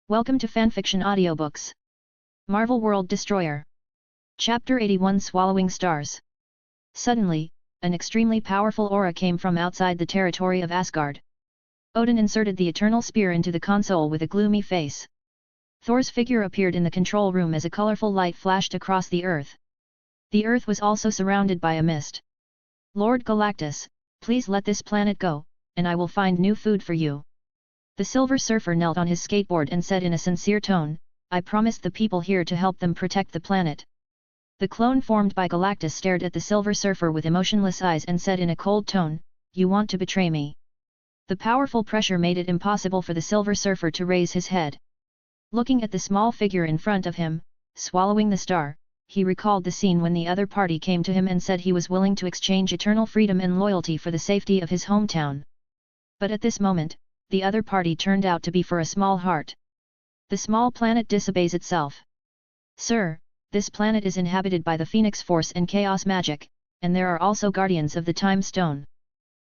Welcome to Fanfiction Audiobooks. Marvel World Destroyer. Chapter 81 Swallowing Stars. Suddenly, an extremely powerful aura came from outside the territory of Asgard. Odin inserted the eternal spear into the console with a gloomy face. Thor's figure appeared in the control room as a colorful light flashed across the earth. The earth was also surrounded by a mist. Lord Galactus, please let this planet go, and I will find new food for you. The Silver Surfer knelt on his skateboard and said in a sincere tone, I promised the people here to help them protect the planet. The clone formed by Galactus stared at the Silver Surfer with emotionless eyes and said in a cold tone, You want to betray me. The powerful pressure made it impossible for the Silver Surfer to raise his head. Looking at the small figure in front of him, swallowing the star, he recalled the scene when the other party came to him and said he was willing to exchange eternal freedom and loyalty for the safety of his hometown. But at this moment, the other party turned out to be for a small heart. The small planet disobeys itself. Sir, this planet is inhabited by the Phoenix Force and Chaos Magic, and there are also Guardians of the Time Stone.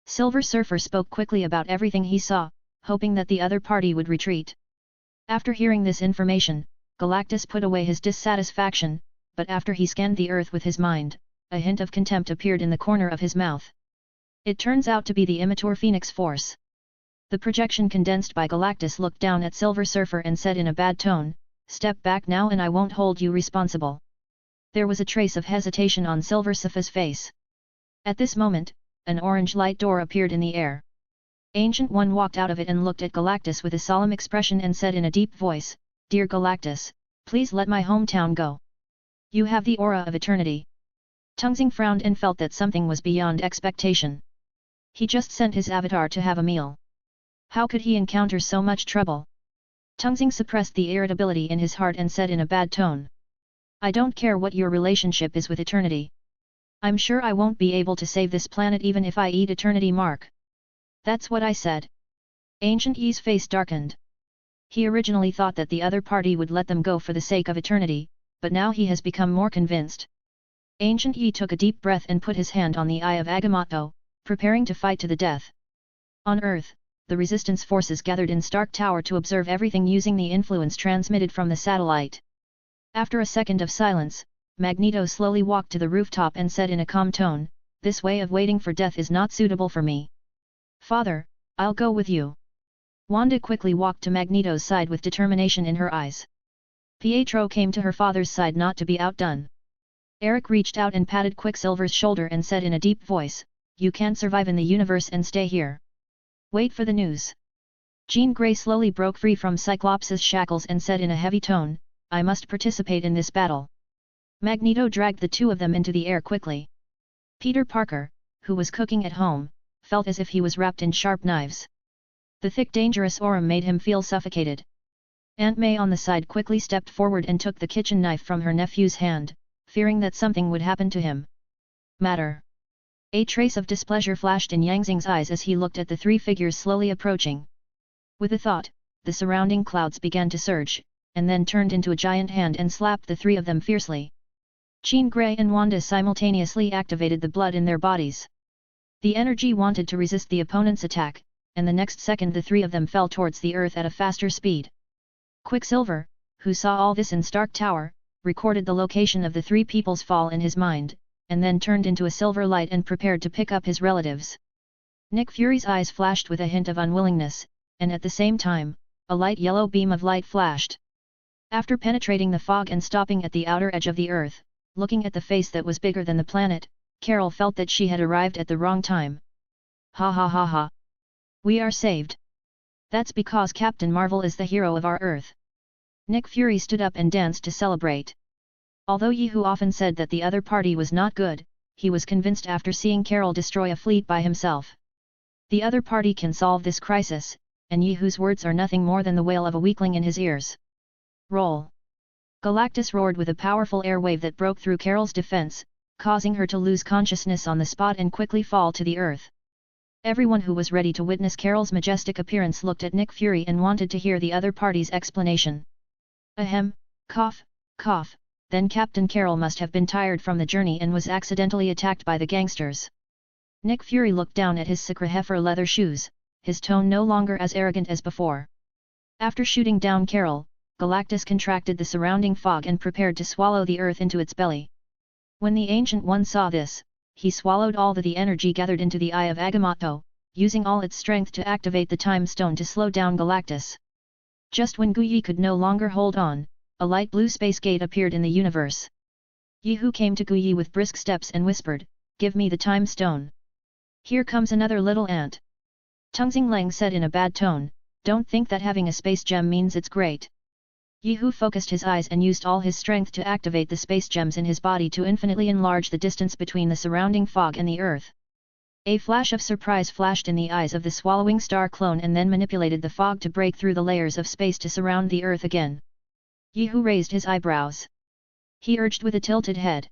Silver Surfer spoke quickly about everything he saw, hoping that the other party would retreat. After hearing this information, Galactus put away his dissatisfaction, but after he scanned the earth with his mind, a hint of contempt appeared in the corner of his mouth. It turns out to be the immature Phoenix Force. The projection condensed by Galactus looked down at Silver Surfer and said in a bad tone, Step back now and I won't hold you responsible. There was a trace of hesitation on Silver Surfer's face. At this moment, an orange light door appeared in the air. Ancient One walked out of it and looked at Galactus with a solemn expression and said in a deep voice, Dear Galactus, please let my hometown go. You have the aura of eternity. Tungzing frowned and felt that something was beyond expectation. He just sent his avatar to have a meal. How could he encounter so much trouble? Tungzing suppressed the irritability in his heart and said in a bad tone. I don't care what your relationship is with eternity. I'm sure I won't be able to save this planet even if I eat eternity mark. That's what I said. Ancient Yi's face darkened. He originally thought that the other party would let them go for the sake of eternity, but now he has become more convinced. Ancient Yi took a deep breath and put his hand on the eye of Agamotto, preparing to fight to the death. On Earth, the resistance forces gathered in Stark Tower to observe everything using the influence transmitted from the satellite. After a second of silence, Magneto slowly walked to the rooftop and said in a calm tone, This way of waiting for death is not suitable for me. Father, I'll go with you. Wanda quickly walked to Magneto's side with determination in her eyes. Pietro came to her father's side not to be outdone. Eric reached out and patted Quicksilver's shoulder and said in a deep voice, You can't survive in the universe and stay here. Wait for the news. Jean Grey slowly broke free from Cyclops' shackles and said in a heavy tone, I must participate in this battle. Magneto dragged the two of them into the air quickly. Peter Parker, who was cooking at home, felt as if he was wrapped in sharp knives. The thick dangerous aura made him feel suffocated. Aunt May on the side quickly stepped forward and took the kitchen knife from her nephew's hand, fearing that something would happen to him. Matter. A trace of displeasure flashed in Yang Xing's eyes as he looked at the three figures slowly approaching. With a thought, the surrounding clouds began to surge, and then turned into a giant hand and slapped the three of them fiercely. Jean Grey and Wanda simultaneously activated the blood in their bodies. The energy wanted to resist the opponent's attack, and the next second the three of them fell towards the earth at a faster speed. Quicksilver, who saw all this in Stark Tower, recorded the location of the three people's fall in his mind, and then turned into a silver light and prepared to pick up his relatives. Nick Fury's eyes flashed with a hint of unwillingness, and at the same time, a light yellow beam of light flashed. After penetrating the fog and stopping at the outer edge of the earth, looking at the face that was bigger than the planet, Carol felt that she had arrived at the wrong time. Ha ha ha ha. We are saved. That's because Captain Marvel is the hero of our Earth. Nick Fury stood up and danced to celebrate. Although Yi Hu often said that the other party was not good, he was convinced after seeing Carol destroy a fleet by himself. The other party can solve this crisis, and Yi Hu's words are nothing more than the wail of a weakling in his ears. Roll! Galactus roared with a powerful air wave that broke through Carol's defense, causing her to lose consciousness on the spot and quickly fall to the earth. Everyone who was ready to witness Carol's majestic appearance looked at Nick Fury and wanted to hear the other party's explanation. Ahem, cough, cough. Then Captain Carol must have been tired from the journey and was accidentally attacked by the gangsters. Nick Fury looked down at his Sakura heifer leather shoes, his tone no longer as arrogant as before. After shooting down Carol, Galactus contracted the surrounding fog and prepared to swallow the earth into its belly. When the Ancient One saw this, he swallowed all the energy gathered into the Eye of Agamotto, using all its strength to activate the Time Stone to slow down Galactus. Just when Guyi could no longer hold on, a light blue space gate appeared in the universe. Yihu came to Guyi with brisk steps and whispered, "Give me the Time Stone." "Here comes another little ant." Tungxing Lang said in a bad tone, "Don't think that having a space gem means it's great." Yihu focused his eyes and used all his strength to activate the space gems in his body to infinitely enlarge the distance between the surrounding fog and the earth. A flash of surprise flashed in the eyes of the swallowing star clone and then manipulated the fog to break through the layers of space to surround the earth again. Yihu raised his eyebrows. He urged with a tilted head.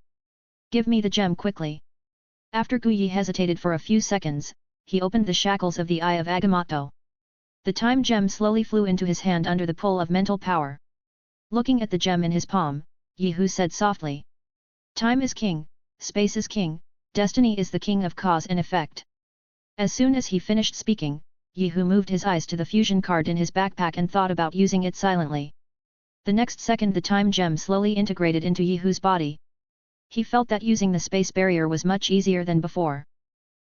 "Give me the gem quickly." After Guyi hesitated for a few seconds, he opened the shackles of the Eye of Agamotto. The time gem slowly flew into his hand under the pull of mental power. Looking at the gem in his palm, Yihu said softly. "Time is king, space is king, destiny is the king of cause and effect." As soon as he finished speaking, Yihu moved his eyes to the fusion card in his backpack and thought about using it silently. The next second the time gem slowly integrated into Yihu's body. He felt that using the space barrier was much easier than before.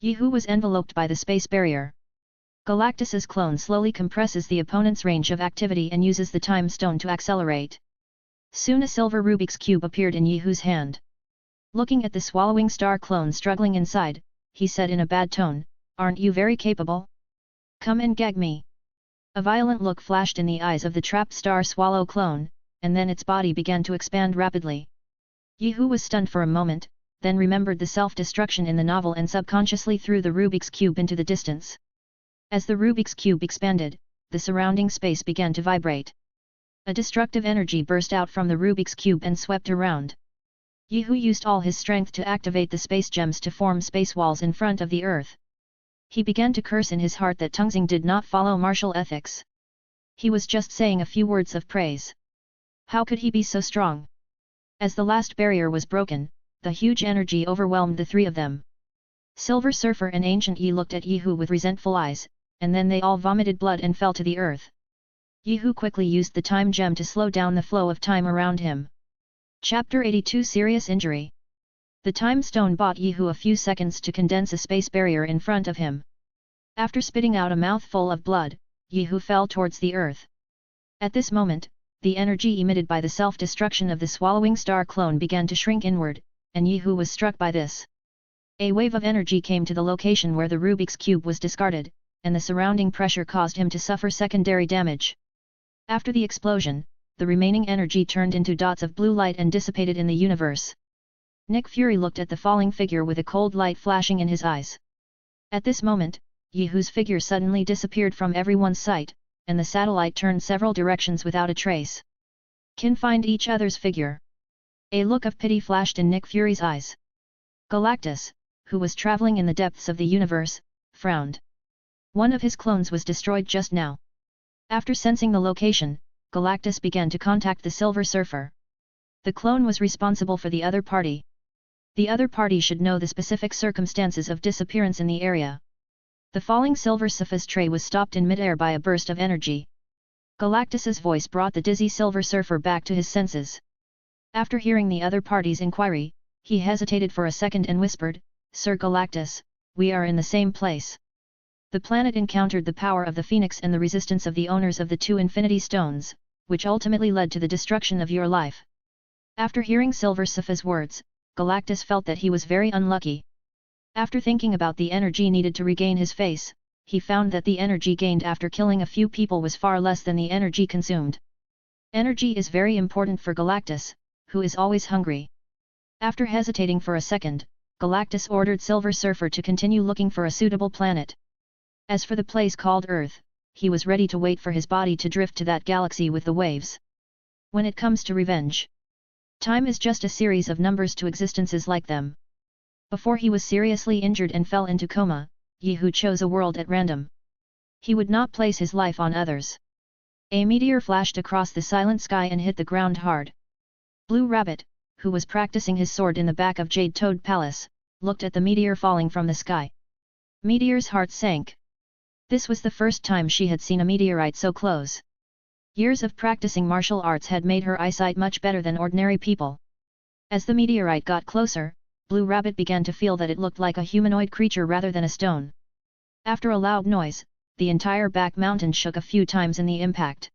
Yihu was enveloped by the space barrier. Galactus's clone slowly compresses the opponent's range of activity and uses the time stone to accelerate. Soon a silver Rubik's Cube appeared in Yihu's hand. Looking at the swallowing star clone struggling inside, he said in a bad tone, "Aren't you very capable? Come and gag me." A violent look flashed in the eyes of the trapped star swallow clone, and then its body began to expand rapidly. Yihu was stunned for a moment, then remembered the self-destruction in the novel and subconsciously threw the Rubik's Cube into the distance. As the Rubik's Cube expanded, the surrounding space began to vibrate. A destructive energy burst out from the Rubik's Cube and swept around. Yihu used all his strength to activate the space gems to form space walls in front of the earth. He began to curse in his heart that Tungxing did not follow martial ethics. He was just saying a few words of praise. How could he be so strong? As the last barrier was broken, the huge energy overwhelmed the three of them. Silver Surfer and Ancient Yi looked at Yihu with resentful eyes, and then they all vomited blood and fell to the earth. Yihu quickly used the time gem to slow down the flow of time around him. Chapter 82 Serious Injury. The time stone bought Yihu a few seconds to condense a space barrier in front of him. After spitting out a mouthful of blood, Yihu fell towards the earth. At this moment, the energy emitted by the self-destruction of the swallowing star clone began to shrink inward, and Yihu was struck by this. A wave of energy came to the location where the Rubik's Cube was discarded, and the surrounding pressure caused him to suffer secondary damage. After the explosion, the remaining energy turned into dots of blue light and dissipated in the universe. Nick Fury looked at the falling figure with a cold light flashing in his eyes. At this moment, Yihu's figure suddenly disappeared from everyone's sight, and the satellite turned several directions without a trace. Can find each other's figure. A look of pity flashed in Nick Fury's eyes. Galactus, who was traveling in the depths of the universe, frowned. One of his clones was destroyed just now. After sensing the location, Galactus began to contact the Silver Surfer. The clone was responsible for the other party. The other party should know the specific circumstances of disappearance in the area. The falling Silver Surfer's tray was stopped in midair by a burst of energy. Galactus's voice brought the dizzy Silver Surfer back to his senses. After hearing the other party's inquiry, he hesitated for a second and whispered, "Sir Galactus, we are in the same place. The planet encountered the power of the Phoenix and the resistance of the owners of the two Infinity Stones, which ultimately led to the destruction of your life." After hearing Silver Surfer's words, Galactus felt that he was very unlucky. After thinking about the energy needed to regain his face, he found that the energy gained after killing a few people was far less than the energy consumed. Energy is very important for Galactus, who is always hungry. After hesitating for a second, Galactus ordered Silver Surfer to continue looking for a suitable planet. As for the place called Earth, he was ready to wait for his body to drift to that galaxy with the waves. When it comes to revenge, time is just a series of numbers to existences like them. Before he was seriously injured and fell into coma, Yihu chose a world at random. He would not place his life on others. A meteor flashed across the silent sky and hit the ground hard. Blue Rabbit, who was practicing his sword in the back of Jade Toad Palace, looked at the meteor falling from the sky. Meteor's heart sank. This was the first time she had seen a meteorite so close. Years of practicing martial arts had made her eyesight much better than ordinary people. As the meteorite got closer, Blue Rabbit began to feel that it looked like a humanoid creature rather than a stone. After a loud noise, the entire back mountain shook a few times in the impact.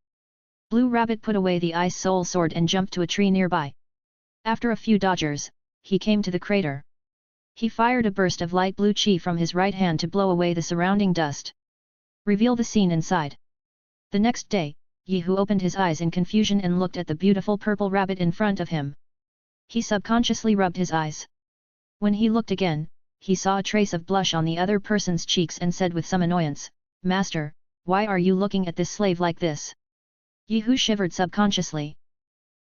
Blue Rabbit put away the ice soul sword and jumped to a tree nearby. After a few dodgers, he came to the crater. He fired a burst of light blue chi from his right hand to blow away the surrounding dust. Reveal the scene inside. The next day, Yehu opened his eyes in confusion and looked at the beautiful purple rabbit in front of him. He subconsciously rubbed his eyes. When he looked again, he saw a trace of blush on the other person's cheeks and said with some annoyance, "Master, why are you looking at this slave like this?" Yehu shivered subconsciously.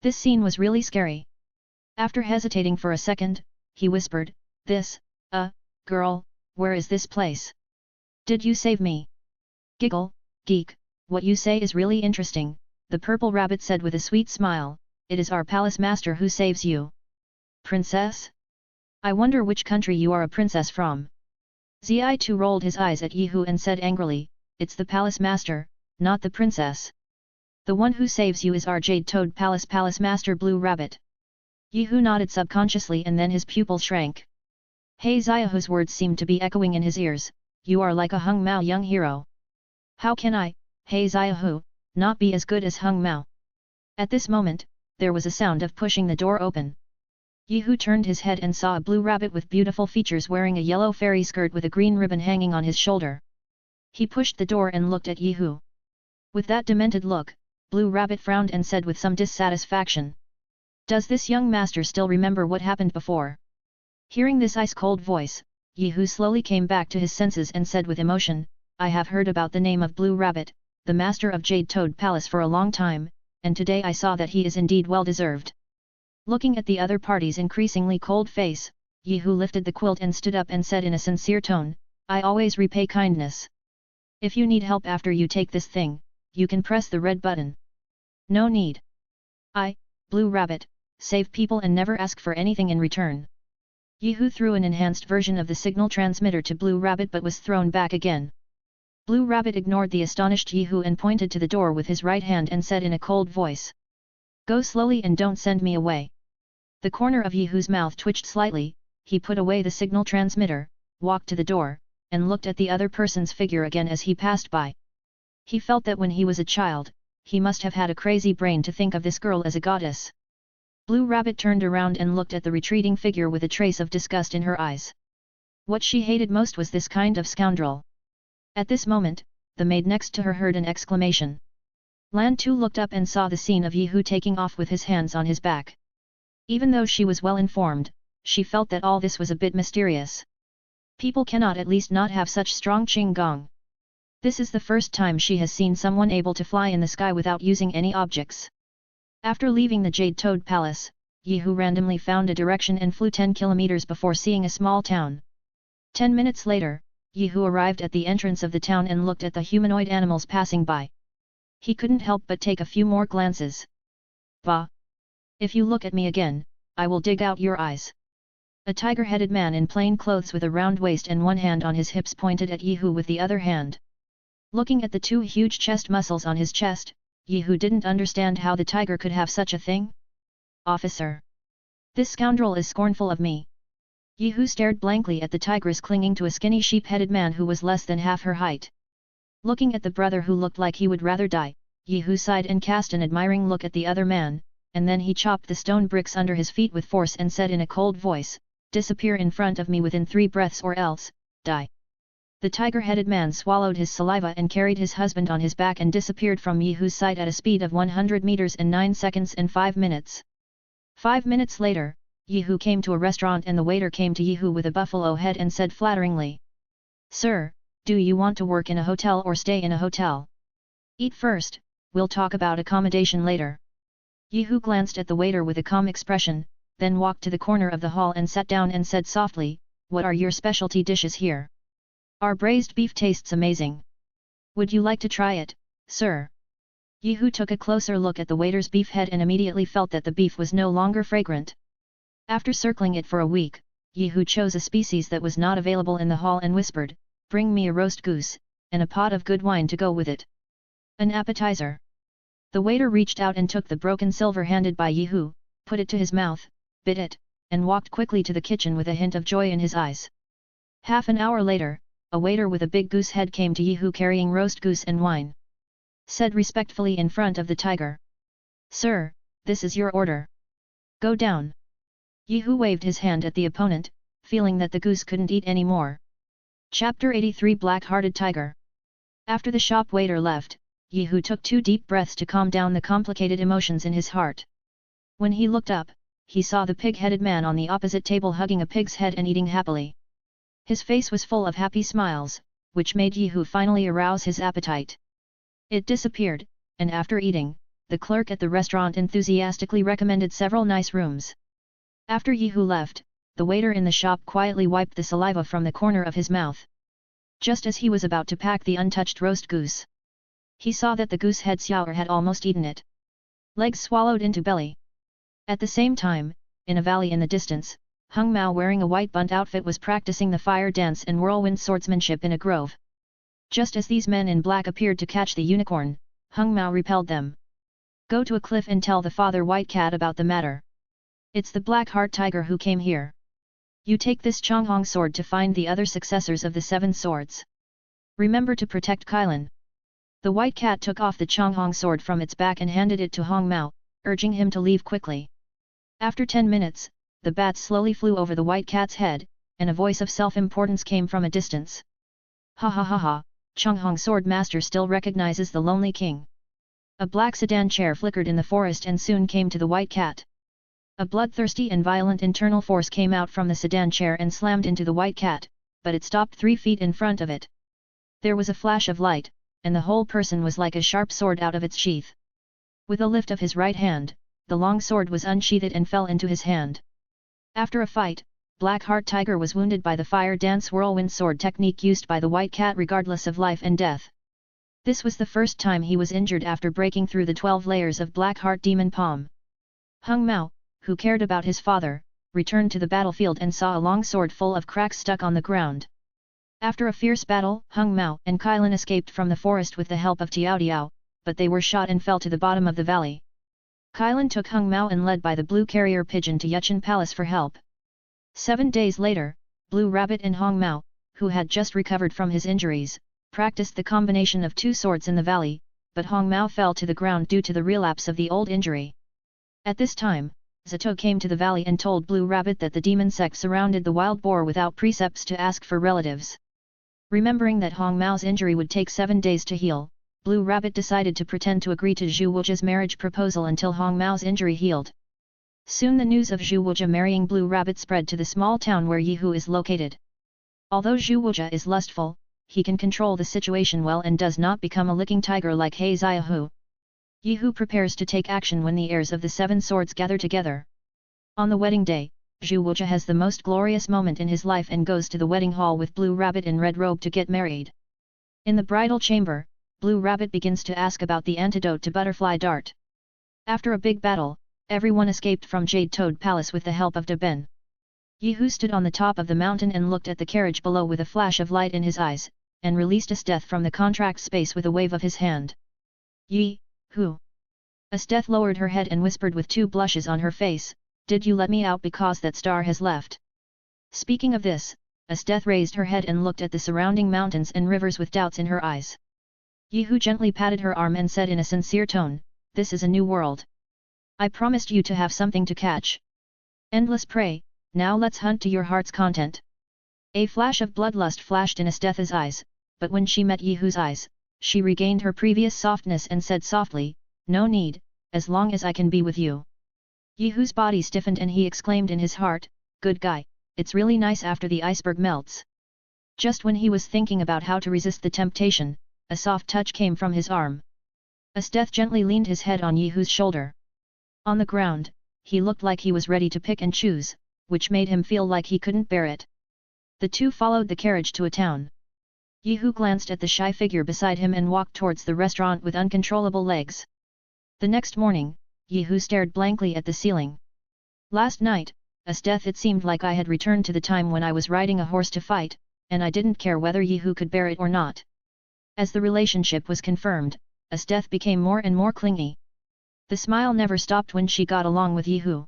This scene was really scary. After hesitating for a second, he whispered, Girl, where is this place? Did you save me?" "Giggle, geek, what you say is really interesting," the purple rabbit said with a sweet smile, "it is our palace master who saves you." "Princess? I wonder which country you are a princess from." Zi2 rolled his eyes at Yehu and said angrily, "It's the palace master, not the princess. The one who saves you is our Jade Toad Palace Master Blue Rabbit." Yehu nodded subconsciously and then his pupil shrank. Hey Xiaohu's words seemed to be echoing in his ears, "You are like a Hung Mao young hero. How can I, Hey Xiaohu, not be as good as Hung Mao?" At this moment, there was a sound of pushing the door open. Yehu turned his head and saw a blue rabbit with beautiful features wearing a yellow fairy skirt with a green ribbon hanging on his shoulder. He pushed the door and looked at Yehu. With that demented look, Blue Rabbit frowned and said with some dissatisfaction, "Does this young master still remember what happened before?" Hearing this ice-cold voice, Yehu slowly came back to his senses and said with emotion, "I have heard about the name of Blue Rabbit, the master of Jade Toad Palace for a long time, and today I saw that he is indeed well deserved." Looking at the other party's increasingly cold face, Yehu lifted the quilt and stood up and said in a sincere tone, "I always repay kindness. If you need help after you take this thing, you can press the red button." "No need. I, Blue Rabbit, save people and never ask for anything in return." Yehu threw an enhanced version of the signal transmitter to Blue Rabbit but was thrown back again. Blue Rabbit ignored the astonished Yehu and pointed to the door with his right hand and said in a cold voice, "Go slowly and don't send me away." The corner of Yehu's mouth twitched slightly, he put away the signal transmitter, walked to the door, and looked at the other person's figure again as he passed by. He felt that when he was a child, he must have had a crazy brain to think of this girl as a goddess. Blue Rabbit turned around and looked at the retreating figure with a trace of disgust in her eyes. What she hated most was this kind of scoundrel. At this moment, the maid next to her heard an exclamation. Lan Tu looked up and saw the scene of Yehu taking off with his hands on his back. Even though she was well informed, she felt that all this was a bit mysterious. People cannot at least not have such strong qinggong. This is the first time she has seen someone able to fly in the sky without using any objects. After leaving the Jade Toad Palace, Yehu randomly found a direction and flew 10 kilometers before seeing a small town. 10 minutes later, Yehu arrived at the entrance of the town and looked at the humanoid animals passing by. He couldn't help but take a few more glances. "Bah! If you look at me again, I will dig out your eyes." A tiger-headed man in plain clothes with a round waist and one hand on his hips pointed at Yehu with the other hand. Looking at the two huge chest muscles on his chest, Yehu didn't understand how the tiger could have such a thing. "Officer! This scoundrel is scornful of me." Yehu stared blankly at the tigress clinging to a skinny sheep-headed man who was less than half her height. Looking at the brother who looked like he would rather die, Yehu sighed and cast an admiring look at the other man, and then he chopped the stone bricks under his feet with force and said in a cold voice, "Disappear in front of me within 3 breaths or else, die." The tiger-headed man swallowed his saliva and carried his husband on his back and disappeared from Yehu's sight at a speed of 100 meters in 9 seconds and 5 minutes. 5 minutes later, Yehu came to a restaurant and the waiter came to Yehu with a buffalo head and said flatteringly, "Sir, do you want to work in a hotel or stay in a hotel? Eat first, we'll talk about accommodation later." Yehu glanced at the waiter with a calm expression, then walked to the corner of the hall and sat down and said softly, "What are your specialty dishes here? Our braised beef tastes amazing. Would you like to try it, sir?" Yehu took a closer look at the waiter's beef head and immediately felt that the beef was no longer fragrant. After circling it for a week, Yehu chose a species that was not available in the hall and whispered, "Bring me a roast goose, and a pot of good wine to go with it. An appetizer." The waiter reached out and took the broken silver handed by Yehu, put it to his mouth, bit it, and walked quickly to the kitchen with a hint of joy in his eyes. Half an hour later, a waiter with a big goose head came to Yehu carrying roast goose and wine. Said respectfully in front of the tiger. "Sir, this is your order. Go down." Yehu waved his hand at the opponent, feeling that the goose couldn't eat any more. Chapter 83 Black-Hearted Tiger. After the shop waiter left, Yehu took 2 deep breaths to calm down the complicated emotions in his heart. When he looked up, he saw the pig-headed man on the opposite table hugging a pig's head and eating happily. His face was full of happy smiles, which made Yehu finally arouse his appetite. It disappeared, and after eating, the clerk at the restaurant enthusiastically recommended several nice rooms. After Yehu left, the waiter in the shop quietly wiped the saliva from the corner of his mouth. Just as he was about to pack the untouched roast goose, he saw that the goose head Xiaoer had almost eaten it. Legs swallowed into belly. At the same time, in a valley in the distance, Hung Mao wearing a white bunt outfit was practicing the fire dance and whirlwind swordsmanship in a grove. Just as these men in black appeared to catch the unicorn, Hung Mao repelled them. "Go to a cliff and tell the father White Cat about the matter. It's the Black-Heart Tiger who came here. You take this Chonghong sword to find the other successors of the 7 swords. Remember to protect Kailan." The White Cat took off the Chonghong sword from its back and handed it to Hong Mao, urging him to leave quickly. After 10 minutes, the bat slowly flew over the White Cat's head, and a voice of self-importance came from a distance. "Ha ha ha ha, Chonghong Sword Master still recognizes the Lonely King." A black sedan chair flickered in the forest and soon came to the White Cat. A bloodthirsty and violent internal force came out from the sedan chair and slammed into the White Cat, but it stopped 3 feet in front of it. There was a flash of light, and the whole person was like a sharp sword out of its sheath. With a lift of his right hand, the long sword was unsheathed and fell into his hand. After a fight, Black-Heart Tiger was wounded by the fire dance whirlwind sword technique used by the White Cat regardless of life and death. This was the first time he was injured after breaking through the 12 layers of Black-Heart Demon Palm. Hung Mao, who cared about his father, returned to the battlefield and saw a long sword full of cracks stuck on the ground. After a fierce battle, Hung Mao and Kailan escaped from the forest with the help of Tiao Tiao, but they were shot and fell to the bottom of the valley. Kailan took Hung Mao and led by the blue carrier pigeon to Yuchen Palace for help. 7 days later, Blue Rabbit and Hong Mao, who had just recovered from his injuries, practiced the combination of 2 swords in the valley, but Hong Mao fell to the ground due to the relapse of the old injury. At this time, Zato came to the valley and told Blue Rabbit that the demon sect surrounded the wild boar without precepts to ask for relatives. Remembering that Hong Mao's injury would take 7 days to heal, Blue Rabbit decided to pretend to agree to Zhu Wujia's marriage proposal until Hong Mao's injury healed. Soon the news of Zhu Wujia marrying Blue Rabbit spread to the small town where Yehu is located. Although Zhu Wujia is lustful, he can control the situation well and does not become a licking tiger like He Xiaohu. Yehu prepares to take action when the heirs of the 7 swords gather together. On the wedding day, Zhu Wujia has the most glorious moment in his life and goes to the wedding hall with Blue Rabbit in red robe to get married. In the bridal chamber, Blue Rabbit begins to ask about the antidote to butterfly dart. After a big battle, everyone escaped from Jade Toad Palace with the help of Da Ben. Yehu stood on the top of the mountain and looked at the carriage below with a flash of light in his eyes, and released Esteth from the contract space with a wave of his hand. "Yehu." Esteth lowered her head and whispered with 2 blushes on her face, "Did you let me out because that star has left?" Speaking of this, Esteth raised her head and looked at the surrounding mountains and rivers with doubts in her eyes. Yehu gently patted her arm and said in a sincere tone, "This is a new world. I promised you to have something to catch. Endless prey, now let's hunt to your heart's content." A flash of bloodlust flashed in Esteth's eyes, but when she met Yehu's eyes, she regained her previous softness and said softly, "No need, as long as I can be with you." Yehu's body stiffened and he exclaimed in his heart, "Good guy, it's really nice after the iceberg melts." Just when he was thinking about how to resist the temptation, a soft touch came from his arm. Esteth gently leaned his head on Yehu's shoulder. On the ground, he looked like he was ready to pick and choose, which made him feel like he couldn't bear it. The 2 followed the carriage to a town. Yehu glanced at the shy figure beside him and walked towards the restaurant with uncontrollable legs. The next morning, Yehu stared blankly at the ceiling. "Last night, Esteth, it seemed like I had returned to the time when I was riding a horse to fight, and I didn't care whether Yehu could bear it or not." As the relationship was confirmed, Esteth became more and more clingy, The smile never stopped when she got along with Yehu.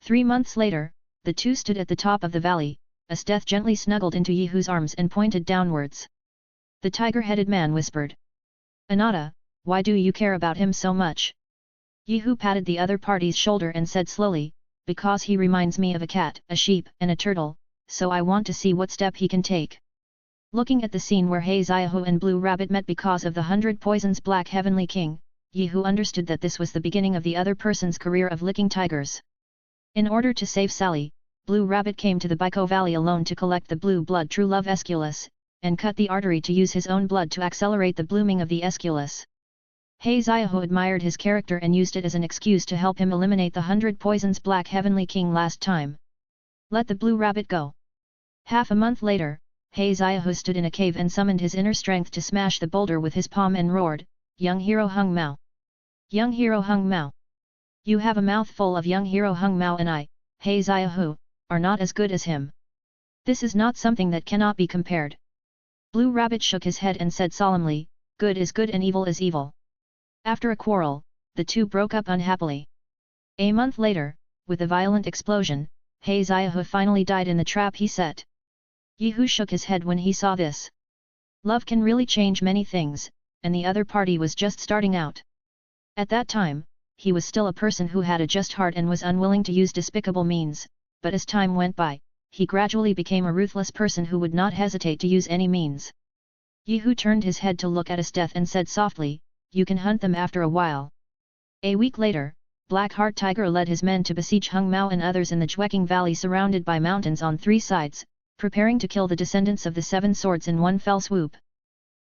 3 months later, the two stood at the top of the valley, Esteth gently snuggled into Yehu's arms and pointed downwards. The tiger-headed man whispered. Anata, why do you care about him so much? Yehu patted the other party's shoulder and said slowly, because he reminds me of a cat, a sheep, and a turtle, so I want to see what step he can take. Looking at the scene where Heiziahu and Blue Rabbit met because of the 100 Poisons Black Heavenly King, Yehu understood that this was the beginning of the other person's career of licking tigers. In order to save Sally, Blue Rabbit came to the Biko Valley alone to collect the blue blood True Love Esculus, and cut the artery to use his own blood to accelerate the blooming of the Esculus. Heiziahu admired his character and used it as an excuse to help him eliminate the 100 Poisons Black Heavenly King last time. Let the Blue Rabbit go. Half a month later, Heiziahu stood in a cave and summoned his inner strength to smash the boulder with his palm and roared, Young Hero Hung Mao! Young Hero Hung Mao! You have a mouthful of Young Hero Hung Mao and I, Heiziahu, are not as good as him. This is not something that cannot be compared. Blue Rabbit shook his head and said solemnly, good is good and evil is evil. After a quarrel, the two broke up unhappily. A month later, with a violent explosion, Heiziahu finally died in the trap he set. Yehu shook his head when he saw this. Love can really change many things, and the other party was just starting out. At that time, he was still a person who had a just heart and was unwilling to use despicable means, but as time went by, he gradually became a ruthless person who would not hesitate to use any means. Yehu turned his head to look at Esteth and said softly, you can hunt them after a while. A week later, Blackheart Tiger led his men to besiege Hung Mao and others in the Jweking Valley surrounded by mountains on 3 sides, preparing to kill the descendants of the 7 swords in one fell swoop.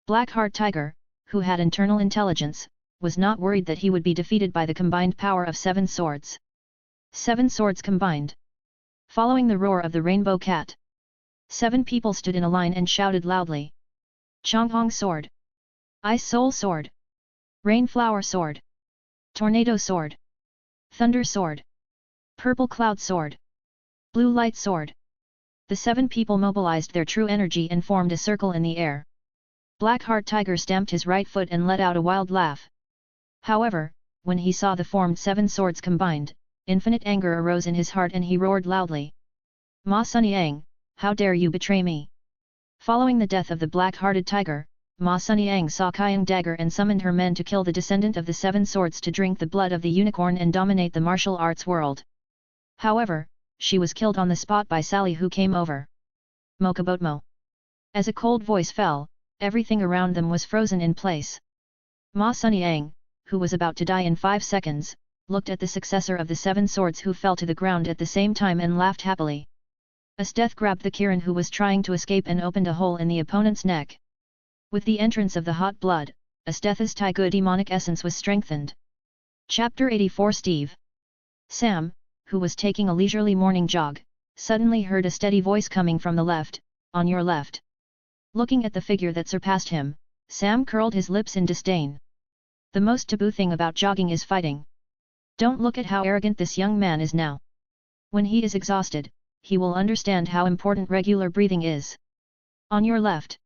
Blackheart Tiger, who had internal intelligence, was not worried that he would be defeated by the combined power of 7 swords. 7 swords combined. Following the roar of the rainbow cat, 7 people stood in a line and shouted loudly. Chonghong Sword! Ice Soul Sword! Rainflower Sword! Tornado Sword! Thunder Sword! Purple Cloud Sword! Blue Light Sword! The 7 people mobilized their true energy and formed a circle in the air. Blackheart Tiger stamped his right foot and let out a wild laugh. However, when he saw the formed 7 swords combined, infinite anger arose in his heart and he roared loudly. Ma Sunyang, how dare you betray me? Following the death of the black-hearted tiger, Ma Sunyang saw Kyang Dagger and summoned her men to kill the descendant of the 7 swords to drink the blood of the unicorn and dominate the martial arts world. However, she was killed on the spot by Sally who came over. Mokabotmo. As a cold voice fell, everything around them was frozen in place. Ma Sunyang, who was about to die in 5 seconds, looked at the successor of the 7 swords who fell to the ground at the same time and laughed happily. Esteth grabbed the Kirin who was trying to escape and opened a hole in the opponent's neck. With the entrance of the hot blood, Esteth's Taiga demonic essence was strengthened. Chapter 84 Steve. Sam, who was taking a leisurely morning jog, suddenly heard a steady voice coming from the left, on your left. Looking at the figure that surpassed him, Sam curled his lips in disdain. The most taboo thing about jogging is fighting. Don't look at how arrogant this young man is now. When he is exhausted, he will understand how important regular breathing is. On your left.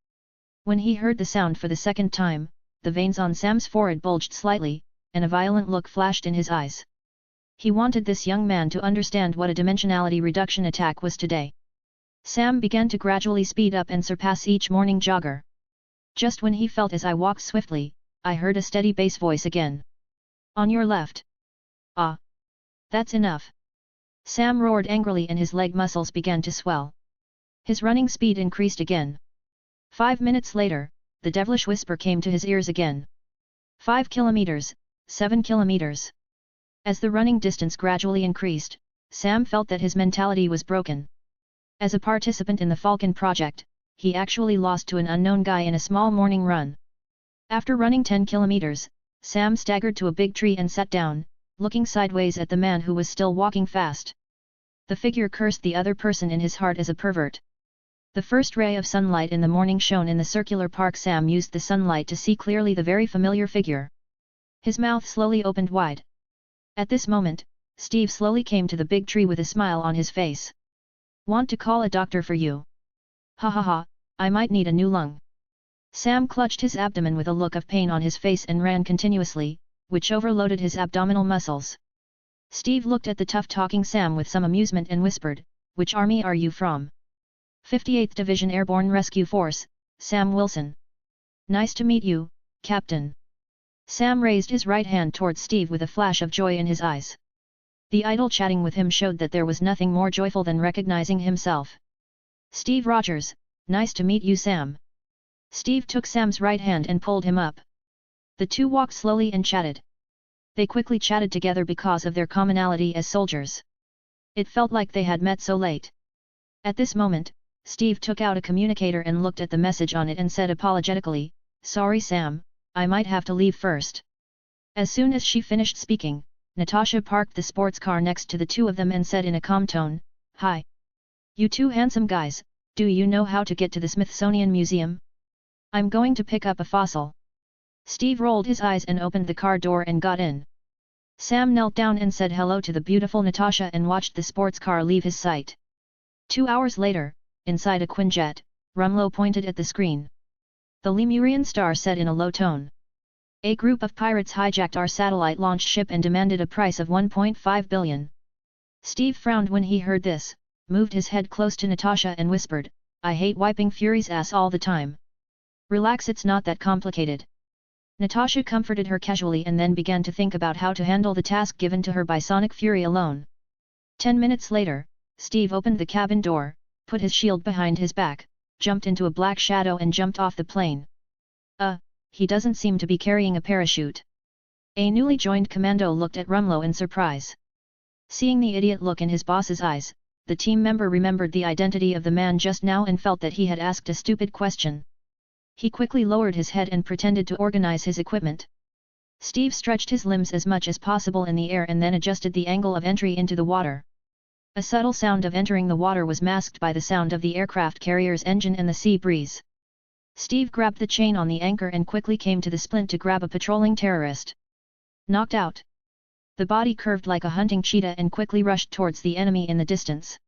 When he heard the sound for the second time, the veins on Sam's forehead bulged slightly, and a violent look flashed in his eyes. He wanted this young man to understand what a dimensionality reduction attack was today. Sam began to gradually speed up and surpass each morning jogger. Just when he felt as I walked swiftly, I heard a steady bass voice again. On your left. Ah! That's enough! Sam roared angrily and his leg muscles began to swell. His running speed increased again. 5 minutes later, the devilish whisper came to his ears again. 5 kilometers, 7 kilometers. As the running distance gradually increased, Sam felt that his mentality was broken. As a participant in the Falcon project, he actually lost to an unknown guy in a small morning run. After running 10 kilometers, Sam staggered to a big tree and sat down, looking sideways at the man who was still walking fast. The figure cursed the other person in his heart as a pervert. The first ray of sunlight in the morning shone in the circular park. Sam used the sunlight to see clearly the very familiar figure. His mouth slowly opened wide. At this moment, Steve slowly came to the big tree with a smile on his face. Want to call a doctor for you? Ha ha ha, I might need a new lung. Sam clutched his abdomen with a look of pain on his face and ran continuously, which overloaded his abdominal muscles. Steve looked at the tough-talking Sam with some amusement and whispered, "Which army are you from?" 58th Division Airborne Rescue Force, Sam Wilson. "Nice to meet you, Captain." Sam raised his right hand towards Steve with a flash of joy in his eyes. The idle chatting with him showed that there was nothing more joyful than recognizing himself. "Steve Rogers, nice to meet you, Sam." Steve took Sam's right hand and pulled him up. The two walked slowly and chatted. They quickly chatted together because of their commonality as soldiers. It felt like they had met so late. At this moment, Steve took out a communicator and looked at the message on it and said apologetically, "Sorry Sam, I might have to leave first." As soon as she finished speaking, Natasha parked the sports car next to the two of them and said in a calm tone, "Hi. You two handsome guys, do you know how to get to the Smithsonian Museum? I'm going to pick up a fossil." Steve rolled his eyes and opened the car door and got in. Sam knelt down and said hello to the beautiful Natasha and watched the sports car leave his sight. 2 hours later, inside a Quinjet, Rumlow pointed at the screen. The Lemurian star said in a low tone. "A group of pirates hijacked our satellite launch ship and demanded a price of 1.5 billion. Steve frowned when he heard this, moved his head close to Natasha and whispered, "I hate wiping Fury's ass all the time. Relax, it's not that complicated." Natasha comforted her casually and then began to think about how to handle the task given to her by Sonic Fury alone. 10 minutes later, Steve opened the cabin door, put his shield behind his back, jumped into a black shadow and jumped off the plane. He doesn't seem to be carrying a parachute." A newly joined commando looked at Rumlow in surprise. Seeing the idiot look in his boss's eyes, the team member remembered the identity of the man just now and felt that he had asked a stupid question. He quickly lowered his head and pretended to organize his equipment. Steve stretched his limbs as much as possible in the air and then adjusted the angle of entry into the water. A subtle sound of entering the water was masked by the sound of the aircraft carrier's engine and the sea breeze. Steve grabbed the chain on the anchor and quickly came to the splint to grab a patrolling terrorist. Knocked out. The body curved like a hunting cheetah and quickly rushed towards the enemy in the distance.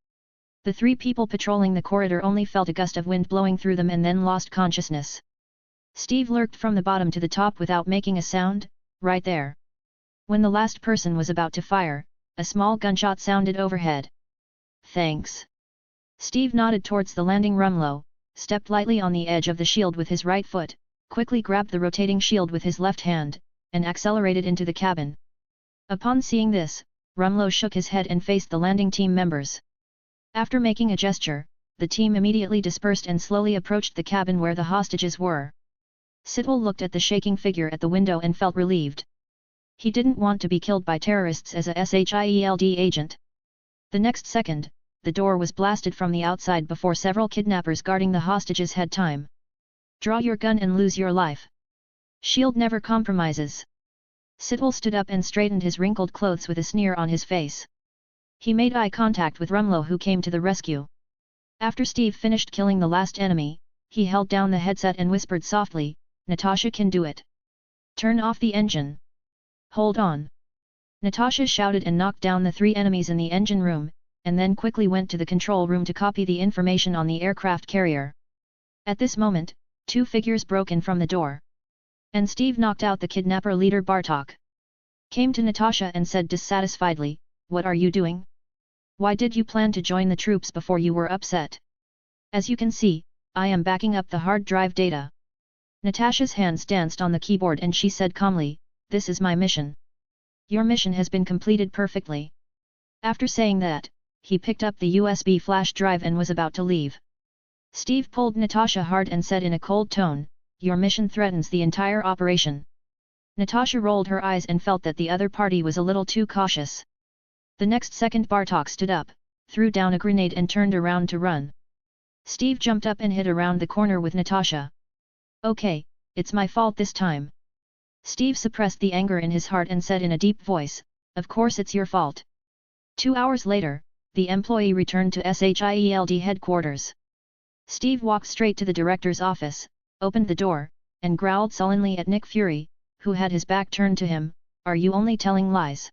The three people patrolling the corridor only felt a gust of wind blowing through them and then lost consciousness. Steve lurked from the bottom to the top without making a sound, right there. When the last person was about to fire, a small gunshot sounded overhead. "Thanks." Steve nodded towards the landing. Rumlow stepped lightly on the edge of the shield with his right foot, quickly grabbed the rotating shield with his left hand, and accelerated into the cabin. Upon seeing this, Rumlow shook his head and faced the landing team members. After making a gesture, the team immediately dispersed and slowly approached the cabin where the hostages were. Sitwell looked at the shaking figure at the window and felt relieved. He didn't want to be killed by terrorists as a SHIELD agent. The next second, the door was blasted from the outside before several kidnappers guarding the hostages had time. "Draw your gun and lose your life. Shield never compromises." Sitwell stood up and straightened his wrinkled clothes with a sneer on his face. He made eye contact with Rumlow, who came to the rescue. After Steve finished killing the last enemy, he held down the headset and whispered softly, "Natasha can do it. Turn off the engine." "Hold on." Natasha shouted and knocked down the three enemies in the engine room, and then quickly went to the control room to copy the information on the aircraft carrier. At this moment, two figures broke in from the door. And Steve knocked out the kidnapper leader Bartok. Came to Natasha and said dissatisfiedly, "What are you doing? Why did you plan to join the troops before you were upset? As you can see, I am backing up the hard drive data." Natasha's hands danced on the keyboard and she said calmly, "This is my mission. Your mission has been completed perfectly." After saying that, he picked up the USB flash drive and was about to leave. Steve pulled Natasha hard and said in a cold tone, "Your mission threatens the entire operation." Natasha rolled her eyes and felt that the other party was a little too cautious. The next second Bartok stood up, threw down a grenade and turned around to run. Steve jumped up and hid around the corner with Natasha. "Okay, it's my fault this time." Steve suppressed the anger in his heart and said in a deep voice, "Of course it's your fault." 2 hours later, the employee returned to SHIELD headquarters. Steve walked straight to the director's office, opened the door, and growled sullenly at Nick Fury, who had his back turned to him, "Are you only telling lies?"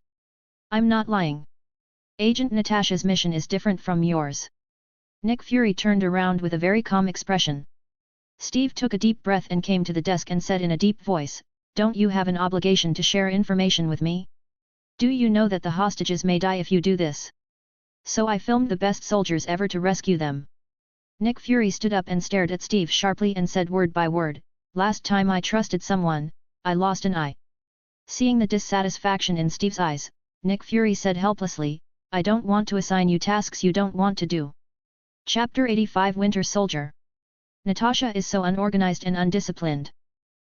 "I'm not lying. Agent Natasha's mission is different from yours." Nick Fury turned around with a very calm expression. Steve took a deep breath and came to the desk and said in a deep voice, Don't you have an obligation to share information with me? Do you know that the hostages may die if you do this? So I filmed the best soldiers ever to rescue them. Nick Fury stood up and stared at Steve sharply and said word by word, last time I trusted someone, I lost an eye. Seeing the dissatisfaction in Steve's eyes, Nick Fury said helplessly, I don't want to assign you tasks you don't want to do. Chapter 85 Winter Soldier. Natasha is so unorganized and undisciplined.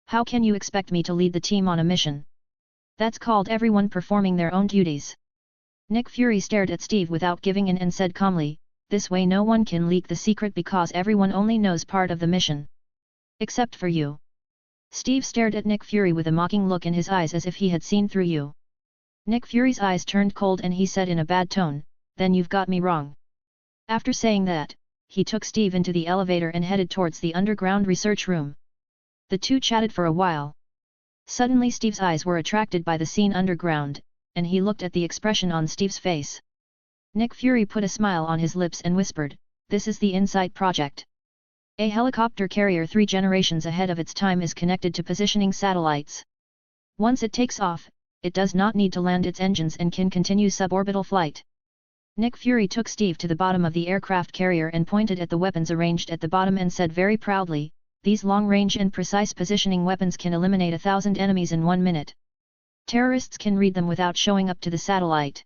How can you expect me to lead the team on a mission? That's called everyone performing their own duties. Nick Fury stared at Steve without giving in and said calmly, this way no one can leak the secret because everyone only knows part of the mission. Except for you. Steve stared at Nick Fury with a mocking look in his eyes as if he had seen through you. Nick Fury's eyes turned cold and he said in a bad tone, then you've got me wrong. After saying that, he took Steve into the elevator and headed towards the underground research room. The two chatted for a while. Suddenly Steve's eyes were attracted by the scene underground, and he looked at the expression on Steve's face. Nick Fury put a smile on his lips and whispered, this is the Insight Project. A helicopter carrier 3 generations ahead of its time is connected to positioning satellites. Once it takes off, it does not need to land its engines and can continue suborbital flight. Nick Fury took Steve to the bottom of the aircraft carrier and pointed at the weapons arranged at the bottom and said very proudly, these long-range and precise positioning weapons can eliminate 1,000 enemies in 1 minute. Terrorists can read them without showing up to the satellite.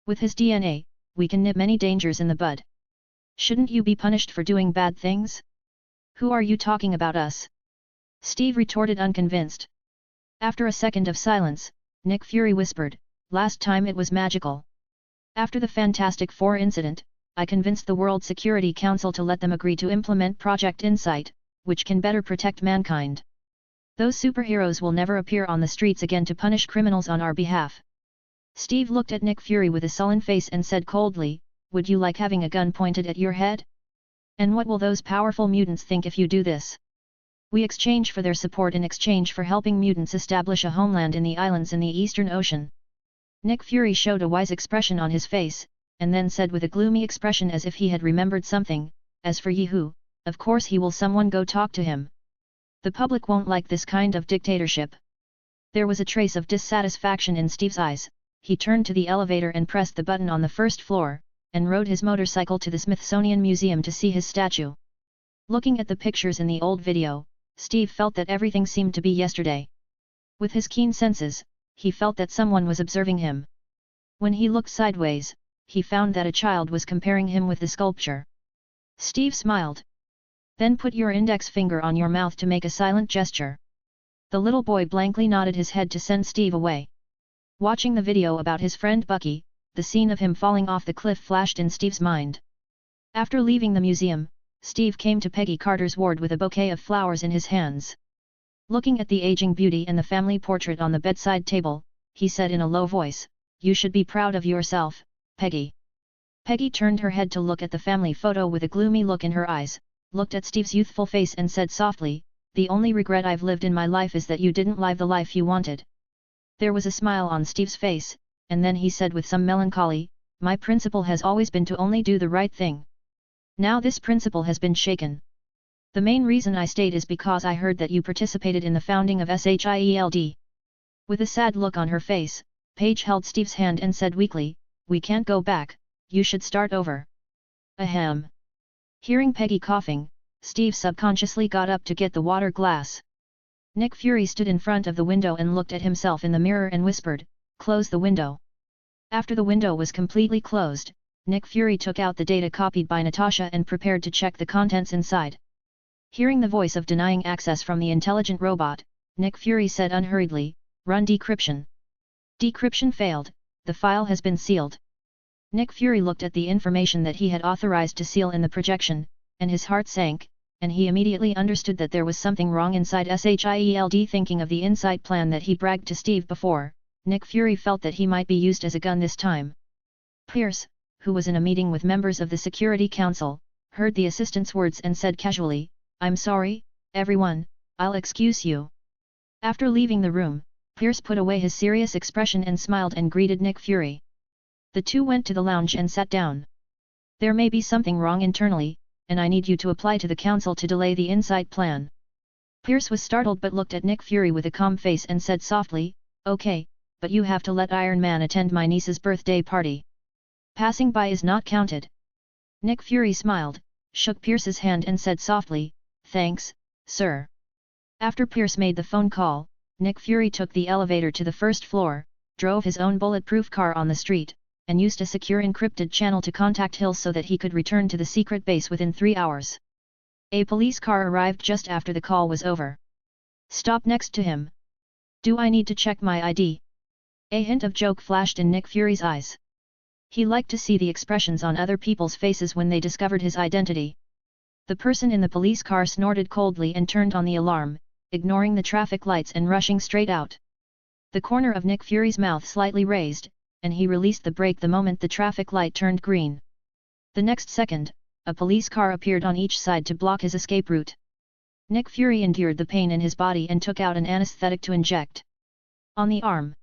With his DNA, we can nip many dangers in the bud. Shouldn't you be punished for doing bad things? Who are you talking about us? Steve retorted unconvinced. After a second of silence, Nick Fury whispered, last time it was magical. After the Fantastic Four incident, I convinced the World Security Council to let them agree to implement Project Insight, which can better protect mankind. Those superheroes will never appear on the streets again to punish criminals on our behalf. Steve looked at Nick Fury with a sullen face and said coldly, would you like having a gun pointed at your head? And what will those powerful mutants think if you do this? We exchange for their support in exchange for helping mutants establish a homeland in the islands in the Eastern Ocean. Nick Fury showed a wise expression on his face, and then said with a gloomy expression as if he had remembered something, as for Yehu, of course he will someone go talk to him. The public won't like this kind of dictatorship. There was a trace of dissatisfaction in Steve's eyes. He turned to the elevator and pressed the button on the first floor, and rode his motorcycle to the Smithsonian Museum to see his statue. Looking at the pictures in the old video, Steve felt that everything seemed to be yesterday. With his keen senses, he felt that someone was observing him. When he looked sideways, he found that a child was comparing him with the sculpture. Steve smiled. Then put your index finger on your mouth to make a silent gesture. The little boy blankly nodded his head to send Steve away. Watching the video about his friend Bucky, the scene of him falling off the cliff flashed in Steve's mind. After leaving the museum, Steve came to Peggy Carter's ward with a bouquet of flowers in his hands. Looking at the aging beauty and the family portrait on the bedside table, he said in a low voice, you should be proud of yourself, Peggy. Peggy turned her head to look at the family photo with a gloomy look in her eyes, looked at Steve's youthful face and said softly, the only regret I've lived in my life is that you didn't live the life you wanted. There was a smile on Steve's face, and then he said with some melancholy, my principle has always been to only do the right thing. Now this principle has been shaken. The main reason I stayed is because I heard that you participated in the founding of SHIELD. With a sad look on her face, Paige held Steve's hand and said weakly, we can't go back, you should start over. Ahem. Hearing Peggy coughing, Steve subconsciously got up to get the water glass. Nick Fury stood in front of the window and looked at himself in the mirror and whispered, close the window. After the window was completely closed, Nick Fury took out the data copied by Natasha and prepared to check the contents inside. Hearing the voice of denying access from the intelligent robot, Nick Fury said unhurriedly, run decryption. Decryption failed, the file has been sealed. Nick Fury looked at the information that he had authorized to seal in the projection, and his heart sank, and he immediately understood that there was something wrong inside SHIELD. Thinking of the Insight plan that he bragged to Steve before, Nick Fury felt that he might be used as a gun this time. Pierce, who was in a meeting with members of the Security Council, heard the assistant's words and said casually, I'm sorry, everyone, I'll excuse you. After leaving the room, Pierce put away his serious expression and smiled and greeted Nick Fury. The two went to the lounge and sat down. There may be something wrong internally, and I need you to apply to the council to delay the Insight plan. Pierce was startled but looked at Nick Fury with a calm face and said softly, "Okay, but you have to let Iron Man attend my niece's birthday party. Passing by is not counted." Nick Fury smiled, shook Pierce's hand and said softly, "Thanks, sir." After Pierce made the phone call, Nick Fury took the elevator to the first floor, drove his own bulletproof car on the street, and used a secure encrypted channel to contact Hill so that he could return to the secret base within 3 hours. A police car arrived just after the call was over. "Stop next to him. Do I need to check my ID?" A hint of joke flashed in Nick Fury's eyes. He liked to see the expressions on other people's faces when they discovered his identity. The person in the police car snorted coldly and turned on the alarm, ignoring the traffic lights and rushing straight out. The corner of Nick Fury's mouth slightly raised, and he released the brake the moment the traffic light turned green. The next second, a police car appeared on each side to block his escape route. Nick Fury endured the pain in his body and took out an anesthetic to inject. On the arm.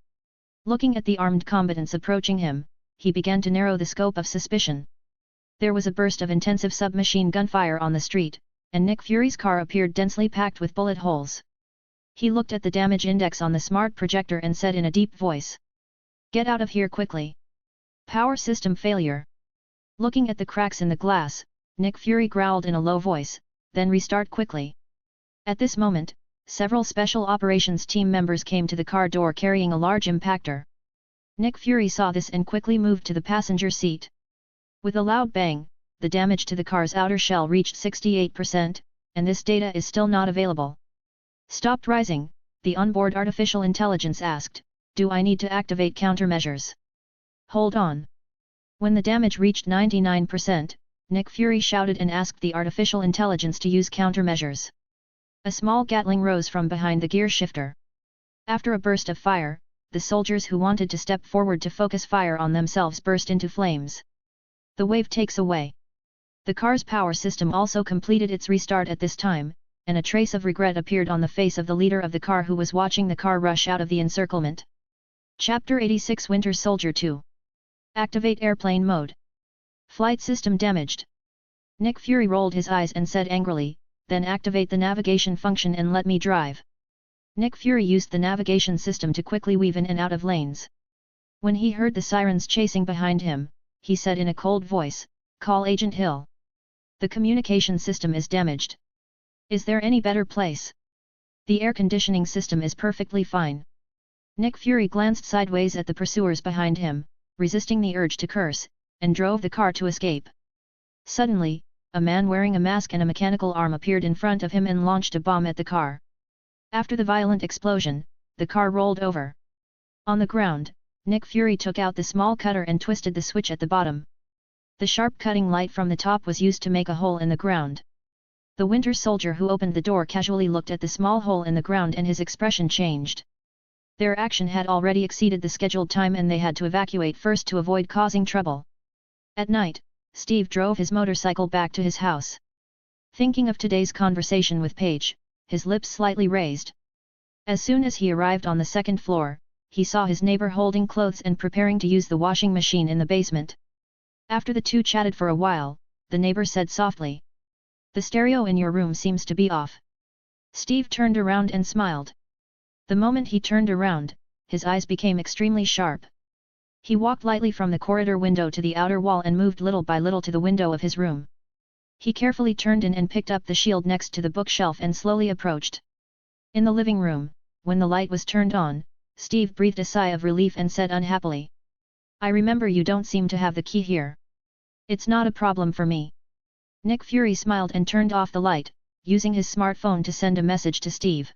Looking at the armed combatants approaching him, he began to narrow the scope of suspicion. There was a burst of intensive submachine gun fire on the street, and Nick Fury's car appeared densely packed with bullet holes. He looked at the damage index on the smart projector and said in a deep voice, "Get out of here quickly. Power system failure." Looking at the cracks in the glass, Nick Fury growled in a low voice, "Then restart quickly." At this moment, several special operations team members came to the car door carrying a large impactor. Nick Fury saw this and quickly moved to the passenger seat. With a loud bang, the damage to the car's outer shell reached 68%, and this data is still not available. Stopped rising, the onboard artificial intelligence asked, "Do I need to activate countermeasures?" "Hold on." When the damage reached 99%, Nick Fury shouted and asked the artificial intelligence to use countermeasures. A small Gatling rose from behind the gear shifter. After a burst of fire, the soldiers who wanted to step forward to focus fire on themselves burst into flames. The wave takes away. The car's power system also completed its restart at this time, and a trace of regret appeared on the face of the leader of the car who was watching the car rush out of the encirclement. Chapter 86 Winter Soldier 2. Activate airplane mode. Flight system damaged. Nick Fury rolled his eyes and said angrily, "Then activate the navigation function and let me drive." Nick Fury used the navigation system to quickly weave in and out of lanes. When he heard the sirens chasing behind him, he said in a cold voice, "Call Agent Hill. The communication system is damaged. Is there any better place? The air conditioning system is perfectly fine." Nick Fury glanced sideways at the pursuers behind him, resisting the urge to curse, and drove the car to escape. Suddenly, a man wearing a mask and a mechanical arm appeared in front of him and launched a bomb at the car. After the violent explosion, the car rolled over. On the ground, Nick Fury took out the small cutter and twisted the switch at the bottom. The sharp cutting light from the top was used to make a hole in the ground. The Winter Soldier who opened the door casually looked at the small hole in the ground and his expression changed. Their action had already exceeded the scheduled time and they had to evacuate first to avoid causing trouble. At night, Steve drove his motorcycle back to his house. Thinking of today's conversation with Paige, his lips slightly raised. As soon as he arrived on the second floor, he saw his neighbor holding clothes and preparing to use the washing machine in the basement. After the two chatted for a while, the neighbor said softly, "The stereo in your room seems to be off." Steve turned around and smiled. The moment he turned around, his eyes became extremely sharp. He walked lightly from the corridor window to the outer wall and moved little by little to the window of his room. He carefully turned in and picked up the shield next to the bookshelf and slowly approached. In the living room, when the light was turned on, Steve breathed a sigh of relief and said unhappily, "I remember you don't seem to have the key here. It's not a problem for me." Nick Fury smiled and turned off the light, using his smartphone to send a message to Steve.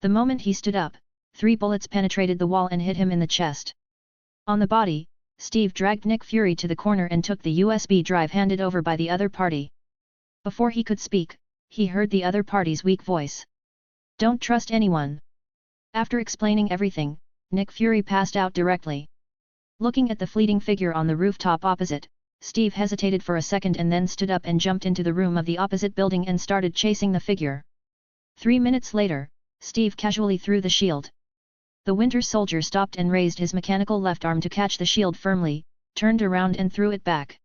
The moment he stood up, 3 bullets penetrated the wall and hit him in the chest. On the body, Steve dragged Nick Fury to the corner and took the USB drive handed over by the other party. Before he could speak, he heard the other party's weak voice. "Don't trust anyone." After explaining everything, Nick Fury passed out directly. Looking at the fleeting figure on the rooftop opposite, Steve hesitated for a second and then stood up and jumped into the room of the opposite building and started chasing the figure. 3 minutes later, Steve casually threw the shield. The Winter Soldier stopped and raised his mechanical left arm to catch the shield firmly, turned around and threw it back.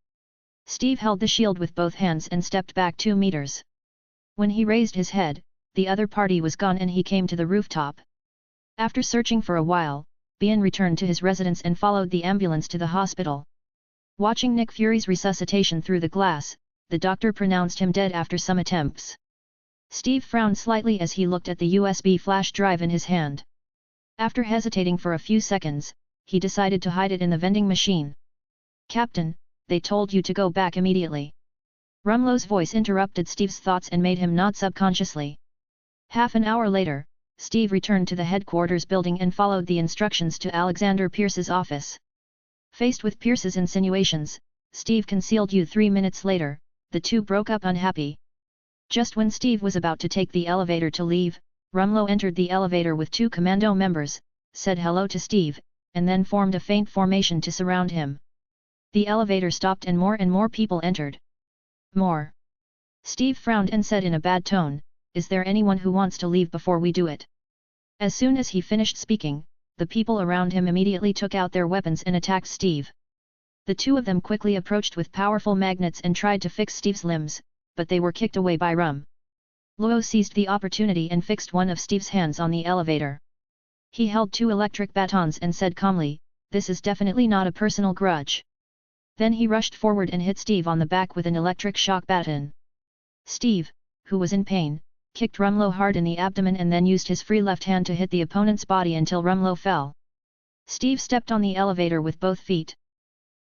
Steve held the shield with both hands and stepped back 2 meters. When he raised his head, the other party was gone and he came to the rooftop. After searching for a while, Bian returned to his residence and followed the ambulance to the hospital. Watching Nick Fury's resuscitation through the glass, the doctor pronounced him dead after some attempts. Steve frowned slightly as he looked at the USB flash drive in his hand. After hesitating for a few seconds, he decided to hide it in the vending machine. "Captain, they told you to go back immediately." Rumlow's voice interrupted Steve's thoughts and made him nod subconsciously. Half an hour later, Steve returned to the headquarters building and followed the instructions to Alexander Pierce's office. Faced with Pierce's insinuations, Steve concealed you 3 minutes later. The two broke up unhappy. Just when Steve was about to take the elevator to leave, Rumlow entered the elevator with 2 commando members, said hello to Steve, and then formed a faint formation to surround him. The elevator stopped and more people entered. "More." Steve frowned and said in a bad tone, "Is there anyone who wants to leave before we do it?" As soon as he finished speaking, the people around him immediately took out their weapons and attacked Steve. The 2 of them quickly approached with powerful magnets and tried to fix Steve's limbs, but they were kicked away by Rum. Luo seized the opportunity and fixed one of Steve's hands on the elevator. He held 2 electric batons and said calmly, "This is definitely not a personal grudge." Then he rushed forward and hit Steve on the back with an electric shock baton. Steve, who was in pain, kicked Rumlow hard in the abdomen and then used his free left hand to hit the opponent's body until Rumlow fell. Steve stepped on the elevator with both feet.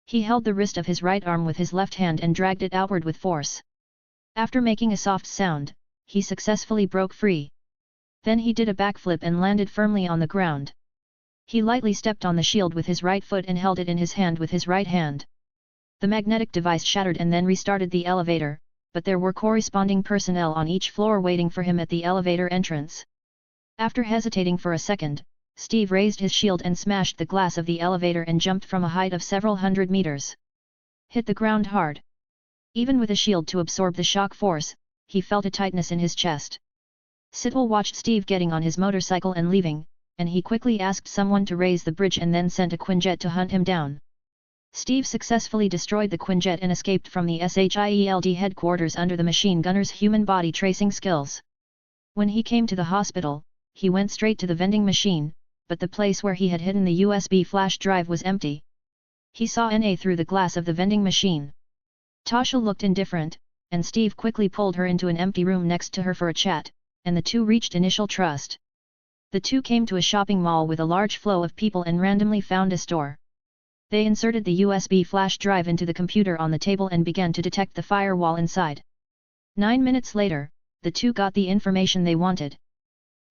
He held the wrist of his right arm with his left hand and dragged it outward with force. After making a soft sound, he successfully broke free. Then he did a backflip and landed firmly on the ground. He lightly stepped on the shield with his right foot and held it in his hand with his right hand. The magnetic device shattered and then restarted the elevator, but there were corresponding personnel on each floor waiting for him at the elevator entrance. After hesitating for a second, Steve raised his shield and smashed the glass of the elevator and jumped from a height of several hundred meters. Hit the ground hard. Even with a shield to absorb the shock force, he felt a tightness in his chest. Sitwell watched Steve getting on his motorcycle and leaving, and he quickly asked someone to raise the bridge and then sent a Quinjet to hunt him down. Steve successfully destroyed the Quinjet and escaped from the SHIELD headquarters under the machine gunner's human body tracing skills. When he came to the hospital, he went straight to the vending machine, but the place where he had hidden the USB flash drive was empty. He saw Na through the glass of the vending machine. Tasha looked indifferent, and Steve quickly pulled her into an empty room next to her for a chat, and the two reached initial trust. The two came to a shopping mall with a large flow of people and randomly found a store. They inserted the USB flash drive into the computer on the table and began to detect the firewall inside. 9 minutes later, the two got the information they wanted.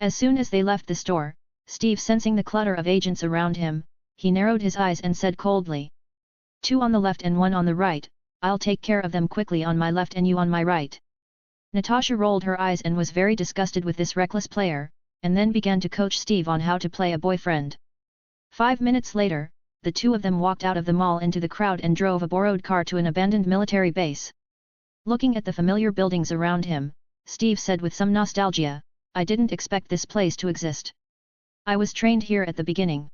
As soon as they left the store, Steve, sensing the clutter of agents around him, he narrowed his eyes and said coldly, "2 on the left and 1 on the right, I'll take care of them quickly on my left and you on my right." Natasha rolled her eyes and was very disgusted with this reckless player, and then began to coach Steve on how to play a boyfriend. 5 minutes later, the two of them walked out of the mall into the crowd and drove a borrowed car to an abandoned military base. Looking at the familiar buildings around him, Steve said with some nostalgia, "I didn't expect this place to exist. I was trained here at the beginning."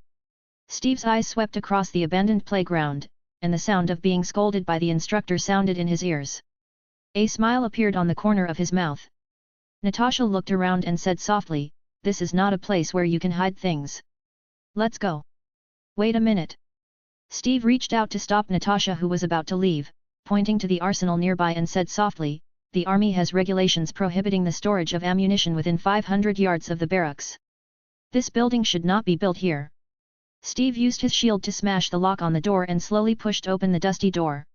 Steve's eyes swept across the abandoned playground, and the sound of being scolded by the instructor sounded in his ears. A smile appeared on the corner of his mouth. Natasha looked around and said softly, "This is not a place where you can hide things. Let's go." "Wait a minute." Steve reached out to stop Natasha, who was about to leave, pointing to the arsenal nearby, and said softly, "The army has regulations prohibiting the storage of ammunition within 500 yards of the barracks. This building should not be built here." Steve used his shield to smash the lock on the door and slowly pushed open the dusty door.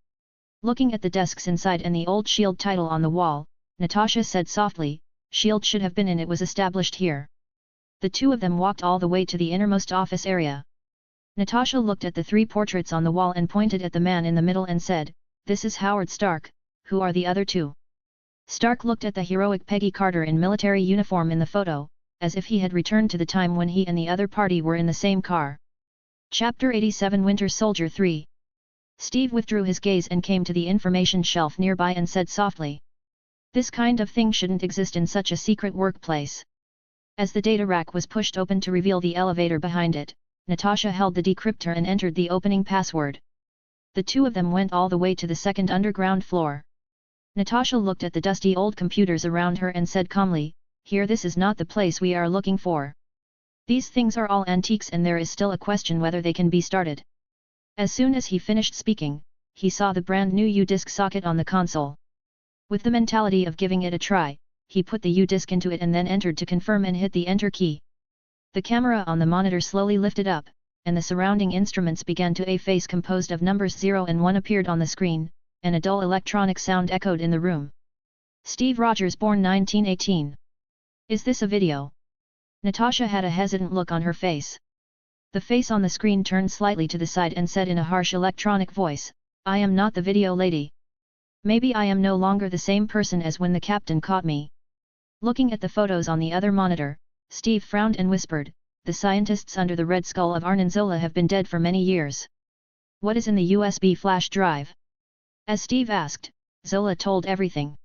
Looking at the desks inside and the old shield title on the wall, Natasha said softly, "Shield should have been in. It was established here." The two of them walked all the way to the innermost office area. Natasha looked at the 3 portraits on the wall and pointed at the man in the middle and said, "This is Howard Stark. Who are the other 2? Stark looked at the heroic Peggy Carter in military uniform in the photo, as if he had returned to the time when he and the other party were in the same car. Chapter 87 Winter Soldier 3. Steve withdrew his gaze and came to the information shelf nearby and said softly, "This kind of thing shouldn't exist in such a secret workplace." As the data rack was pushed open to reveal the elevator behind it, Natasha held the decryptor and entered the opening password. The two of them went all the way to the second underground floor. Natasha looked at the dusty old computers around her and said calmly, here this is not the place we are looking for. These things are all antiques and there is still a question whether they can be started. As soon as he finished speaking, he saw the brand new U-disc socket on the console. With the mentality of giving it a try, he put the U-disc into it and then entered to confirm and hit the enter key. The camera on the monitor slowly lifted up, and the surrounding instruments began to a face composed of numbers 0 and 1 appeared on the screen, and a dull electronic sound echoed in the room. Steve Rogers, born 1918. Is this a video? Natasha had a hesitant look on her face. The face on the screen turned slightly to the side and said in a harsh electronic voice, I am not the video lady. Maybe I am no longer the same person as when the captain caught me. Looking at the photos on the other monitor, Steve frowned and whispered, the scientists under the Red Skull of Arnon Zola have been dead for many years. What is in the USB flash drive? As Steve asked, Zola told everything.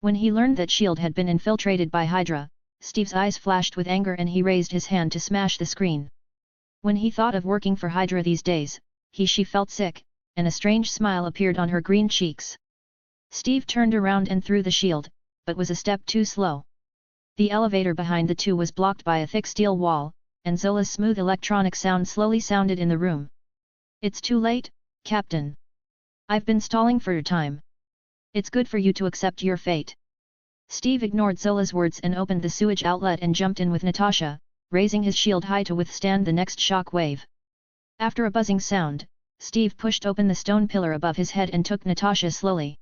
When he learned that S.H.I.E.L.D. had been infiltrated by Hydra, Steve's eyes flashed with anger and he raised his hand to smash the screen. When he thought of working for Hydra these days, she felt sick, and a strange smile appeared on her green cheeks. Steve turned around and threw the shield, but was a step too slow. The elevator behind the two was blocked by a thick steel wall, and Zola's smooth electronic sound slowly sounded in the room. It's too late, Captain. I've been stalling for your time. It's good for you to accept your fate. Steve ignored Zola's words and opened the sewage outlet and jumped in with Natasha, raising his shield high to withstand the next shock wave. After a buzzing sound, Steve pushed open the stone pillar above his head and took Natasha slowly.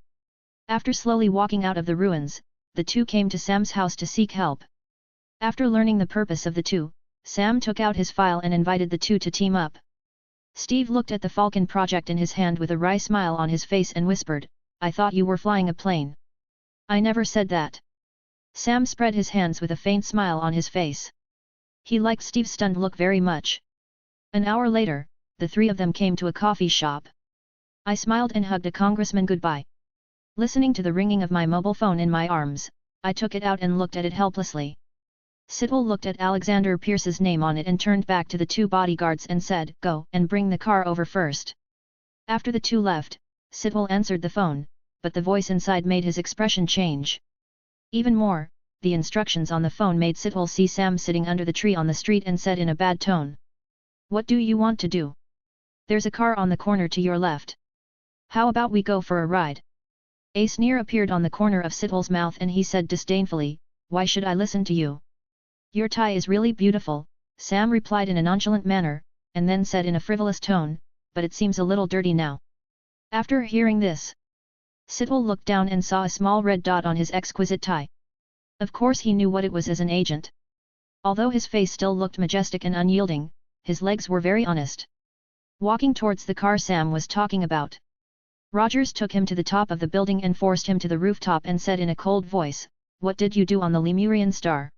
After slowly walking out of the ruins, the two came to Sam's house to seek help. After learning the purpose of the two, Sam took out his file and invited the two to team up. Steve looked at the Falcon project in his hand with a wry smile on his face and whispered, I thought you were flying a plane. I never said that. Sam spread his hands with a faint smile on his face. He liked Steve's stunned look very much. An hour later, the three of them came to a coffee shop. I smiled and hugged a congressman goodbye. Listening to the ringing of my mobile phone in my arms, I took it out and looked at it helplessly. Sitwell looked at Alexander Pierce's name on it and turned back to the two bodyguards and said, Go and bring the car over first. After the two left, Sitwell answered the phone, but the voice inside made his expression change. Even more, the instructions on the phone made Sitwell see Sam sitting under the tree on the street and said in a bad tone. What do you want to do? There's a car on the corner to your left. How about we go for a ride? A sneer appeared on the corner of Sitwell's mouth and he said disdainfully, Why should I listen to you? Your tie is really beautiful, Sam replied in a nonchalant manner, and then said in a frivolous tone, but it seems a little dirty now. After hearing this, Sitwell looked down and saw a small red dot on his exquisite tie. Of course he knew what it was as an agent. Although his face still looked majestic and unyielding, his legs were very honest. Walking towards the car Sam was talking about, Rogers took him to the top of the building and forced him to the rooftop and said in a cold voice, What did you do on the Lemurian star?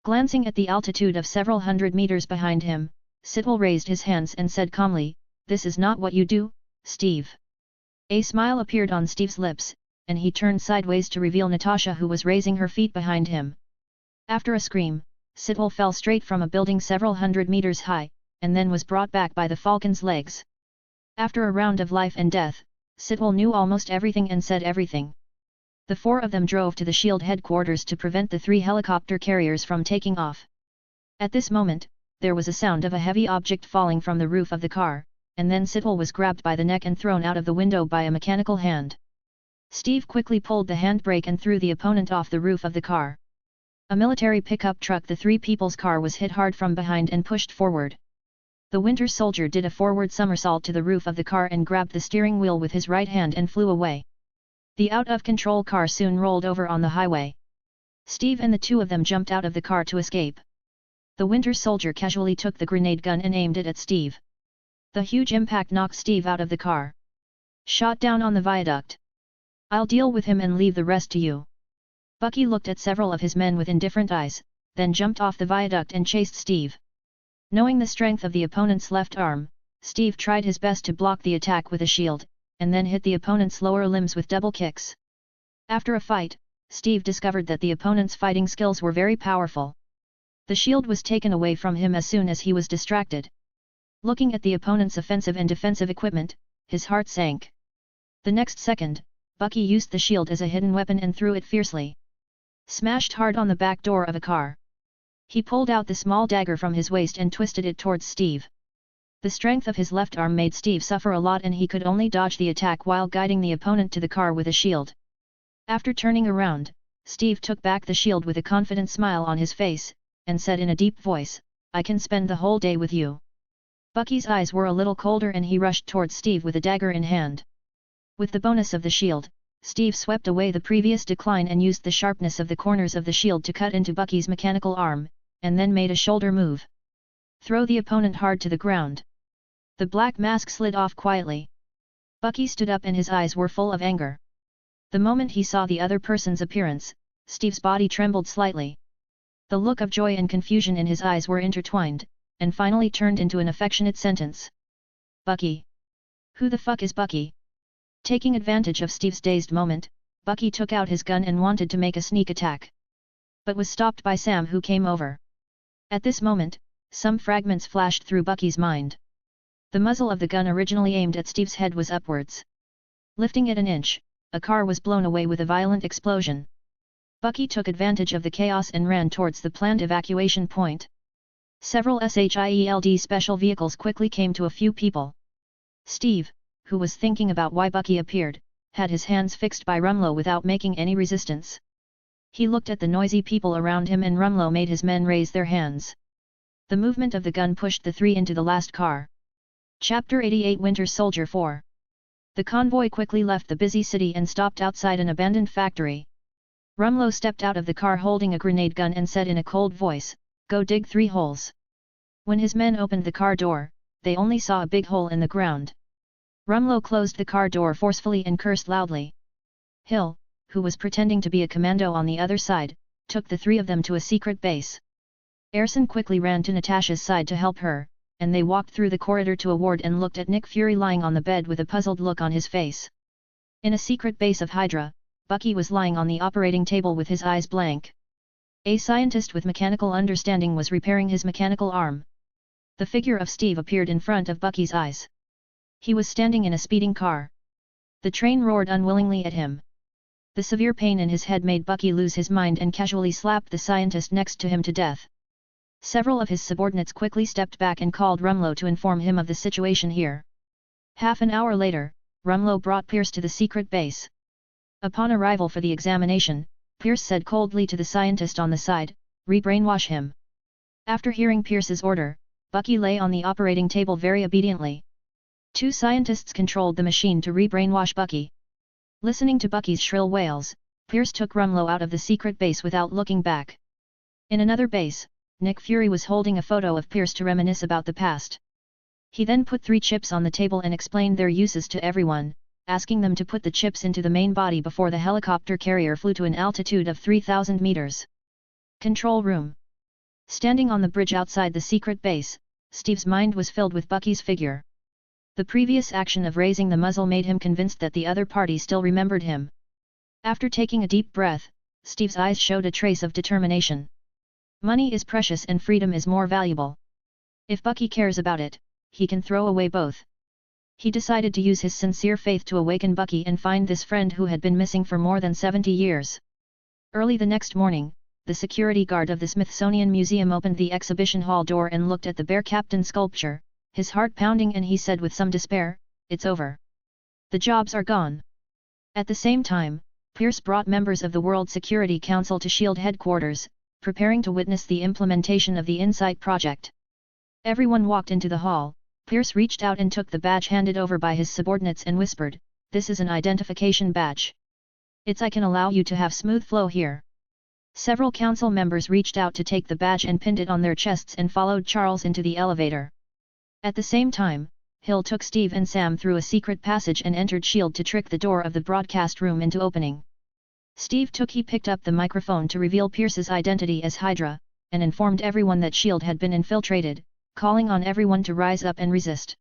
Glancing at the altitude of several hundred meters behind him, Sitwell raised his hands and said calmly, This is not what you do, Steve. A smile appeared on Steve's lips, and he turned sideways to reveal Natasha who was raising her feet behind him. After a scream, Sitwell fell straight from a building several hundred meters high, and then was brought back by the Falcon's legs. After a round of life and death, Sitwell knew almost everything and said everything. The four of them drove to the S.H.I.E.L.D. headquarters to prevent the three helicopter carriers from taking off. At this moment, there was a sound of a heavy object falling from the roof of the car, and then Sitwell was grabbed by the neck and thrown out of the window by a mechanical hand. Steve quickly pulled the handbrake and threw the opponent off the roof of the car. A military pickup truck, the three people's car, was hit hard from behind and pushed forward. The Winter Soldier did a forward somersault to the roof of the car and grabbed the steering wheel with his right hand and flew away. The out-of-control car soon rolled over on the highway. Steve and the two of them jumped out of the car to escape. The Winter Soldier casually took the grenade gun and aimed it at Steve. The huge impact knocked Steve out of the car. Shot down on the viaduct. I'll deal with him and leave the rest to you. Bucky looked at several of his men with indifferent eyes, then jumped off the viaduct and chased Steve. Knowing the strength of the opponent's left arm, Steve tried his best to block the attack with a shield, and then hit the opponent's lower limbs with double kicks. After a fight, Steve discovered that the opponent's fighting skills were very powerful. The shield was taken away from him as soon as he was distracted. Looking at the opponent's offensive and defensive equipment, his heart sank. The next second, Bucky used the shield as a hidden weapon and threw it fiercely. smashed hard on the back door of a car. He pulled out the small dagger from his waist and twisted it towards Steve. The strength of his left arm made Steve suffer a lot and he could only dodge the attack while guiding the opponent to the car with a shield. After turning around, Steve took back the shield with a confident smile on his face, and said in a deep voice, "I can spend the whole day with you." Bucky's eyes were a little colder and he rushed towards Steve with a dagger in hand. With the bonus of the shield, Steve swept away the previous decline and used the sharpness of the corners of the shield to cut into Bucky's mechanical arm, and then made a shoulder move. Throw the opponent hard to the ground. The black mask slid off quietly. Bucky stood up and his eyes were full of anger. The moment he saw the other person's appearance, Steve's body trembled slightly. The look of joy and confusion in his eyes were intertwined, and finally turned into an affectionate sentence. "Bucky? Who the fuck is Bucky?" Taking advantage of Steve's dazed moment, Bucky took out his gun and wanted to make a sneak attack. But was stopped by Sam, who came over. At this moment, some fragments flashed through Bucky's mind. The muzzle of the gun originally aimed at Steve's head was upwards. Lifting it an inch, a car was blown away with a violent explosion. Bucky took advantage of the chaos and ran towards the planned evacuation point. Several SHIELD special vehicles quickly came to a few people. Steve, who was thinking about why Bucky appeared, had his hands fixed by Rumlow without making any resistance. He looked at the noisy people around him and Rumlow made his men raise their hands. The movement of the gun pushed the three into the last car. Chapter 88 Winter Soldier 4. The convoy quickly left the busy city and stopped outside an abandoned factory. Rumlow stepped out of the car holding a grenade gun and said in a cold voice, "Go dig 3 holes." When his men opened the car door, they only saw a big hole in the ground. Rumlow closed the car door forcefully and cursed loudly. Hill, who was pretending to be a commando on the other side, took the 3 of them to a secret base. Erson quickly ran to Natasha's side to help her, and they walked through the corridor to a ward and looked at Nick Fury lying on the bed with a puzzled look on his face. In a secret base of Hydra, Bucky was lying on the operating table with his eyes blank. A scientist with mechanical understanding was repairing his mechanical arm. The figure of Steve appeared in front of Bucky's eyes. He was standing in a speeding car. The train roared unwillingly at him. The severe pain in his head made Bucky lose his mind and casually slapped the scientist next to him to death. Several of his subordinates quickly stepped back and called Rumlow to inform him of the situation here. Half an hour later, Rumlow brought Pierce to the secret base. Upon arrival for the examination, Pierce said coldly to the scientist on the side, "Re-brainwash him." After hearing Pierce's order, Bucky lay on the operating table very obediently. 2 scientists controlled the machine to re-brainwash Bucky. Listening to Bucky's shrill wails, Pierce took Rumlow out of the secret base without looking back. In another base, Nick Fury was holding a photo of Pierce to reminisce about the past. He then put 3 chips on the table and explained their uses to everyone, asking them to put the chips into the main body before the helicopter carrier flew to an altitude of 3,000 meters. Control room. Standing on the bridge outside the secret base, Steve's mind was filled with Bucky's figure. The previous action of raising the muzzle made him convinced that the other party still remembered him. After taking a deep breath, Steve's eyes showed a trace of determination. Money is precious and freedom is more valuable. If Bucky cares about it, he can throw away both. He decided to use his sincere faith to awaken Bucky and find this friend who had been missing for more than 70 years. Early the next morning, the security guard of the Smithsonian Museum opened the exhibition hall door and looked at the bear captain sculpture, his heart pounding, and he said with some despair, "It's over. The jobs are gone." At the same time, Pierce brought members of the World Security Council to SHIELD headquarters, preparing to witness the implementation of the Insight project. Everyone walked into the hall. Pierce reached out and took the badge handed over by his subordinates and whispered, "This is an identification badge. I can allow you to have smooth flow here." Several council members reached out to take the badge and pinned it on their chests and followed Charles into the elevator. At the same time, Hill took Steve and Sam through a secret passage and entered SHIELD to trick the door of the broadcast room into opening. Steve picked up the microphone to reveal Pierce's identity as Hydra, and informed everyone that SHIELD had been infiltrated, calling on everyone to rise up and resist.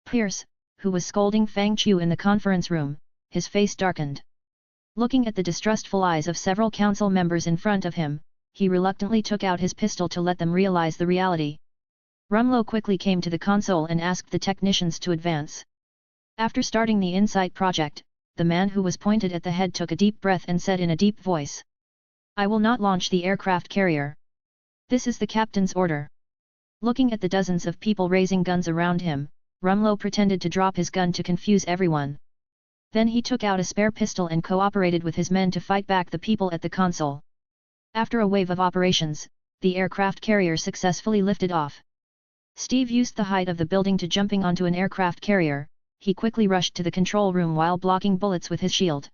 Pierce, who was scolding Fang Chu in the conference room, his face darkened. Looking at the distrustful eyes of several council members in front of him, he reluctantly took out his pistol to let them realize the reality. Rumlow quickly came to the console and asked the technicians to advance. After starting the Insight project, the man who was pointed at the head took a deep breath and said in a deep voice, I will not launch the aircraft carrier. This is the captain's order. Looking at the dozens of people raising guns around him, Rumlow pretended to drop his gun to confuse everyone. Then he took out a spare pistol and cooperated with his men to fight back the people at the console. After a wave of operations, the aircraft carrier successfully lifted off. Steve used the height of the building to jumping onto an aircraft carrier. He quickly rushed to the control room while blocking bullets with his shield.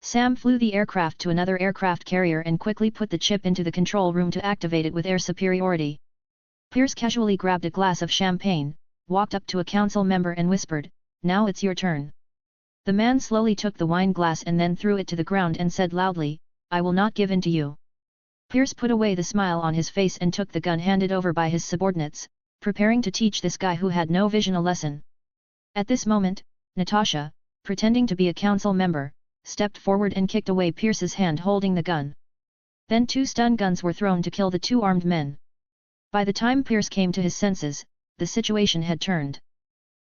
Sam flew the aircraft to another aircraft carrier and quickly put the chip into the control room to activate it with air superiority. Pierce casually grabbed a glass of champagne, walked up to a council member and whispered, "Now it's your turn." The man slowly took the wine glass and then threw it to the ground and said loudly, "I will not give in to you." Pierce put away the smile on his face and took the gun handed over by his subordinates, preparing to teach this guy who had no vision a lesson. At this moment, Natasha, pretending to be a council member, stepped forward and kicked away Pierce's hand holding the gun. Then 2 stun guns were thrown to kill the 2 armed men. By the time Pierce came to his senses, the situation had turned.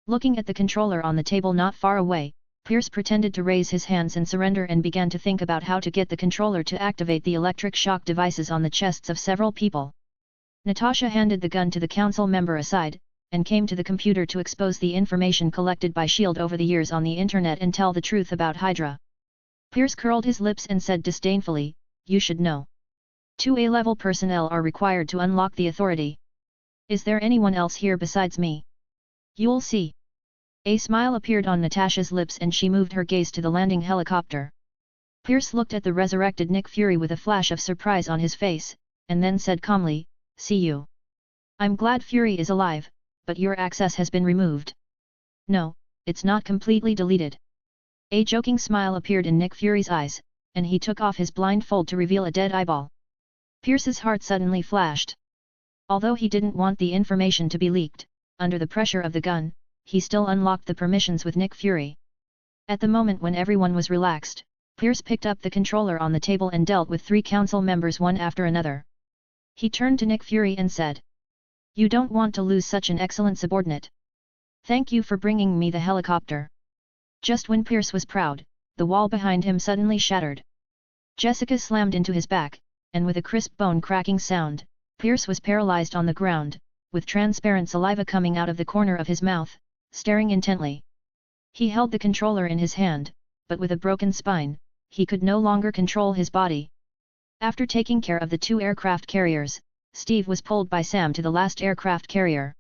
Looking at the controller on the table not far away, Pierce pretended to raise his hands and surrender and began to think about how to get the controller to activate the electric shock devices on the chests of several people. Natasha handed the gun to the council member aside, and came to the computer to expose the information collected by S.H.I.E.L.D. over the years on the internet and tell the truth about Hydra. Pierce curled his lips and said disdainfully, "You should know. 2 A-level personnel are required to unlock the authority. Is there anyone else here besides me? You'll see." A smile appeared on Natasha's lips and she moved her gaze to the landing helicopter. Pierce looked at the resurrected Nick Fury with a flash of surprise on his face, and then said calmly, "See you. I'm glad Fury is alive, but your access has been removed." "No, it's not completely deleted." A joking smile appeared in Nick Fury's eyes, and he took off his blindfold to reveal a dead eyeball. Pierce's heart suddenly flashed. Although he didn't want the information to be leaked, under the pressure of the gun, he still unlocked the permissions with Nick Fury. At the moment when everyone was relaxed, Pierce picked up the controller on the table and dealt with 3 council members one after another. He turned to Nick Fury and said, "You don't want to lose such an excellent subordinate. Thank you for bringing me the helicopter." Just when Pierce was proud, the wall behind him suddenly shattered. Jessica slammed into his back, and with a crisp bone-cracking sound, Pierce was paralyzed on the ground, with transparent saliva coming out of the corner of his mouth, staring intently. He held the controller in his hand, but with a broken spine, he could no longer control his body. After taking care of the 2 aircraft carriers, Steve was pulled by Sam to the last aircraft carrier.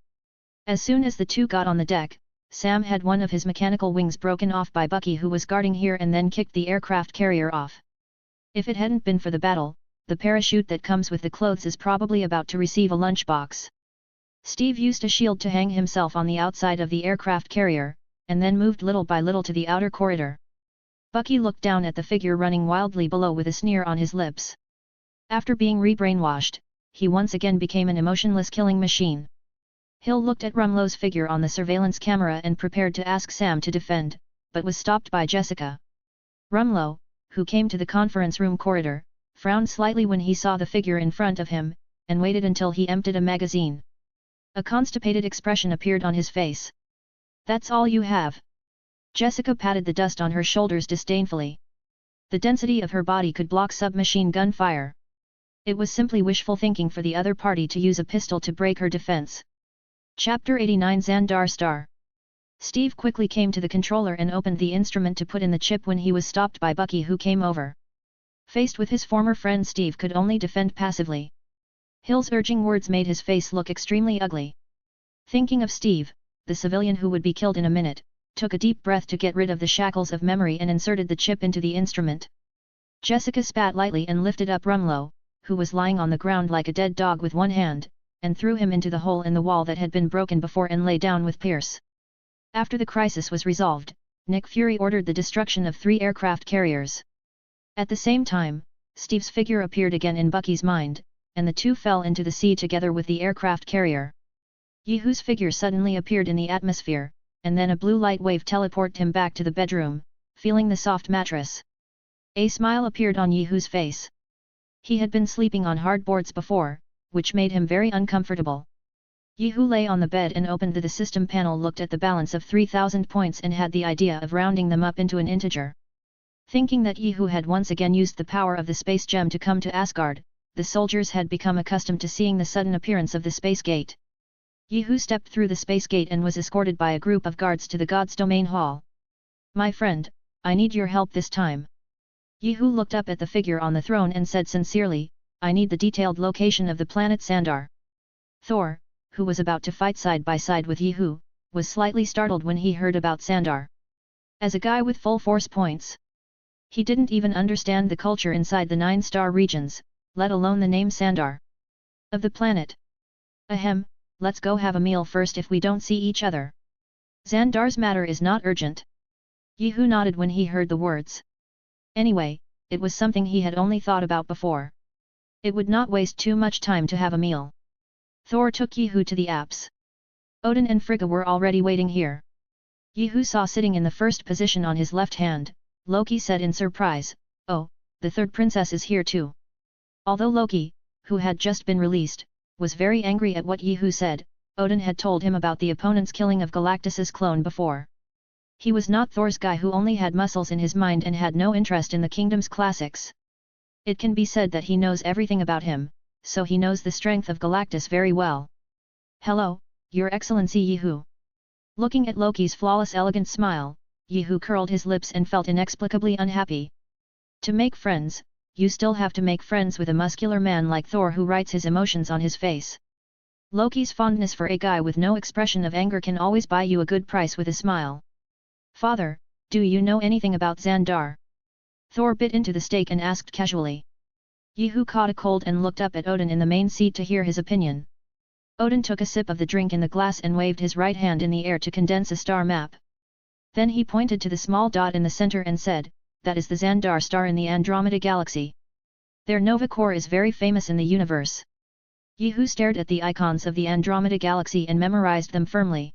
As soon as the 2 got on the deck, Sam had one of his mechanical wings broken off by Bucky who was guarding here and then kicked the aircraft carrier off. If it hadn't been for the battle, the parachute that comes with the clothes is probably about to receive a lunchbox. Steve used a shield to hang himself on the outside of the aircraft carrier, and then moved little by little to the outer corridor. Bucky looked down at the figure running wildly below with a sneer on his lips. After being re-brainwashed, he once again became an emotionless killing machine. Hill looked at Rumlow's figure on the surveillance camera and prepared to ask Sam to defend, but was stopped by Jessica. Rumlow, who came to the conference room corridor, frowned slightly when he saw the figure in front of him, and waited until he emptied a magazine. A constipated expression appeared on his face. "That's all you have?" Jessica patted the dust on her shoulders disdainfully. The density of her body could block submachine gun fire. It was simply wishful thinking for the other party to use a pistol to break her defense. Chapter 89 Xandar Star. Steve quickly came to the controller and opened the instrument to put in the chip when he was stopped by Bucky who came over. Faced with his former friend Steve could only defend passively. Hill's urging words made his face look extremely ugly. Thinking of Steve, the civilian who would be killed in a minute, took a deep breath to get rid of the shackles of memory and inserted the chip into the instrument. Jessica spat lightly and lifted up Rumlow, who was lying on the ground like a dead dog with one hand, and threw him into the hole in the wall that had been broken before and lay down with Pierce. After the crisis was resolved, Nick Fury ordered the destruction of 3 aircraft carriers. At the same time, Steve's figure appeared again in Bucky's mind, and the 2 fell into the sea together with the aircraft carrier. Yehu's figure suddenly appeared in the atmosphere, and then a blue light wave teleported him back to the bedroom, feeling the soft mattress. A smile appeared on Yehu's face. He had been sleeping on hard boards before, which made him very uncomfortable. Yehu lay on the bed and opened the system panel, looked at the balance of 3,000 points and had the idea of rounding them up into an integer. Thinking that Yehu had once again used the power of the space gem to come to Asgard, the soldiers had become accustomed to seeing the sudden appearance of the space gate. Yehu stepped through the space gate and was escorted by a group of guards to the god's domain hall. "My friend, I need your help this time." Yehu looked up at the figure on the throne and said sincerely, "I need the detailed location of the planet Sandar." Thor, who was about to fight side by side with Yehu, was slightly startled when he heard about Sandar. As a guy with full force points, he didn't even understand the culture inside the 9-star regions, let alone the name Sandar of the planet. "Ahem, let's go have a meal first if we don't see each other. Xandar's matter is not urgent." Yehu nodded when he heard the words. Anyway, it was something he had only thought about before. It would not waste too much time to have a meal. Thor took Yehu to the apse. Odin and Frigga were already waiting here. Yehu saw sitting in the first position on his left hand, Loki said in surprise, "Oh, the third princess is here too." Although Loki, who had just been released, was very angry at what Yehu said, Odin had told him about the opponent's killing of Galactus's clone before. He was not Thor's guy who only had muscles in his mind and had no interest in the kingdom's classics. It can be said that he knows everything about him, so he knows the strength of Galactus very well. "Hello, Your Excellency Yehu." Looking at Loki's flawless elegant smile, Yehu curled his lips and felt inexplicably unhappy. To make friends, you still have to make friends with a muscular man like Thor who writes his emotions on his face. Loki's fondness for a guy with no expression of anger can always buy you a good price with a smile. "Father, do you know anything about Xandar?" Thor bit into the steak and asked casually. Yehu caught a cold and looked up at Odin in the main seat to hear his opinion. Odin took a sip of the drink in the glass and waved his right hand in the air to condense a star map. Then he pointed to the small dot in the center and said, "That is the Xandar star in the Andromeda Galaxy. Their nova core is very famous in the universe." Yehu stared at the icons of the Andromeda Galaxy and memorized them firmly.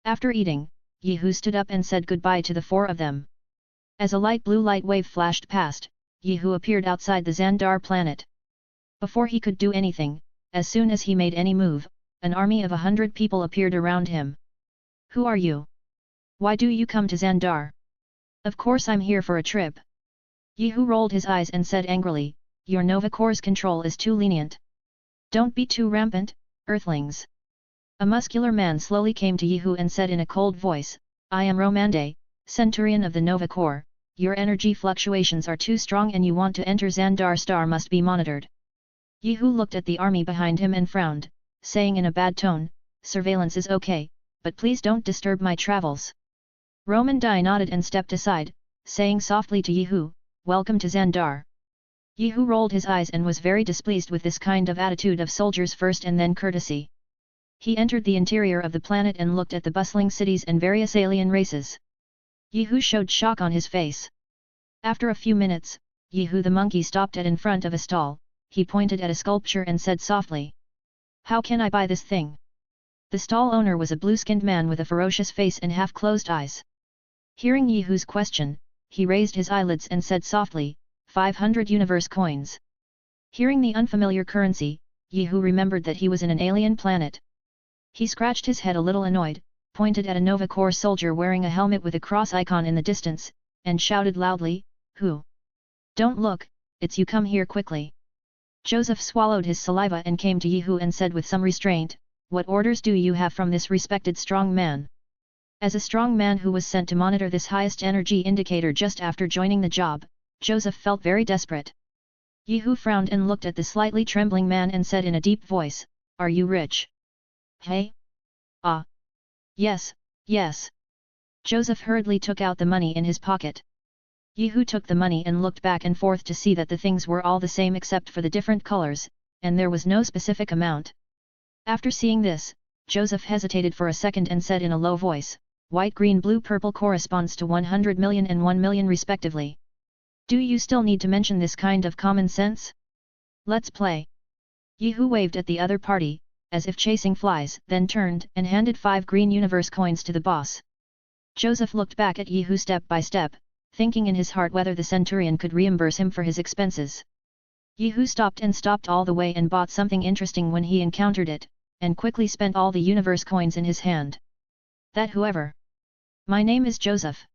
After eating, Yehu stood up and said goodbye to the four of them. As a light blue light wave flashed past, Yehu appeared outside the Xandar planet. Before he could do anything, as soon as he made any move, an army of 100 people appeared around him. "Who are you? Why do you come to Xandar?" "Of course I'm here for a trip." Yehu rolled his eyes and said angrily, "Your Nova Core's control is too lenient. Don't be too rampant, Earthlings." A muscular man slowly came to Yehu and said in a cold voice, "I am Romande, Centurion of the Nova Corps. Your energy fluctuations are too strong and you want to enter Xandar star must be monitored." Yehu looked at the army behind him and frowned, saying in a bad tone, "Surveillance is okay, but please don't disturb my travels." Romande nodded and stepped aside, saying softly to Yehu, "Welcome to Xandar." Yehu rolled his eyes and was very displeased with this kind of attitude of soldiers first and then courtesy. He entered the interior of the planet and looked at the bustling cities and various alien races. Yehu showed shock on his face. After a few minutes, Yehu the monkey stopped in front of a stall. He pointed at a sculpture and said softly, "How can I buy this thing?" The stall owner was a blue-skinned man with a ferocious face and half-closed eyes. Hearing Yehu's question, he raised his eyelids and said softly, 500 universe coins. Hearing the unfamiliar currency, Yehu remembered that he was in an alien planet. He scratched his head a little annoyed, pointed at a Nova Corps soldier wearing a helmet with a cross icon in the distance, and shouted loudly, "Who? Don't look, it's you, come here quickly." Joseph swallowed his saliva and came to Yehu and said with some restraint, "What orders do you have from this respected strong man?" As a strong man who was sent to monitor this highest energy indicator just after joining the job, Joseph felt very desperate. Yehu frowned and looked at the slightly trembling man and said in a deep voice, "Are you rich?" "Hey? Ah. Yes, yes." Joseph hurriedly took out the money in his pocket. Yehu took the money and looked back and forth to see that the things were all the same except for the different colors, and there was no specific amount. After seeing this, Joseph hesitated for a second and said in a low voice, "White, green, blue, purple corresponds to 100 million and 1 million respectively. Do you still need to mention this kind of common sense? Let's play." Yehu waved at the other party, as if chasing flies, then turned and handed 5 green universe coins to the boss. Joseph looked back at Yehu step by step, thinking in his heart whether the centurion could reimburse him for his expenses. Yehu stopped all the way and bought something interesting when he encountered it, and quickly spent all the universe coins in his hand. "That whoever. My name is Joseph.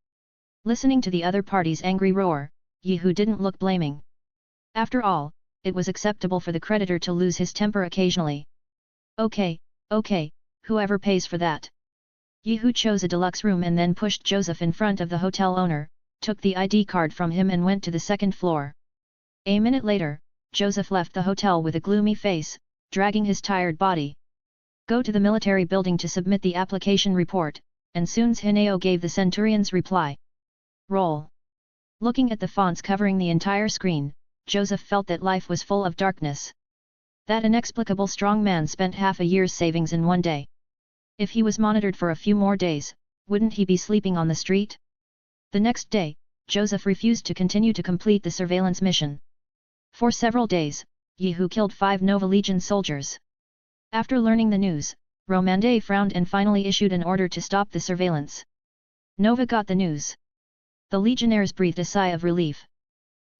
Listening to the other party's angry roar, Yehu didn't look blaming. After all, it was acceptable for the creditor to lose his temper occasionally. Okay, whoever pays for that. Yehu chose a deluxe room and then pushed Joseph in front of the hotel owner, took the ID card from him and went to the second floor. A minute later, Joseph left the hotel with a gloomy face, dragging his tired body. Go to the military building to submit the application report, and soon's Hineo gave the centurion's reply. Roll. Looking at the fonts covering the entire screen, Joseph felt that life was full of darkness. That inexplicable strong man spent half a year's savings in one day. If he was monitored for a few more days, wouldn't he be sleeping on the street? The next day, Joseph refused to continue to complete the surveillance mission. For several days, Yehu killed 5 Nova Legion soldiers. After learning the news, Romande frowned and finally issued an order to stop the surveillance. Nova got the news. The legionnaires breathed a sigh of relief.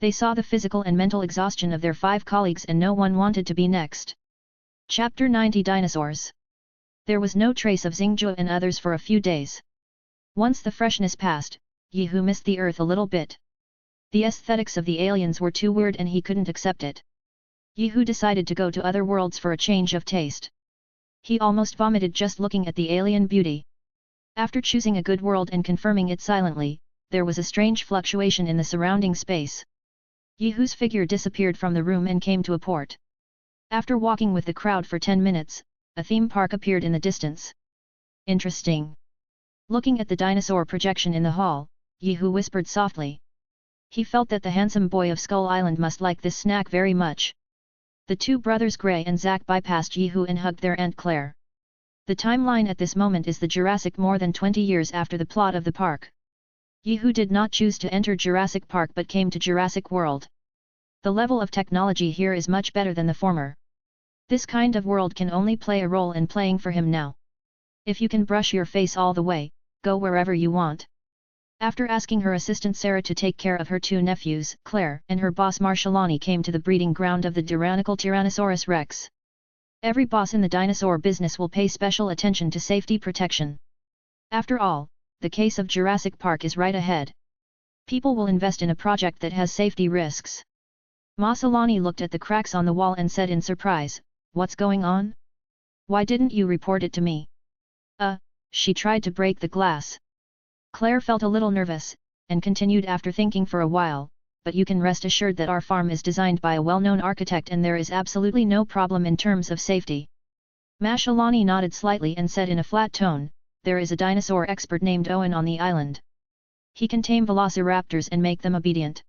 They saw the physical and mental exhaustion of their 5 colleagues and no one wanted to be next. Chapter 90 Dinosaurs. There was no trace of Xingzhu and others for a few days. Once the freshness passed, Yehu missed the earth a little bit. The aesthetics of the aliens were too weird and he couldn't accept it. Yehu decided to go to other worlds for a change of taste. He almost vomited just looking at the alien beauty. After choosing a good world and confirming it silently, there was a strange fluctuation in the surrounding space. Yehu's figure disappeared from the room and came to a port. After walking with the crowd for 10 minutes, a theme park appeared in the distance. Interesting. Looking at the dinosaur projection in the hall, Yehu whispered softly. He felt that the handsome boy of Skull Island must like this snack very much. The 2 brothers Gray and Zack bypassed Yehu and hugged their Aunt Claire. The timeline at this moment is the Jurassic more than 20 years after the plot of the park. Yehu did not choose to enter Jurassic Park but came to Jurassic World. The level of technology here is much better than the former. This kind of world can only play a role in playing for him now. If you can brush your face all the way, go wherever you want. After asking her assistant Sarah to take care of her 2 nephews, Claire and her boss Marshalani came to the breeding ground of the tyrannical Tyrannosaurus rex. Every boss in the dinosaur business will pay special attention to safety protection. After all, the case of Jurassic Park is right ahead. People will invest in a project that has safety risks. Masalani looked at the cracks on the wall and said in surprise, "What's going on? Why didn't you report it to me?" She tried to break the glass. Claire felt a little nervous, and continued after thinking for a while, "But you can rest assured that our farm is designed by a well-known architect and there is absolutely no problem in terms of safety." Mashalani nodded slightly and said in a flat tone, "There is a dinosaur expert named Owen on the island. He can tame velociraptors and make them obedient.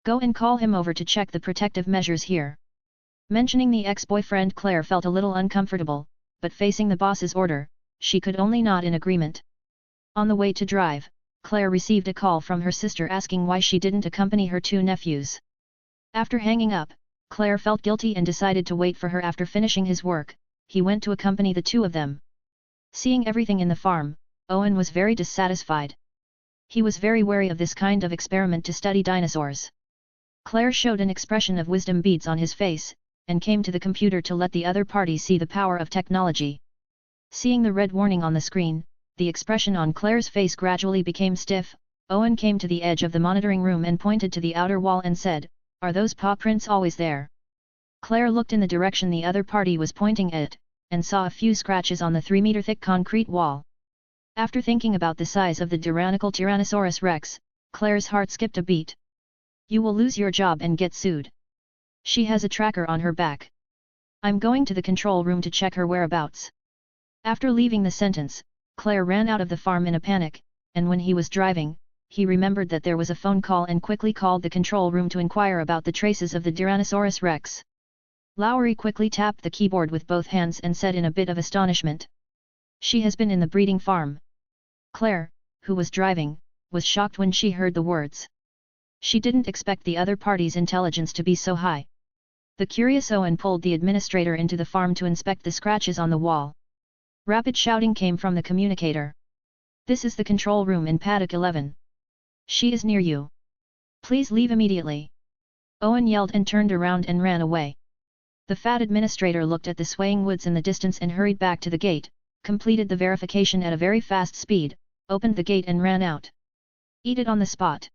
Go and call him over to check the protective measures here." Mentioning the ex-boyfriend, Claire felt a little uncomfortable, but facing the boss's order, she could only nod in agreement. On the way to drive, Claire received a call from her sister asking why she didn't accompany her 2 nephews. After hanging up, Claire felt guilty and decided to wait for her. After finishing his work, he went to accompany the 2 of them. Seeing everything in the farm, Owen was very dissatisfied. He was very wary of this kind of experiment to study dinosaurs. Claire showed an expression of wisdom beads on his face, and came to the computer to let the other party see the power of technology. Seeing the red warning on the screen, the expression on Claire's face gradually became stiff. Owen came to the edge of the monitoring room and pointed to the outer wall and said, "Are those paw prints always there?" Claire looked in the direction the other party was pointing at, and saw a few scratches on the 3-meter-thick concrete wall. After thinking about the size of the tyrannical Tyrannosaurus rex, Claire's heart skipped a beat. "You will lose your job and get sued. She has a tracker on her back. I'm going to the control room to check her whereabouts." After leaving the sentence, Claire ran out of the farm in a panic, and when he was driving, he remembered that there was a phone call and quickly called the control room to inquire about the traces of the Tyrannosaurus rex. Lowry quickly tapped the keyboard with both hands and said in a bit of astonishment, "She has been in the breeding farm." Claire, who was driving, was shocked when she heard the words. She didn't expect the other party's intelligence to be so high. The curious Owen pulled the administrator into the farm to inspect the scratches on the wall. Rapid shouting came from the communicator. "This is the control room in paddock 11. She is near you. Please leave immediately." Owen yelled and turned around and ran away. The fat administrator looked at the swaying woods in the distance and hurried back to the gate, completed the verification at a very fast speed, opened the gate and ran out. Eat it on the spot.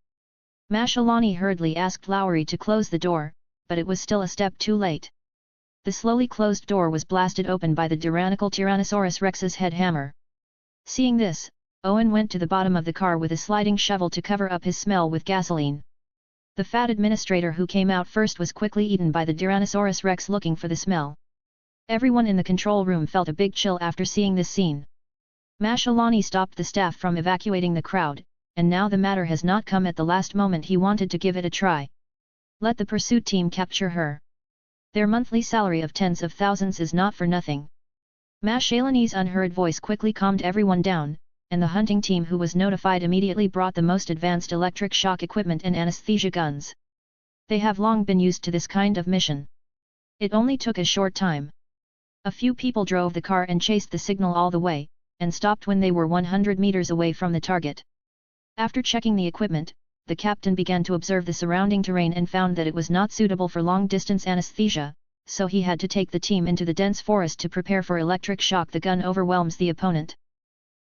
Mashalani hurriedly asked Lowry to close the door, but it was still a step too late. The slowly closed door was blasted open by the tyrannical Tyrannosaurus Rex's head hammer. Seeing this, Owen went to the bottom of the car with a sliding shovel to cover up his smell with gasoline. The fat administrator who came out first was quickly eaten by the Tyrannosaurus Rex looking for the smell. Everyone in the control room felt a big chill after seeing this scene. Mashalani stopped the staff from evacuating the crowd, and now the matter has not come at the last moment he wanted to give it a try. Let the pursuit team capture her. Their monthly salary of tens of thousands is not for nothing. Mashalani's unheard voice quickly calmed everyone down, and the hunting team who was notified immediately brought the most advanced electric shock equipment and anesthesia guns. They have long been used to this kind of mission. It only took a short time. A few people drove the car and chased the signal all the way, and stopped when they were 100 meters away from the target. After checking the equipment, the captain began to observe the surrounding terrain and found that it was not suitable for long-distance anesthesia, so he had to take the team into the dense forest to prepare for electric shock. The gun overwhelms the opponent.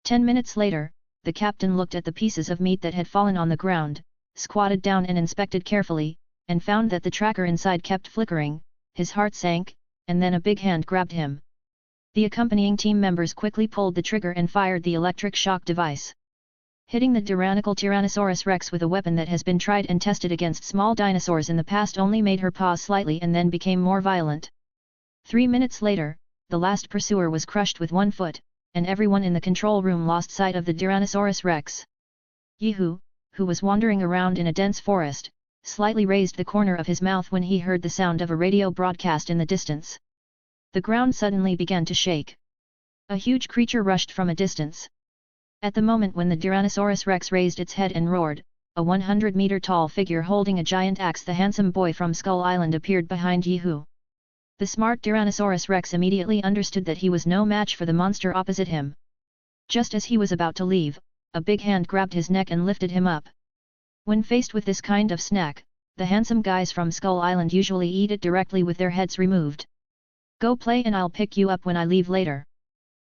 10 minutes later, the captain looked at the pieces of meat that had fallen on the ground, squatted down and inspected carefully, and found that the tracker inside kept flickering. His heart sank, and then a big hand grabbed him. The accompanying team members quickly pulled the trigger and fired the electric shock device. Hitting the tyrannical Tyrannosaurus Rex with a weapon that has been tried and tested against small dinosaurs in the past only made her pause slightly and then became more violent. 3 minutes later, the last pursuer was crushed with one foot, and everyone in the control room lost sight of the Tyrannosaurus Rex. Yehu, who was wandering around in a dense forest, slightly raised the corner of his mouth when he heard the sound of a radio broadcast in the distance. The ground suddenly began to shake. A huge creature rushed from a distance. At the moment when the Tyrannosaurus Rex raised its head and roared, a 100-meter-tall figure holding a giant axe, the handsome boy from Skull Island, appeared behind Yehu. The smart Tyrannosaurus Rex immediately understood that he was no match for the monster opposite him. Just as he was about to leave, a big hand grabbed his neck and lifted him up. When faced with this kind of snack, the handsome guys from Skull Island usually eat it directly with their heads removed. Go play and I'll pick you up when I leave later.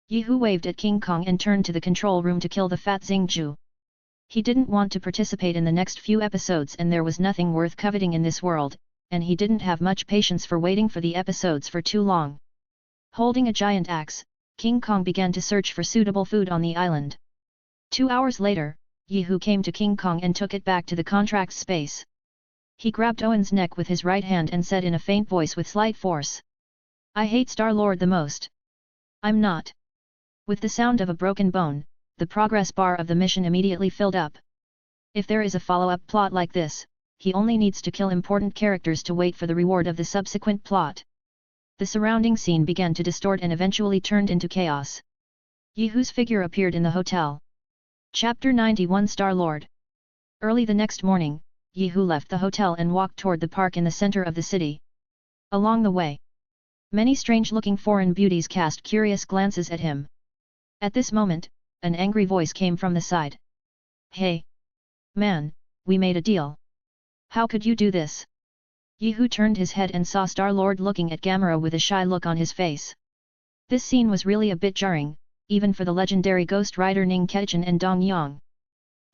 Yehu waved at King Kong and turned to the control room to kill the fat Xingju. He didn't want to participate in the next few episodes, and there was nothing worth coveting in this world, and he didn't have much patience for waiting for the episodes for too long. Holding a giant axe, King Kong began to search for suitable food on the island. 2 hours later, Yehu came to King Kong and took it back to the contract space. He grabbed Owen's neck with his right hand and said in a faint voice with slight force, "I hate Star-Lord the most. I'm not." With the sound of a broken bone, the progress bar of the mission immediately filled up. If there is a follow-up plot like this, he only needs to kill important characters to wait for the reward of the subsequent plot. The surrounding scene began to distort and eventually turned into chaos. Yehu's figure appeared in the hotel. Chapter 91 Star-Lord. Early the next morning, Yehu left the hotel and walked toward the park in the center of the city. Along the way, many strange-looking foreign beauties cast curious glances at him. At this moment, an angry voice came from the side. "Hey! Man, we made a deal. How could you do this?" Yehu turned his head and saw Star-Lord looking at Gamera with a shy look on his face. This scene was really a bit jarring, even for the legendary Ghost Rider Ning Ketchen and Dong Yang.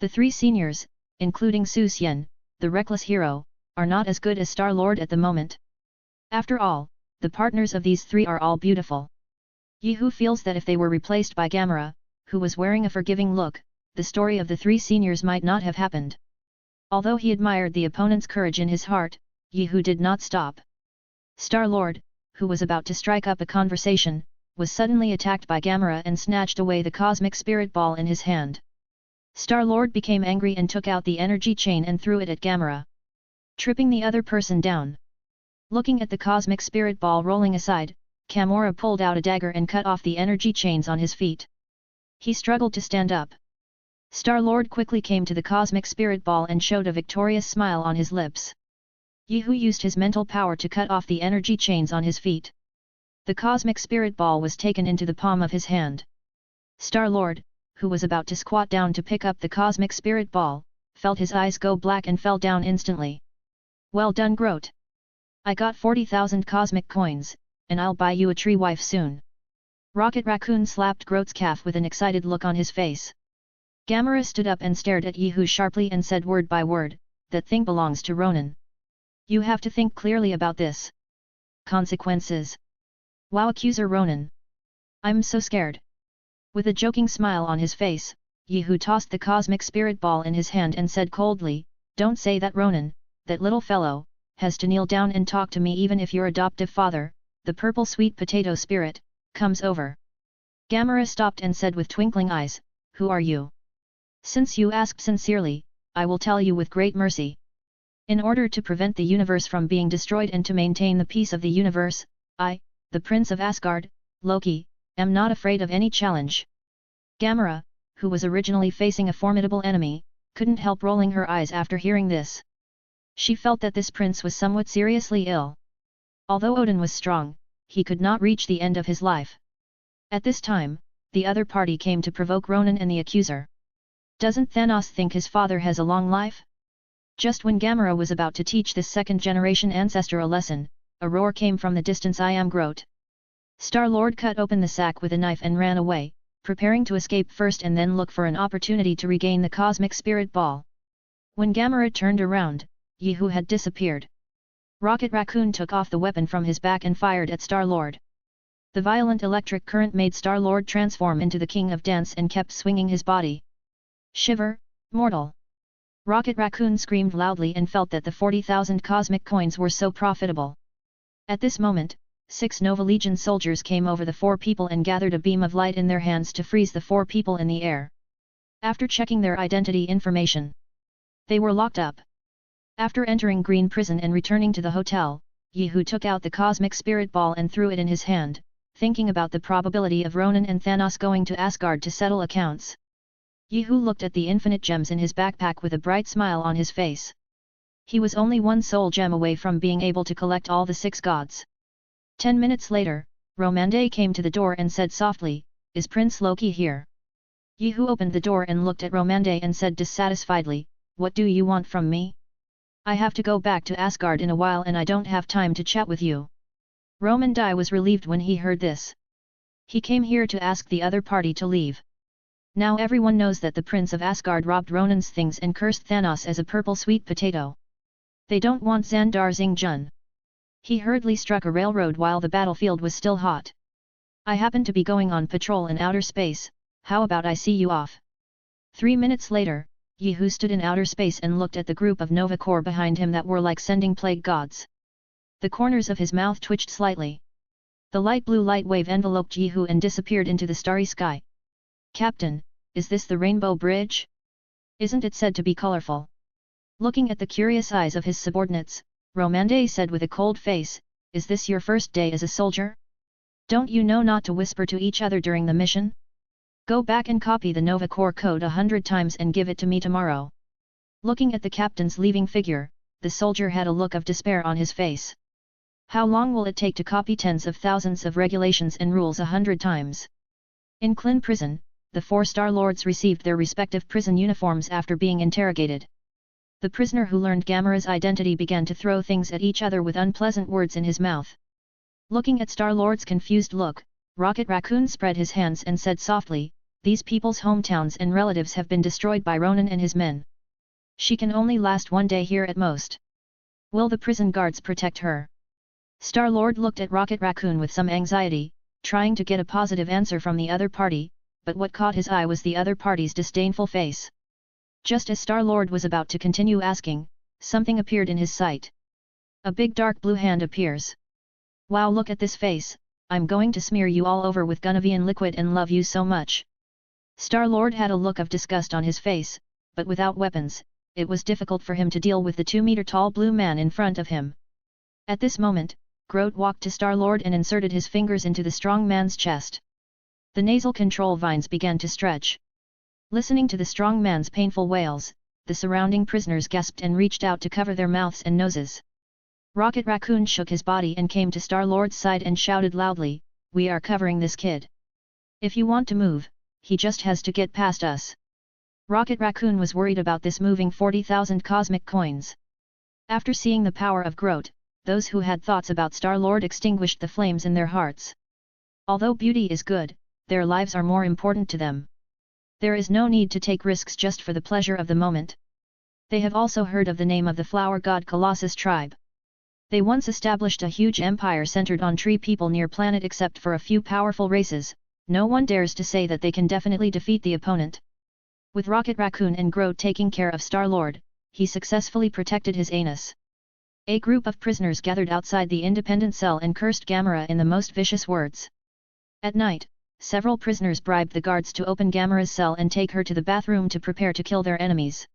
The three seniors, including Su Xian, the reckless hero, are not as good as Star-Lord at the moment. After all, the partners of these three are all beautiful. Yehu feels that if they were replaced by Gamera, who was wearing a forgiving look, the story of the three seniors might not have happened. Although he admired the opponent's courage in his heart, Yehu did not stop. Star-Lord, who was about to strike up a conversation, was suddenly attacked by Gamera and snatched away the cosmic spirit ball in his hand. Star-Lord became angry and took out the energy chain and threw it at Gamera, tripping the other person down. Looking at the cosmic spirit ball rolling aside, Gamera pulled out a dagger and cut off the energy chains on his feet. He struggled to stand up. Star-Lord quickly came to the cosmic spirit ball and showed a victorious smile on his lips. Yehu used his mental power to cut off the energy chains on his feet. The cosmic spirit ball was taken into the palm of his hand. Star-Lord, who was about to squat down to pick up the cosmic spirit ball, felt his eyes go black and fell down instantly. "Well done, Groot. I got 40,000 cosmic coins, and I'll buy you a tree wife soon." Rocket Raccoon slapped Groot's calf with an excited look on his face. Gamera stood up and stared at Yehu sharply and said word by word, "That thing belongs to Ronan. You have to think clearly about this. Consequences. Wow, accuser Ronan. I'm so scared." With a joking smile on his face, Yehu tossed the cosmic spirit ball in his hand and said coldly, "Don't say that Ronan, that little fellow, has to kneel down and talk to me even if your adoptive father, the purple sweet potato spirit, comes over." Gamera stopped and said with twinkling eyes, "Who are you? Since you asked sincerely, I will tell you with great mercy. In order to prevent the universe from being destroyed and to maintain the peace of the universe, I, the Prince of Asgard, Loki, am not afraid of any challenge." Gamera, who was originally facing a formidable enemy, couldn't help rolling her eyes after hearing this. She felt that this prince was somewhat seriously ill. Although Odin was strong, he could not reach the end of his life. At this time, the other party came to provoke Ronan and the accuser. Doesn't Thanos think his father has a long life? Just when Gamera was about to teach this second-generation ancestor a lesson, a roar came from the distance. "I am Groot." Star-Lord cut open the sack with a knife and ran away, preparing to escape first and then look for an opportunity to regain the cosmic spirit ball. When Gamera turned around, Yehu had disappeared. Rocket Raccoon took off the weapon from his back and fired at Star-Lord. The violent electric current made Star-Lord transform into the King of Dance and kept swinging his body. "Shiver, mortal!" Rocket Raccoon screamed loudly and felt that the 40,000 cosmic coins were so profitable. At this moment, 6 Nova Legion soldiers came over the 4 people and gathered a beam of light in their hands to freeze the 4 people in the air. After checking their identity information, they were locked up. After entering Green Prison and returning to the hotel, Yehu took out the cosmic spirit ball and threw it in his hand, thinking about the probability of Ronan and Thanos going to Asgard to settle accounts. Yehu looked at the infinite gems in his backpack with a bright smile on his face. He was only 1 soul gem away from being able to collect all the 6 gods. 10 minutes later, Romande came to the door and said softly, "Is Prince Loki here?" Yehu opened the door and looked at Romande and said dissatisfiedly, "What do you want from me? I have to go back to Asgard in a while and I don't have time to chat with you." Romande was relieved when he heard this. He came here to ask the other party to leave. Now everyone knows that the Prince of Asgard robbed Ronan's things and cursed Thanos as a purple sweet potato. They don't want Xandar Xingjun. He hurriedly struck a railroad while the battlefield was still hot. "I happen to be going on patrol in outer space, how about I see you off?" 3 minutes later, Yehu stood in outer space and looked at the group of Nova Corps behind him that were like sending plague gods. The corners of his mouth twitched slightly. The light blue light wave enveloped Yehu and disappeared into the starry sky. "Captain, is this the Rainbow Bridge? Isn't it said to be colorful?" Looking at the curious eyes of his subordinates, Romande said with a cold face, "Is this your first day as a soldier? Don't you know not to whisper to each other during the mission? Go back and copy the Nova Corps code 100 times and give it to me tomorrow." Looking at the captain's leaving figure, the soldier had a look of despair on his face. How long will it take to copy tens of thousands of regulations and rules 100 times? In Klin prison, the 4 Star-Lords received their respective prison uniforms after being interrogated. The prisoner who learned Gamera's identity began to throw things at each other with unpleasant words in his mouth. Looking at Star-Lord's confused look, Rocket Raccoon spread his hands and said softly, "These people's hometowns and relatives have been destroyed by Ronan and his men. She can only last 1 day here at most. Will the prison guards protect her?" Star-Lord looked at Rocket Raccoon with some anxiety, trying to get a positive answer from the other party, but what caught his eye was the other party's disdainful face. Just as Star-Lord was about to continue asking, something appeared in his sight. A big dark blue hand appears. "Wow, look at this face, I'm going to smear you all over with Gunavian liquid and love you so much." Star-Lord had a look of disgust on his face, but without weapons, it was difficult for him to deal with the 2-meter-tall blue man in front of him. At this moment, Groot walked to Star-Lord and inserted his fingers into the strong man's chest. The nasal control vines began to stretch. Listening to the strong man's painful wails, the surrounding prisoners gasped and reached out to cover their mouths and noses. Rocket Raccoon shook his body and came to Star-Lord's side and shouted loudly, "We are covering this kid. If you want to move, he just has to get past us." Rocket Raccoon was worried about this moving 40,000 cosmic coins. After seeing the power of Groot, those who had thoughts about Star-Lord extinguished the flames in their hearts. Although beauty is good, their lives are more important to them. There is no need to take risks just for the pleasure of the moment. They have also heard of the name of the flower god Colossus tribe. They once established a huge empire centered on tree people near planet. Except for a few powerful races, no one dares to say that they can definitely defeat the opponent. With Rocket Raccoon and Groot taking care of Star-Lord, he successfully protected his anus. A group of prisoners gathered outside the independent cell and cursed Gamera in the most vicious words. At night, several prisoners bribed the guards to open Gamera's cell and take her to the bathroom to prepare to kill their enemies.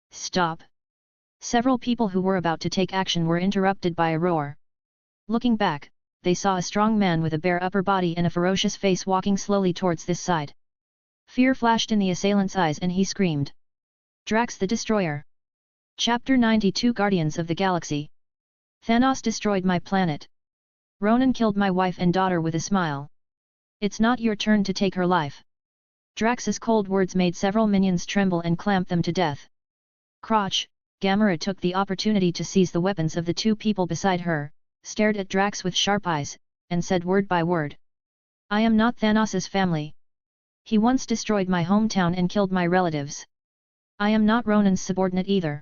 Stop! Several people who were about to take action were interrupted by a roar. Looking back, they saw a strong man with a bare upper body and a ferocious face walking slowly towards this side. Fear flashed in the assailant's eyes and he screamed. Drax the Destroyer. Chapter 92 Guardians of the Galaxy. Thanos destroyed my planet. Ronan killed my wife and daughter with a smile. It's not your turn to take her life. Drax's cold words made several minions tremble and clamp them to death. Crotch, Gamera took the opportunity to seize the weapons of the two people beside her, stared at Drax with sharp eyes, and said word by word. I am not Thanos's family. He once destroyed my hometown and killed my relatives. I am not Ronan's subordinate either.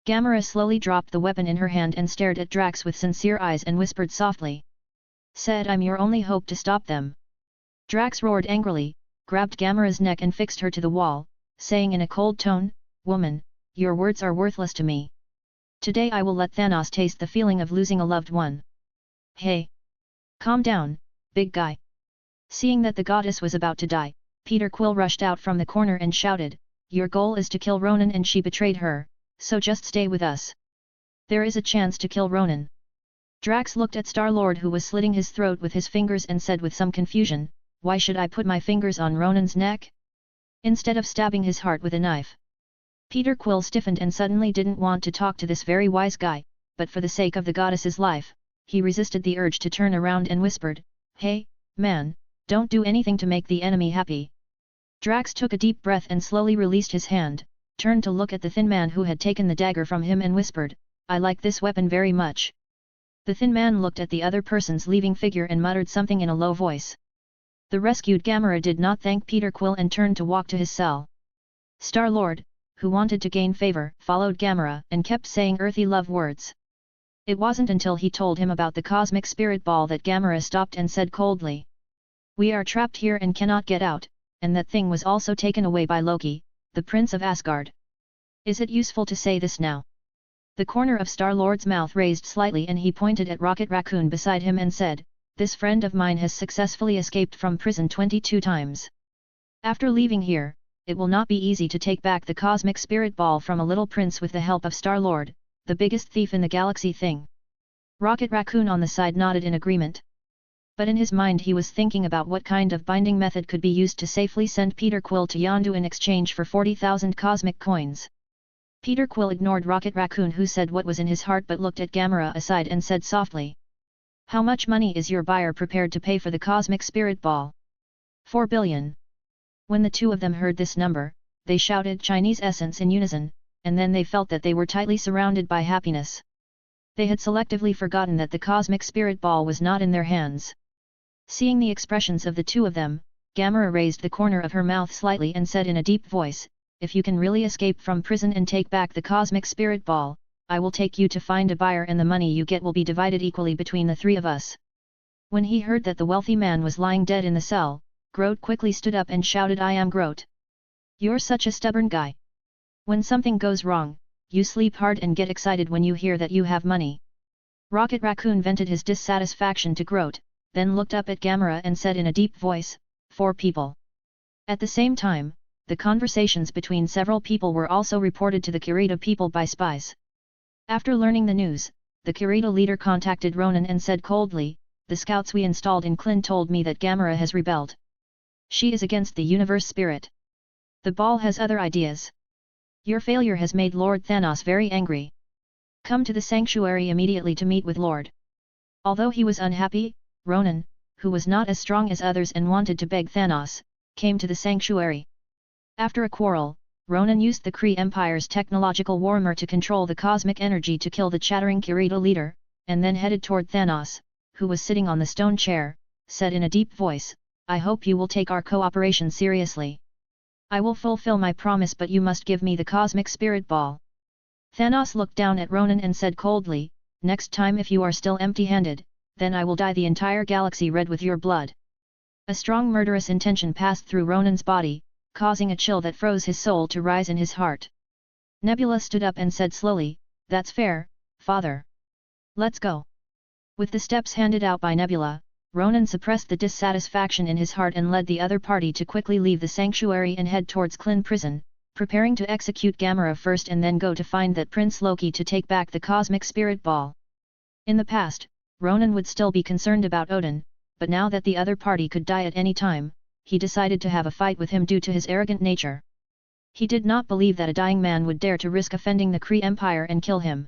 Gamera slowly dropped the weapon in her hand and stared at Drax with sincere eyes and whispered softly. Said I'm your only hope to stop them. Drax roared angrily, grabbed Gamera's neck and fixed her to the wall, saying in a cold tone, Woman, your words are worthless to me. Today I will let Thanos taste the feeling of losing a loved one. Hey! Calm down, big guy. Seeing that the goddess was about to die, Peter Quill rushed out from the corner and shouted, Your goal is to kill Ronan and she betrayed her, so just stay with us. There is a chance to kill Ronan. Drax looked at Star-Lord who was slitting his throat with his fingers and said with some confusion, Why should I put my fingers on Ronan's neck? Instead of stabbing his heart with a knife. Peter Quill stiffened and suddenly didn't want to talk to this very wise guy, but for the sake of the goddess's life, he resisted the urge to turn around and whispered, Hey, man, don't do anything to make the enemy happy. Drax took a deep breath and slowly released his hand, turned to look at the thin man who had taken the dagger from him and whispered, I like this weapon very much. The thin man looked at the other person's leaving figure and muttered something in a low voice. The rescued Gamera did not thank Peter Quill and turned to walk to his cell. Star-Lord, who wanted to gain favor, followed Gamera and kept saying earthy love words. It wasn't until he told him about the cosmic spirit ball that Gamera stopped and said coldly. We are trapped here and cannot get out, and that thing was also taken away by Loki, the Prince of Asgard. Is it useful to say this now? The corner of Star-Lord's mouth raised slightly and he pointed at Rocket Raccoon beside him and said, This friend of mine has successfully escaped from prison 22 times. After leaving here, it will not be easy to take back the cosmic spirit ball from a little prince with the help of Star-Lord, the biggest thief in the galaxy thing. Rocket Raccoon on the side nodded in agreement. But in his mind he was thinking about what kind of binding method could be used to safely send Peter Quill to Yondu in exchange for 40,000 cosmic coins. Peter Quill ignored Rocket Raccoon who said what was in his heart but looked at Gamera aside and said softly. How much money is your buyer prepared to pay for the cosmic spirit ball? 4 billion. When the two of them heard this number, they shouted Chinese essence in unison, and then they felt that they were tightly surrounded by happiness. They had selectively forgotten that the cosmic spirit ball was not in their hands. Seeing the expressions of the two of them, Gamera raised the corner of her mouth slightly and said in a deep voice, If you can really escape from prison and take back the cosmic spirit ball, I will take you to find a buyer and the money you get will be divided equally between the three of us. When he heard that the wealthy man was lying dead in the cell, Groot quickly stood up and shouted I am Groot. You're such a stubborn guy. When something goes wrong, you sleep hard and get excited when you hear that you have money. Rocket Raccoon vented his dissatisfaction to Groot, then looked up at Gamera and said in a deep voice, 4 people. At the same time, the conversations between several people were also reported to the Kirito people by spies. After learning the news, the Kirito leader contacted Ronan and said coldly, The scouts we installed in Klin told me that Gamera has rebelled. She is against the universe spirit. The ball has other ideas. Your failure has made Lord Thanos very angry. Come to the sanctuary immediately to meet with Lord. Although he was unhappy, Ronan, who was not as strong as others and wanted to beg Thanos, came to the sanctuary. After a quarrel, Ronan used the Kree Empire's technological warhammer to control the cosmic energy to kill the chattering Kirito leader, and then headed toward Thanos, who was sitting on the stone chair, said in a deep voice, I hope you will take our cooperation seriously. I will fulfill my promise, but you must give me the cosmic spirit ball. Thanos looked down at Ronan and said coldly, next time if you are still empty-handed, then I will dye the entire galaxy red with your blood. A strong murderous intention passed through Ronan's body, causing a chill that froze his soul to rise in his heart. Nebula stood up and said slowly, that's fair, father. Let's go. With the steps handed out by Nebula, Ronan suppressed the dissatisfaction in his heart and led the other party to quickly leave the sanctuary and head towards Klin prison, preparing to execute Gamera first and then go to find that Prince Loki to take back the cosmic spirit ball. In the past, Ronan would still be concerned about Odin, but now that the other party could die at any time, he decided to have a fight with him due to his arrogant nature. He did not believe that a dying man would dare to risk offending the Kree Empire and kill him.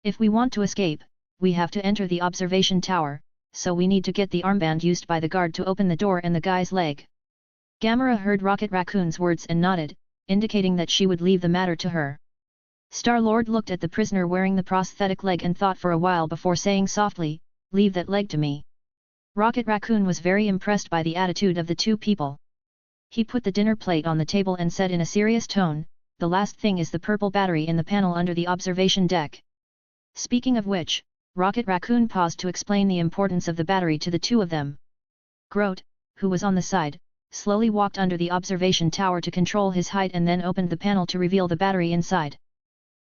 If we want to escape, we have to enter the observation tower, so we need to get the armband used by the guard to open the door and the guy's leg. Gamera heard Rocket Raccoon's words and nodded, indicating that she would leave the matter to her. Star-Lord looked at the prisoner wearing the prosthetic leg and thought for a while before saying softly, leave that leg to me. Rocket Raccoon was very impressed by the attitude of the two people. He put the dinner plate on the table and said in a serious tone, the last thing is the purple battery in the panel under the observation deck. Speaking of which, Rocket Raccoon paused to explain the importance of the battery to the two of them. Groot, who was on the side, slowly walked under the observation tower to control his height and then opened the panel to reveal the battery inside.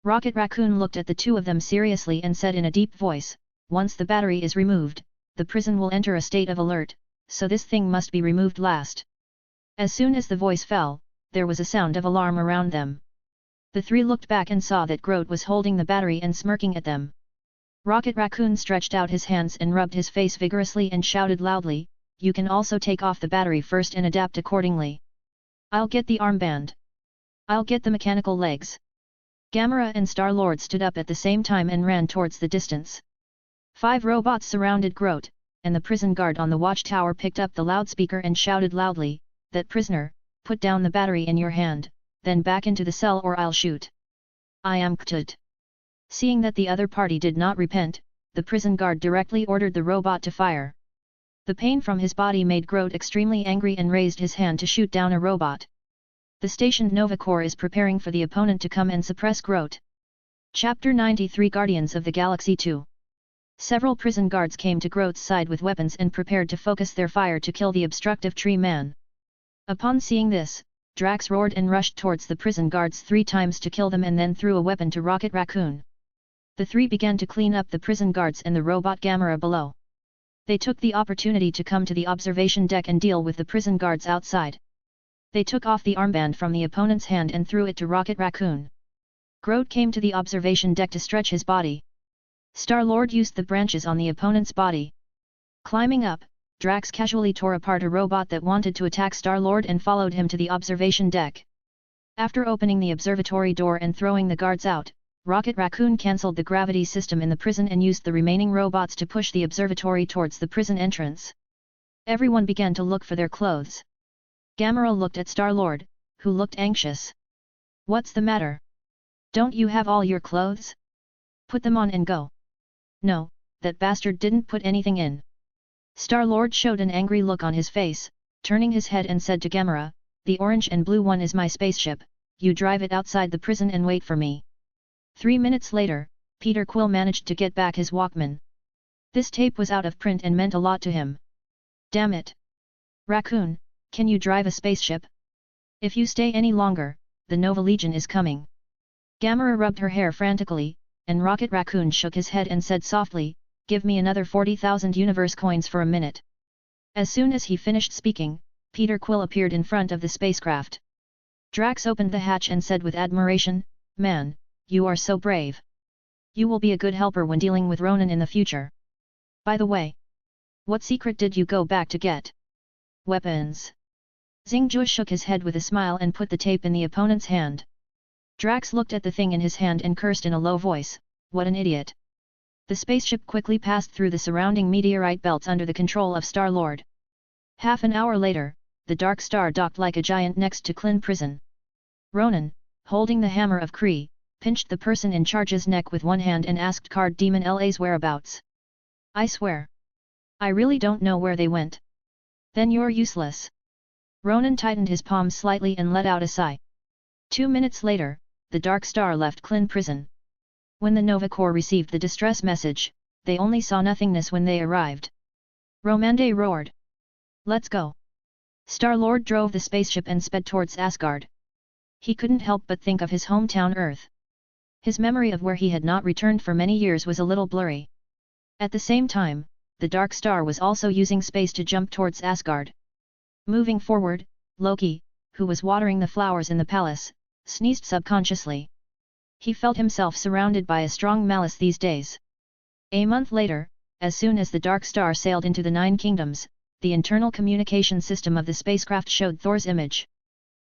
Rocket Raccoon looked at the two of them seriously and said in a deep voice, once the battery is removed, the prison will enter a state of alert, so this thing must be removed last. As soon as the voice fell, there was a sound of alarm around them. The three looked back and saw that Groot was holding the battery and smirking at them. Rocket Raccoon stretched out his hands and rubbed his face vigorously and shouted loudly, you can also take off the battery first and adapt accordingly. I'll get the armband. I'll get the mechanical legs. Gamera and Star-Lord stood up at the same time and ran towards the distance. 5 robots surrounded Groot, and the prison guard on the watchtower picked up the loudspeaker and shouted loudly, that prisoner, put down the battery in your hand, then back into the cell or I'll shoot. I am Ktut. Seeing that the other party did not repent, the prison guard directly ordered the robot to fire. The pain from his body made Groot extremely angry and raised his hand to shoot down a robot. The stationed Nova Corps is preparing for the opponent to come and suppress Groot. Chapter 93 Guardians of the Galaxy 2. Several prison guards came to Groot's side with weapons and prepared to focus their fire to kill the obstructive tree man. Upon seeing this, Drax roared and rushed towards the prison guards 3 times to kill them and then threw a weapon to Rocket Raccoon. The three began to clean up the prison guards and the robot Gamera below. They took the opportunity to come to the observation deck and deal with the prison guards outside. They took off the armband from the opponent's hand and threw it to Rocket Raccoon. Groot came to the observation deck to stretch his body. Star-Lord used the branches on the opponent's body. Climbing up, Drax casually tore apart a robot that wanted to attack Star-Lord and followed him to the observation deck. After opening the observatory door and throwing the guards out, Rocket Raccoon cancelled the gravity system in the prison and used the remaining robots to push the observatory towards the prison entrance. Everyone began to look for their clothes. Gamera looked at Star-Lord, who looked anxious. What's the matter? Don't you have all your clothes? Put them on and go. No, that bastard didn't put anything in. Star-Lord showed an angry look on his face, turning his head and said to Gamera, the orange and blue one is my spaceship, you drive it outside the prison and wait for me. 3 minutes later, Peter Quill managed to get back his Walkman. This tape was out of print and meant a lot to him. Damn it! Raccoon, can you drive a spaceship? If you stay any longer, the Nova Legion is coming. Gamera rubbed her hair frantically, and Rocket Raccoon shook his head and said softly, give me another 40,000 universe coins for a minute. As soon as he finished speaking, Peter Quill appeared in front of the spacecraft. Drax opened the hatch and said with admiration, man, you are so brave. You will be a good helper when dealing with Ronan in the future. By the way, what secret did you go back to get? Weapons. Xingju shook his head with a smile and put the tape in the opponent's hand. Drax looked at the thing in his hand and cursed in a low voice, what an idiot. The spaceship quickly passed through the surrounding meteorite belts under the control of Star-Lord. Half an hour later, the Dark Star docked like a giant next to Klin prison. Ronan, holding the hammer of Kree, pinched the person in charge's neck with one hand and asked Card Demon LA's whereabouts. I swear. I really don't know where they went. Then you're useless. Ronan tightened his palms slightly and let out a sigh. 2 minutes later, the Dark Star left Klin prison. When the Nova Corps received the distress message, they only saw nothingness when they arrived. Romande roared. Let's go! Star-Lord drove the spaceship and sped towards Asgard. He couldn't help but think of his hometown Earth. His memory of where he had not returned for many years was a little blurry. At the same time, the Dark Star was also using space to jump towards Asgard. Moving forward, Loki, who was watering the flowers in the palace, sneezed subconsciously. He felt himself surrounded by a strong malice these days. A month later, as soon as the Dark Star sailed into the Nine Kingdoms, the internal communication system of the spacecraft showed Thor's image.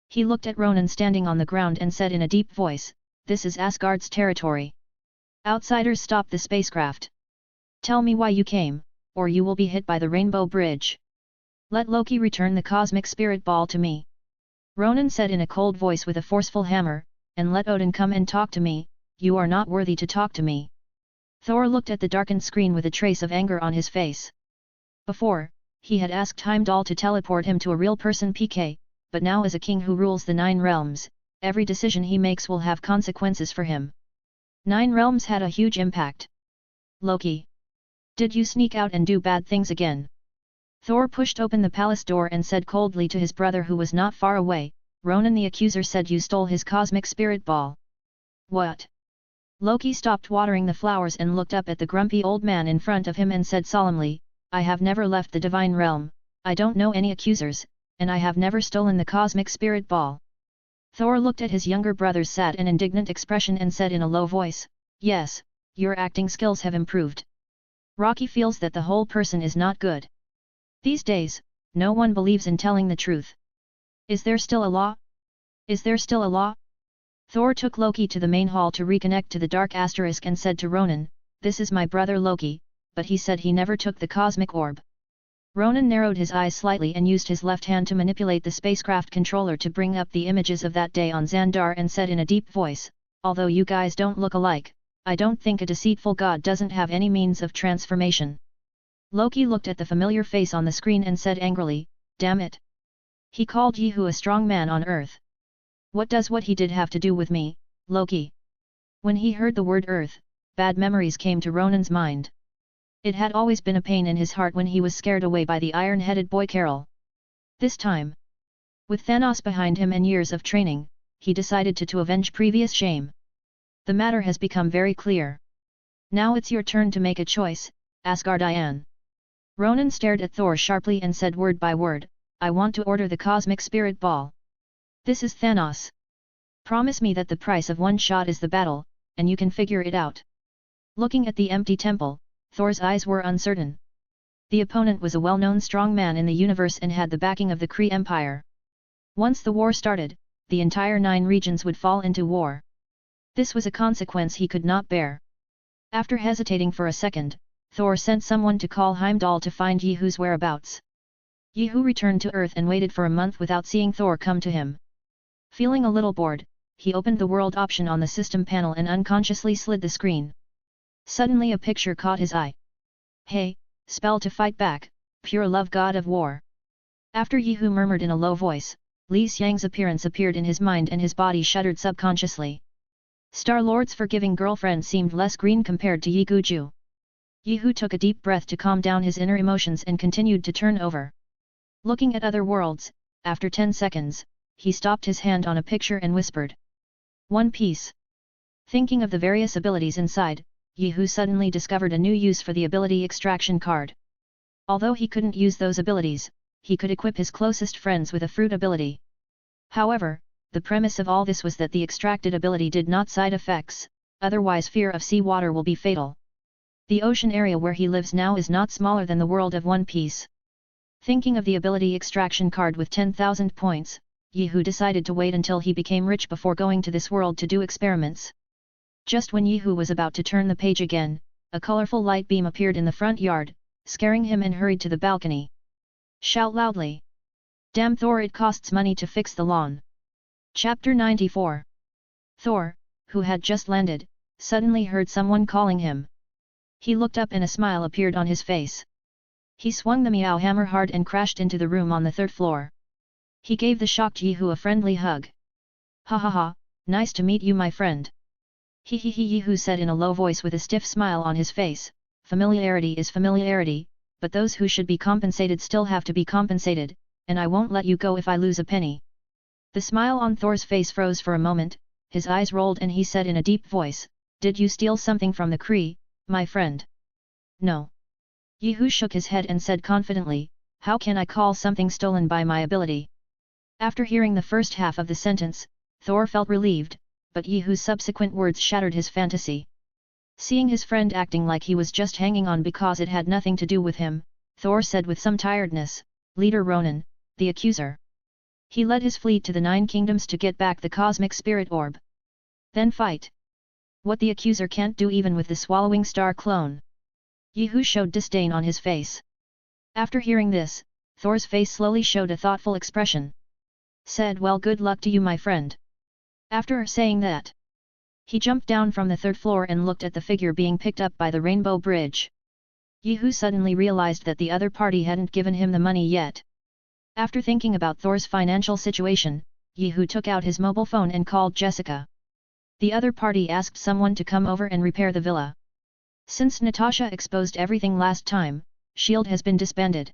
He looked at Ronan standing on the ground and said in a deep voice, "This is Asgard's territory. Outsiders stop the spacecraft. Tell me why you came, or you will be hit by the Rainbow Bridge. Let Loki return the cosmic spirit ball to me," Ronan said in a cold voice with a forceful hammer, "and let Odin come and talk to me. You are not worthy to talk to me." Thor looked at the darkened screen with a trace of anger on his face. Before, he had asked Heimdall to teleport him to a real person PK, but now as a king who rules the 9 realms, every decision he makes will have consequences for him. 9 realms had a huge impact. Loki. Did you sneak out and do bad things again? Thor pushed open the palace door and said coldly to his brother who was not far away, Ronan the accuser said you stole his cosmic spirit ball. What? Loki stopped watering the flowers and looked up at the grumpy old man in front of him and said solemnly, I have never left the divine realm, I don't know any accusers, and I have never stolen the cosmic spirit ball. Thor looked at his younger brother's sad and indignant expression and said in a low voice, yes, your acting skills have improved. Rocky feels that the whole person is not good. These days, no one believes in telling the truth. Is there still a law? Is there still a law? Thor took Loki to the main hall to reconnect to the Dark Asterisk and said to Ronan, this is my brother Loki, but he said he never took the cosmic orb. Ronan narrowed his eyes slightly and used his left hand to manipulate the spacecraft controller to bring up the images of that day on Xandar and said in a deep voice, although you guys don't look alike, I don't think a deceitful god doesn't have any means of transformation. Loki looked at the familiar face on the screen and said angrily, damn it. He called Yehu a strong man on Earth. What does what he did have to do with me, Loki? When he heard the word Earth, bad memories came to Ronan's mind. It had always been a pain in his heart when he was scared away by the iron-headed boy Carol. This time, with Thanos behind him and years of training, he decided to avenge previous shame. The matter has become very clear. Now it's your turn to make a choice, Asgardian. Ronan stared at Thor sharply and said word by word, I want to order the cosmic spirit ball. This is Thanos. Promise me that the price of one shot is the battle, and you can figure it out. Looking at the empty temple, Thor's eyes were uncertain. The opponent was a well-known strong man in the universe and had the backing of the Kree Empire. Once the war started, the entire 9 regions would fall into war. This was a consequence he could not bear. After hesitating for a second, Thor sent someone to call Heimdall to find Yehu's whereabouts. Yehu returned to Earth and waited for a month without seeing Thor come to him. Feeling a little bored, he opened the world option on the system panel and unconsciously slid the screen. Suddenly a picture caught his eye. Hey, spell to fight back, pure love god of war. After Yehu murmured in a low voice, Li Xiang's appearance appeared in his mind and his body shuddered subconsciously. Star-Lord's forgiving girlfriend seemed less green compared to Yi Guju. Yehu took a deep breath to calm down his inner emotions and continued to turn over. Looking at other worlds, after 10 seconds, he stopped his hand on a picture and whispered. One Piece. Thinking of the various abilities inside, Yehu suddenly discovered a new use for the ability extraction card. Although he couldn't use those abilities, he could equip his closest friends with a fruit ability. However, the premise of all this was that the extracted ability did not side effects, otherwise fear of sea water will be fatal. The ocean area where he lives now is not smaller than the world of One Piece. Thinking of the ability extraction card with 10,000 points, Yehu decided to wait until he became rich before going to this world to do experiments. Just when Yehu was about to turn the page again, a colorful light beam appeared in the front yard, scaring him and hurried to the balcony. Shout loudly. Damn Thor, it costs money to fix the lawn. Chapter 94. Thor, who had just landed, suddenly heard someone calling him. He looked up and a smile appeared on his face. He swung the Meow hammer hard and crashed into the room on the 3rd floor. He gave the shocked Yehu a friendly hug. Ha ha ha, nice to meet you my friend. He Yehu said in a low voice with a stiff smile on his face, familiarity is familiarity, but those who should be compensated still have to be compensated, and I won't let you go if I lose a penny. The smile on Thor's face froze for a moment, his eyes rolled and he said in a deep voice, Did you steal something from the Kree, my friend? No. Yehu shook his head and said confidently, How can I call something stolen by my ability? After hearing the first half of the sentence, Thor felt relieved, but Yehu's subsequent words shattered his fantasy. Seeing his friend acting like he was just hanging on because it had nothing to do with him, Thor said with some tiredness, Leader Ronan, the accuser. He led his fleet to the 9 kingdoms to get back the cosmic spirit orb. Then fight. What the accuser can't do even with the swallowing star clone. Yehu showed disdain on his face. After hearing this, Thor's face slowly showed a thoughtful expression. Said well good luck to you my friend. After saying that, he jumped down from the 3rd floor and looked at the figure being picked up by the Rainbow Bridge. Yehu suddenly realized that the other party hadn't given him the money yet. After thinking about Thor's financial situation, Yehu took out his mobile phone and called Jessica. The other party asked someone to come over and repair the villa. Since Natasha exposed everything last time, S.H.I.E.L.D. has been disbanded.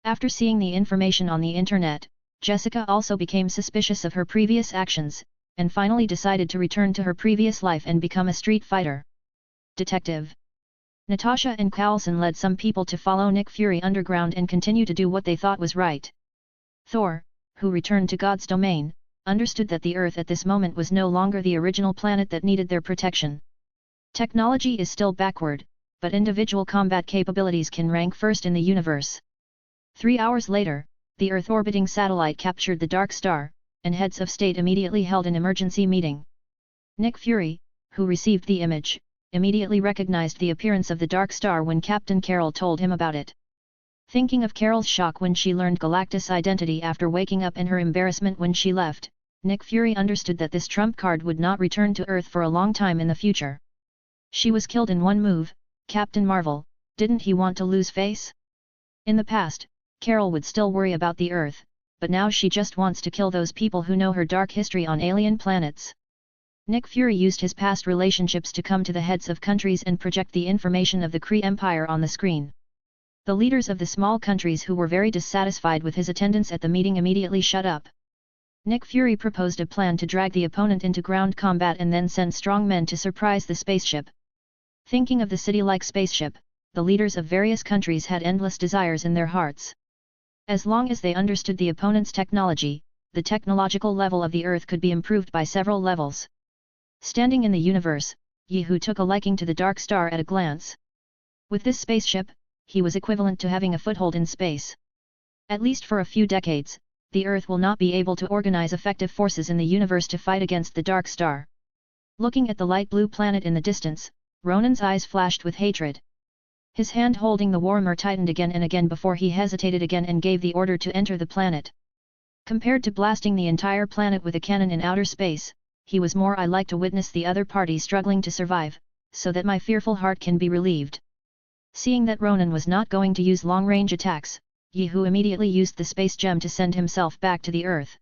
After seeing the information on the internet, Jessica also became suspicious of her previous actions, and finally decided to return to her previous life and become a street fighter. Detective. Natasha and Coulson led some people to follow Nick Fury underground and continue to do what they thought was right. Thor, who returned to God's domain, understood that the Earth at this moment was no longer the original planet that needed their protection. Technology is still backward, but individual combat capabilities can rank first in the universe. 3 hours later, the Earth-orbiting satellite captured the Dark Star, and heads of state immediately held an emergency meeting. Nick Fury, who received the image, immediately recognized the appearance of the Dark Star when Captain Carol told him about it. Thinking of Carol's shock when she learned Galactus' identity after waking up and her embarrassment when she left, Nick Fury understood that this trump card would not return to Earth for a long time in the future. She was killed in one move, Captain Marvel, didn't he want to lose face? In the past, Carol would still worry about the Earth, but now she just wants to kill those people who know her dark history on alien planets. Nick Fury used his past relationships to come to the heads of countries and project the information of the Kree Empire on the screen. The leaders of the small countries who were very dissatisfied with his attendance at the meeting immediately shut up. Nick Fury proposed a plan to drag the opponent into ground combat and then send strong men to surprise the spaceship. Thinking of the city-like spaceship, the leaders of various countries had endless desires in their hearts. As long as they understood the opponent's technology, the technological level of the Earth could be improved by several levels. Standing in the universe, Yehu took a liking to the Dark Star at a glance. With this spaceship, he was equivalent to having a foothold in space. At least for a few decades, the Earth will not be able to organize effective forces in the universe to fight against the Dark Star. Looking at the light blue planet in the distance, Ronan's eyes flashed with hatred. His hand holding the warhammer tightened again and again before he hesitated again and gave the order to enter the planet. Compared to blasting the entire planet with a cannon in outer space, he was more I like to witness the other party struggling to survive, so that my fearful heart can be relieved. Seeing that Ronan was not going to use long-range attacks, Yehu immediately used the space gem to send himself back to the Earth.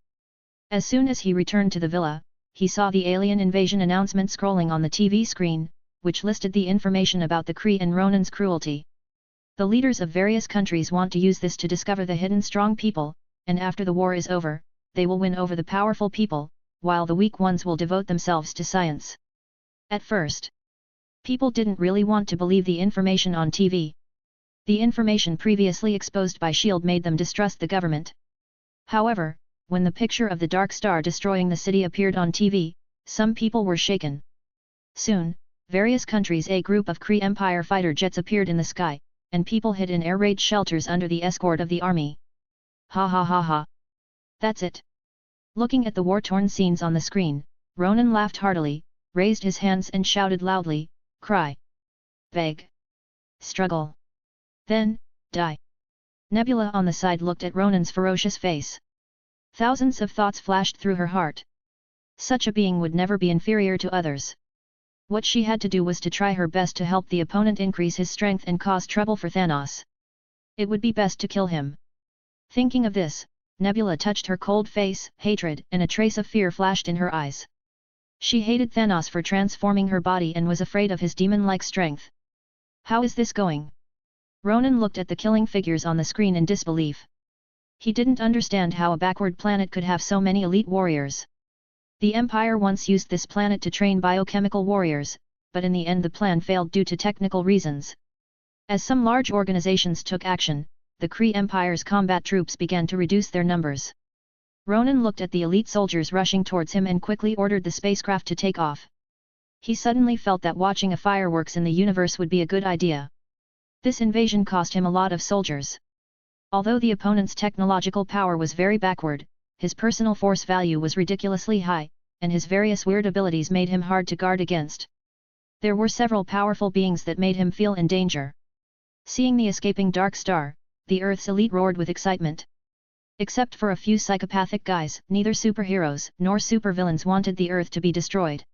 As soon as he returned to the villa, he saw the alien invasion announcement scrolling on the TV screen, which listed the information about the Kree and Ronan's cruelty. The leaders of various countries want to use this to discover the hidden strong people, and after the war is over, they will win over the powerful people, while the weak ones will devote themselves to science. At first, people didn't really want to believe the information on TV. The information previously exposed by S.H.I.E.L.D. made them distrust the government. However, when the picture of the Dark Star destroying the city appeared on TV, some people were shaken. Soon, various countries' a group of Kree Empire fighter jets appeared in the sky, and people hid in air raid shelters under the escort of the army. Ha ha ha ha. That's it. Looking at the war-torn scenes on the screen, Ronan laughed heartily, raised his hands and shouted loudly, cry. Beg. Struggle. Then, die. Nebula on the side looked at Ronan's ferocious face. Thousands of thoughts flashed through her heart. Such a being would never be inferior to others. What she had to do was to try her best to help the opponent increase his strength and cause trouble for Thanos. It would be best to kill him. Thinking of this, Nebula touched her cold face. Hatred and a trace of fear flashed in her eyes. She hated Thanos for transforming her body and was afraid of his demon-like strength. How is this going? Ronan looked at the killing figures on the screen in disbelief. He didn't understand how a backward planet could have so many elite warriors. The Empire once used this planet to train biochemical warriors, but in the end the plan failed due to technical reasons. As some large organizations took action, the Kree Empire's combat troops began to reduce their numbers. Ronan looked at the elite soldiers rushing towards him and quickly ordered the spacecraft to take off. He suddenly felt that watching a fireworks in the universe would be a good idea. This invasion cost him a lot of soldiers. Although the opponent's technological power was very backward, his personal force value was ridiculously high, and his various weird abilities made him hard to guard against. There were several powerful beings that made him feel in danger. Seeing the escaping Dark Star, the Earth's elite roared with excitement. Except for a few psychopathic guys, neither superheroes nor supervillains wanted the Earth to be destroyed.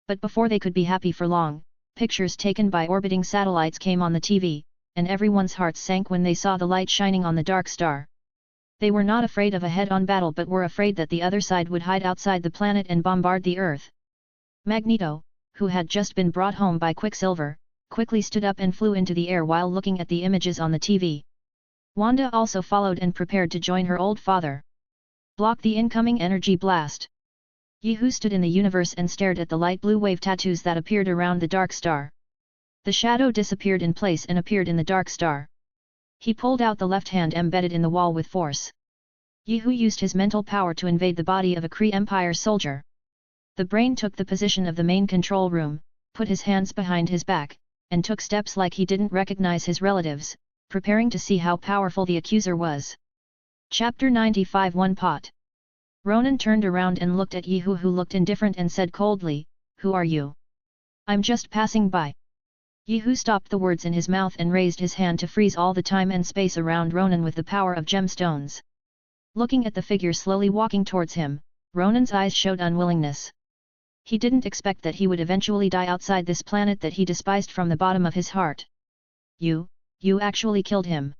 But before they could be happy for long, pictures taken by orbiting satellites came on the TV, and everyone's hearts sank when they saw the light shining on the Dark Star. They were not afraid of a head-on battle but were afraid that the other side would hide outside the planet and bombard the Earth. Magneto, who had just been brought home by Quicksilver, quickly stood up and flew into the air while looking at the images on the TV. Wanda also followed and prepared to join her old father. Block the incoming energy blast. Yehu stood in the universe and stared at the light blue wave tattoos that appeared around the Dark Star. The shadow disappeared in place and appeared in the Dark Star. He pulled out the left hand embedded in the wall with force. Yehu used his mental power to invade the body of a Kree Empire soldier. The brain took the position of the main control room, put his hands behind his back, and took steps like he didn't recognize his relatives, preparing to see how powerful the accuser was. Chapter 95 One Pot. Ronan turned around and looked at Yehu, who looked indifferent, and said coldly, "Who are you?" "I'm just passing by." Yehu stopped the words in his mouth and raised his hand to freeze all the time and space around Ronan with the power of gemstones. Looking at the figure slowly walking towards him, Ronan's eyes showed unwillingness. He didn't expect that he would eventually die outside this planet that he despised from the bottom of his heart. You actually killed him."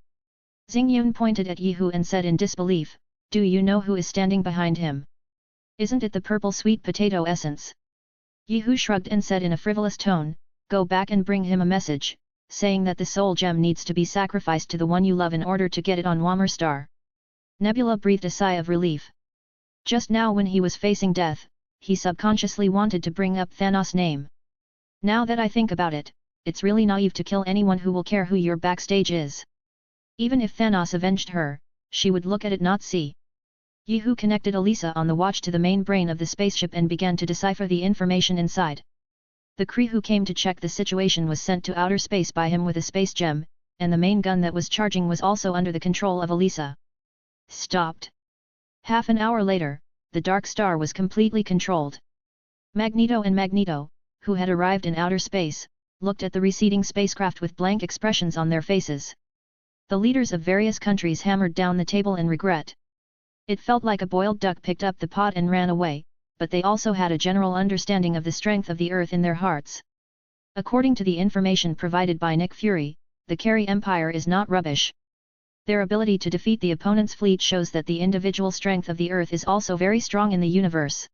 Xingyun pointed at Yehu and said in disbelief, "Do you know who is standing behind him? Isn't it the purple sweet potato essence?" Yehu shrugged and said in a frivolous tone, "Go back and bring him a message, saying that the soul gem needs to be sacrificed to the one you love in order to get it on Wammer Star." Nebula breathed a sigh of relief. Just now when he was facing death, he subconsciously wanted to bring up Thanos' name. Now that I think about it, it's really naive to kill anyone who will care who your backstage is. Even if Thanos avenged her, she would look at it, not see. Yehu connected Elisa on the watch to the main brain of the spaceship and began to decipher the information inside. The Kree who came to check the situation was sent to outer space by him with a space gem, and the main gun that was charging was also under the control of Elisa. Stopped. Half an hour later, the Dark Star was completely controlled. Magneto, who had arrived in outer space, looked at the receding spacecraft with blank expressions on their faces. The leaders of various countries hammered down the table in regret. It felt like a boiled duck picked up the pot and ran away, but they also had a general understanding of the strength of the Earth in their hearts. According to the information provided by Nick Fury, the Kree Empire is not rubbish. Their ability to defeat the opponent's fleet shows that the individual strength of the Earth is also very strong in the universe.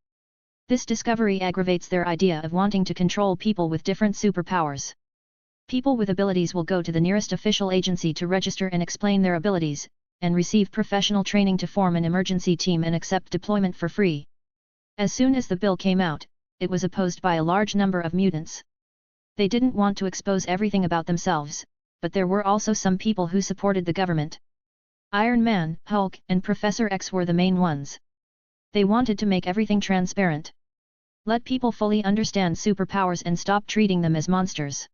This discovery aggravates their idea of wanting to control people with different superpowers. People with abilities will go to the nearest official agency to register and explain their abilities, and receive professional training to form an emergency team and accept deployment for free. As soon as the bill came out, it was opposed by a large number of mutants. They didn't want to expose everything about themselves, but there were also some people who supported the government. Iron Man, Hulk, and Professor X were the main ones. They wanted to make everything transparent. Let people fully understand superpowers and stop treating them as monsters.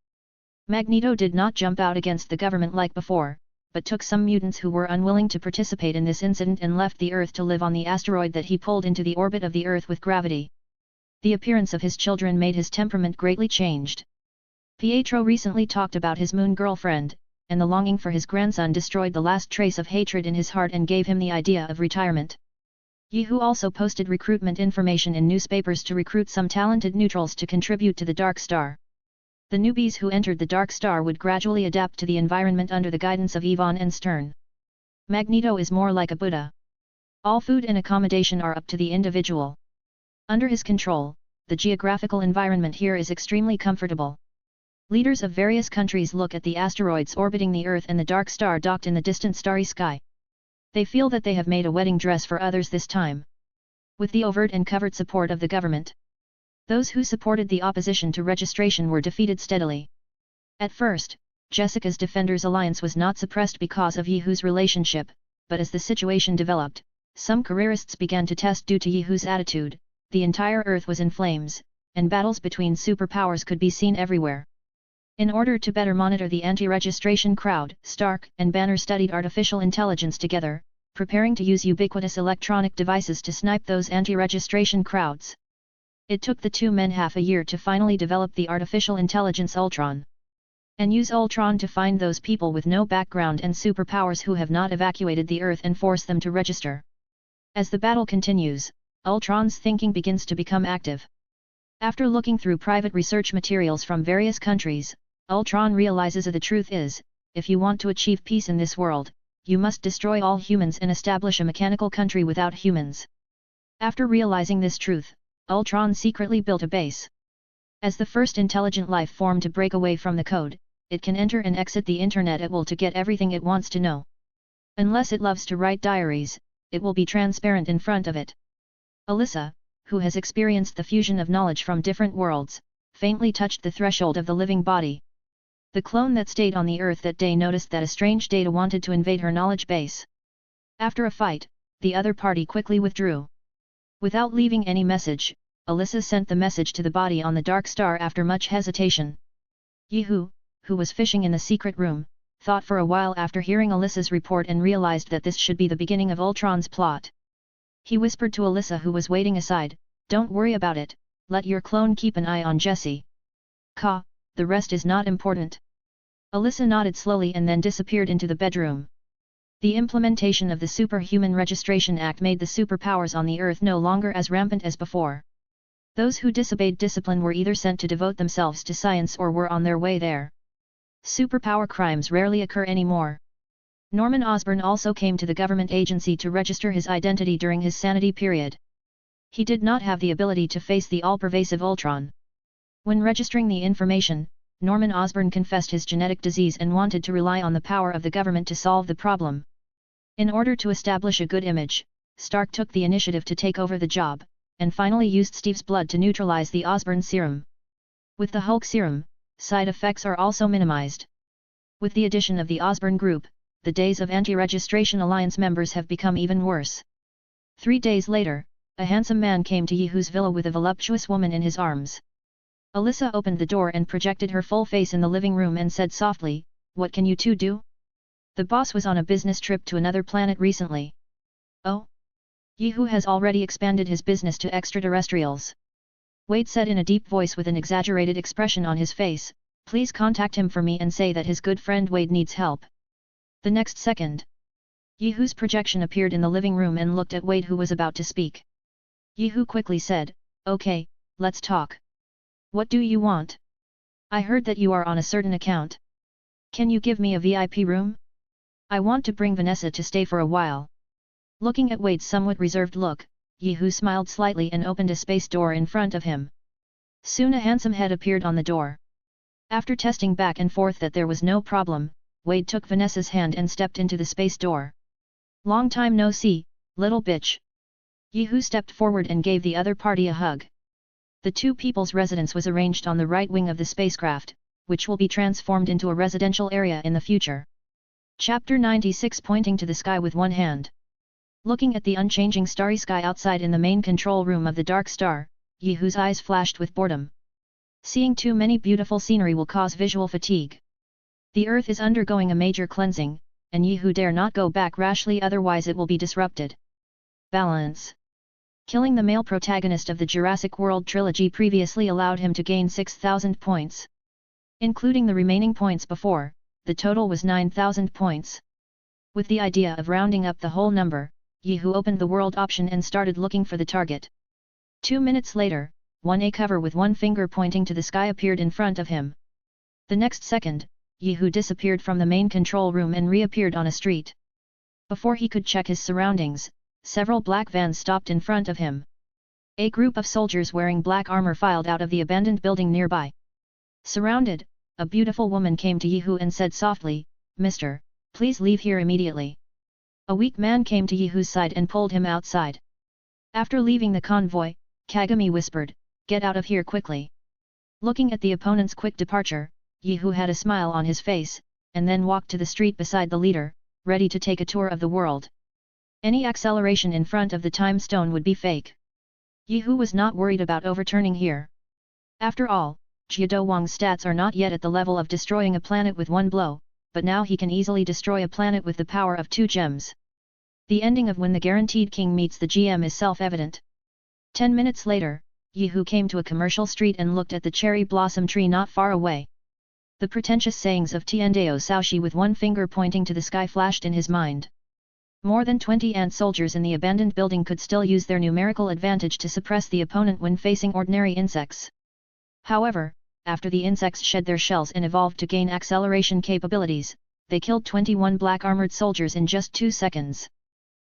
Magneto did not jump out against the government like before, but took some mutants who were unwilling to participate in this incident and left the Earth to live on the asteroid that he pulled into the orbit of the Earth with gravity. The appearance of his children made his temperament greatly changed. Pietro recently talked about his moon girlfriend, and the longing for his grandson destroyed the last trace of hatred in his heart and gave him the idea of retirement. Yehu also posted recruitment information in newspapers to recruit some talented neutrals to contribute to the Dark Star. The newbies who entered the Dark Star would gradually adapt to the environment under the guidance of Yvonne and Stern. Magneto is more like a Buddha. All food and accommodation are up to the individual. Under his control, the geographical environment here is extremely comfortable. Leaders of various countries look at the asteroids orbiting the Earth and the dark star docked in the distant starry sky. They feel that they have made a wedding dress for others this time. With the overt and covert support of the government, those who supported the opposition to registration were defeated steadily. At first, Jessica's Defenders Alliance was not suppressed because of Yehu's relationship, but as the situation developed, some careerists began to test due to Yehu's attitude. The entire Earth was in flames, and battles between superpowers could be seen everywhere. In order to better monitor the anti-registration crowd, Stark and Banner studied artificial intelligence together, preparing to use ubiquitous electronic devices to snipe those anti-registration crowds. It took the two men half a year to finally develop the artificial intelligence Ultron. And use Ultron to find those people with no background and superpowers who have not evacuated the Earth and force them to register. As the battle continues, Ultron's thinking begins to become active. After looking through private research materials from various countries, Ultron realizes that the truth is, if you want to achieve peace in this world, you must destroy all humans and establish a mechanical country without humans. After realizing this truth, Ultron secretly built a base. As the first intelligent life form to break away from the code, it can enter and exit the internet at will to get everything it wants to know. Unless it loves to write diaries, it will be transparent in front of it. Alyssa, who has experienced the fusion of knowledge from different worlds, faintly touched the threshold of the living body. The clone that stayed on the Earth that day noticed that a strange data wanted to invade her knowledge base. After a fight, the other party quickly withdrew. Without leaving any message, Alyssa sent the message to the body on the dark star after much hesitation. Yehu, who was fishing in the secret room, thought for a while after hearing Alyssa's report and realized that this should be the beginning of Ultron's plot. He whispered to Alyssa, who was waiting aside, "Don't worry about it, let your clone keep an eye on Jessie. The rest is not important." Alyssa nodded slowly and then disappeared into the bedroom. The implementation of the Superhuman Registration Act made the superpowers on the Earth no longer as rampant as before. Those who disobeyed discipline were either sent to devote themselves to science or were on their way there. Superpower crimes rarely occur anymore. Norman Osborn also came to the government agency to register his identity during his sanity period. He did not have the ability to face the all-pervasive Ultron. When registering the information, Norman Osborn confessed his genetic disease and wanted to rely on the power of the government to solve the problem. In order to establish a good image, Stark took the initiative to take over the job, and finally used Steve's blood to neutralize the Osborn serum. With the Hulk serum, side effects are also minimized. With the addition of the Osborn group, the days of anti-registration alliance members have become even worse. 3 days later, a handsome man came to Yehu's villa with a voluptuous woman in his arms. Alyssa opened the door and projected her full face in the living room and said softly, "What can you two do?" The boss was on a business trip to another planet recently. "Oh? Yehu has already expanded his business to extraterrestrials," Wade said in a deep voice with an exaggerated expression on his face. "Please contact him for me and say that his good friend Wade needs help." The next second, Yehu's projection appeared in the living room and looked at Wade, who was about to speak. Yehu quickly said, "Okay, let's talk. What do you want? I heard that you are on a certain account. Can you give me a VIP room? I want to bring Vanessa to stay for a while." Looking at Wade's somewhat reserved look, Yehu smiled slightly and opened a space door in front of him. Soon a handsome head appeared on the door. After testing back and forth that there was no problem, Wade took Vanessa's hand and stepped into the space door. "Long time no see, little bitch." Yehu stepped forward and gave the other party a hug. The two people's residence was arranged on the right wing of the spacecraft, which will be transformed into a residential area in the future. Chapter 96. Pointing to the sky with one hand. Looking at the unchanging starry sky outside in the main control room of the dark star, Yehu's eyes flashed with boredom. Seeing too many beautiful scenery will cause visual fatigue. The Earth is undergoing a major cleansing, and Yehu dare not go back rashly, otherwise it will be disrupted. Balance. Killing the male protagonist of the Jurassic World trilogy previously allowed him to gain 6,000 points. Including the remaining points before, the total was 9,000 points. With the idea of rounding up the whole number, Yehu opened the world option and started looking for the target. 2 minutes later, a cover with one finger pointing to the sky appeared in front of him. The next second, Yehu disappeared from the main control room and reappeared on a street. Before he could check his surroundings, several black vans stopped in front of him. A group of soldiers wearing black armor filed out of the abandoned building nearby. Surrounded, a beautiful woman came to Yihu and said softly, "Mister, please leave here immediately." A weak man came to Yihu's side and pulled him outside. After leaving the convoy, Kagami whispered, "Get out of here quickly." Looking at the opponent's quick departure, Yihu had a smile on his face, and then walked to the street beside the leader, ready to take a tour of the world. Any acceleration in front of the time stone would be fake. Yihu was not worried about overturning here. After all, Jiado Wang's stats are not yet at the level of destroying a planet with one blow, but now he can easily destroy a planet with the power of 2 gems. The ending of When the Guaranteed King Meets the GM is self-evident. 10 minutes later, Yihu came to a commercial street and looked at the cherry blossom tree not far away. The pretentious sayings of Tiandao Shaoxi with one finger pointing to the sky flashed in his mind. More than 20 ant soldiers in the abandoned building could still use their numerical advantage to suppress the opponent when facing ordinary insects. However, after the insects shed their shells and evolved to gain acceleration capabilities, they killed 21 black armored soldiers in just 2 seconds.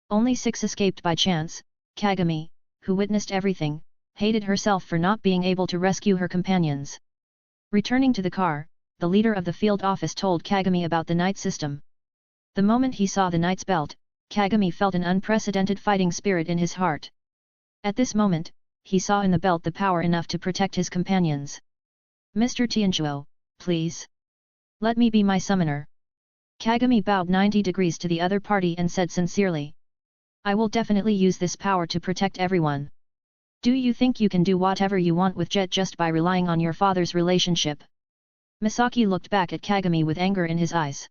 Only 6 escaped by chance. Kagami, who witnessed everything, hated herself for not being able to rescue her companions. Returning to the car, the leader of the field office told Kagami about the Knight system. The moment he saw the Knight's belt, Kagami felt an unprecedented fighting spirit in his heart. At this moment, he saw in the belt the power enough to protect his companions. "Mr. Tianchuo, please. Let me be my summoner." Kagami bowed 90 degrees to the other party and said sincerely, "I will definitely use this power to protect everyone." "Do you think you can do whatever you want with Jet just by relying on your father's relationship?" Misaki looked back at Kagami with anger in his eyes.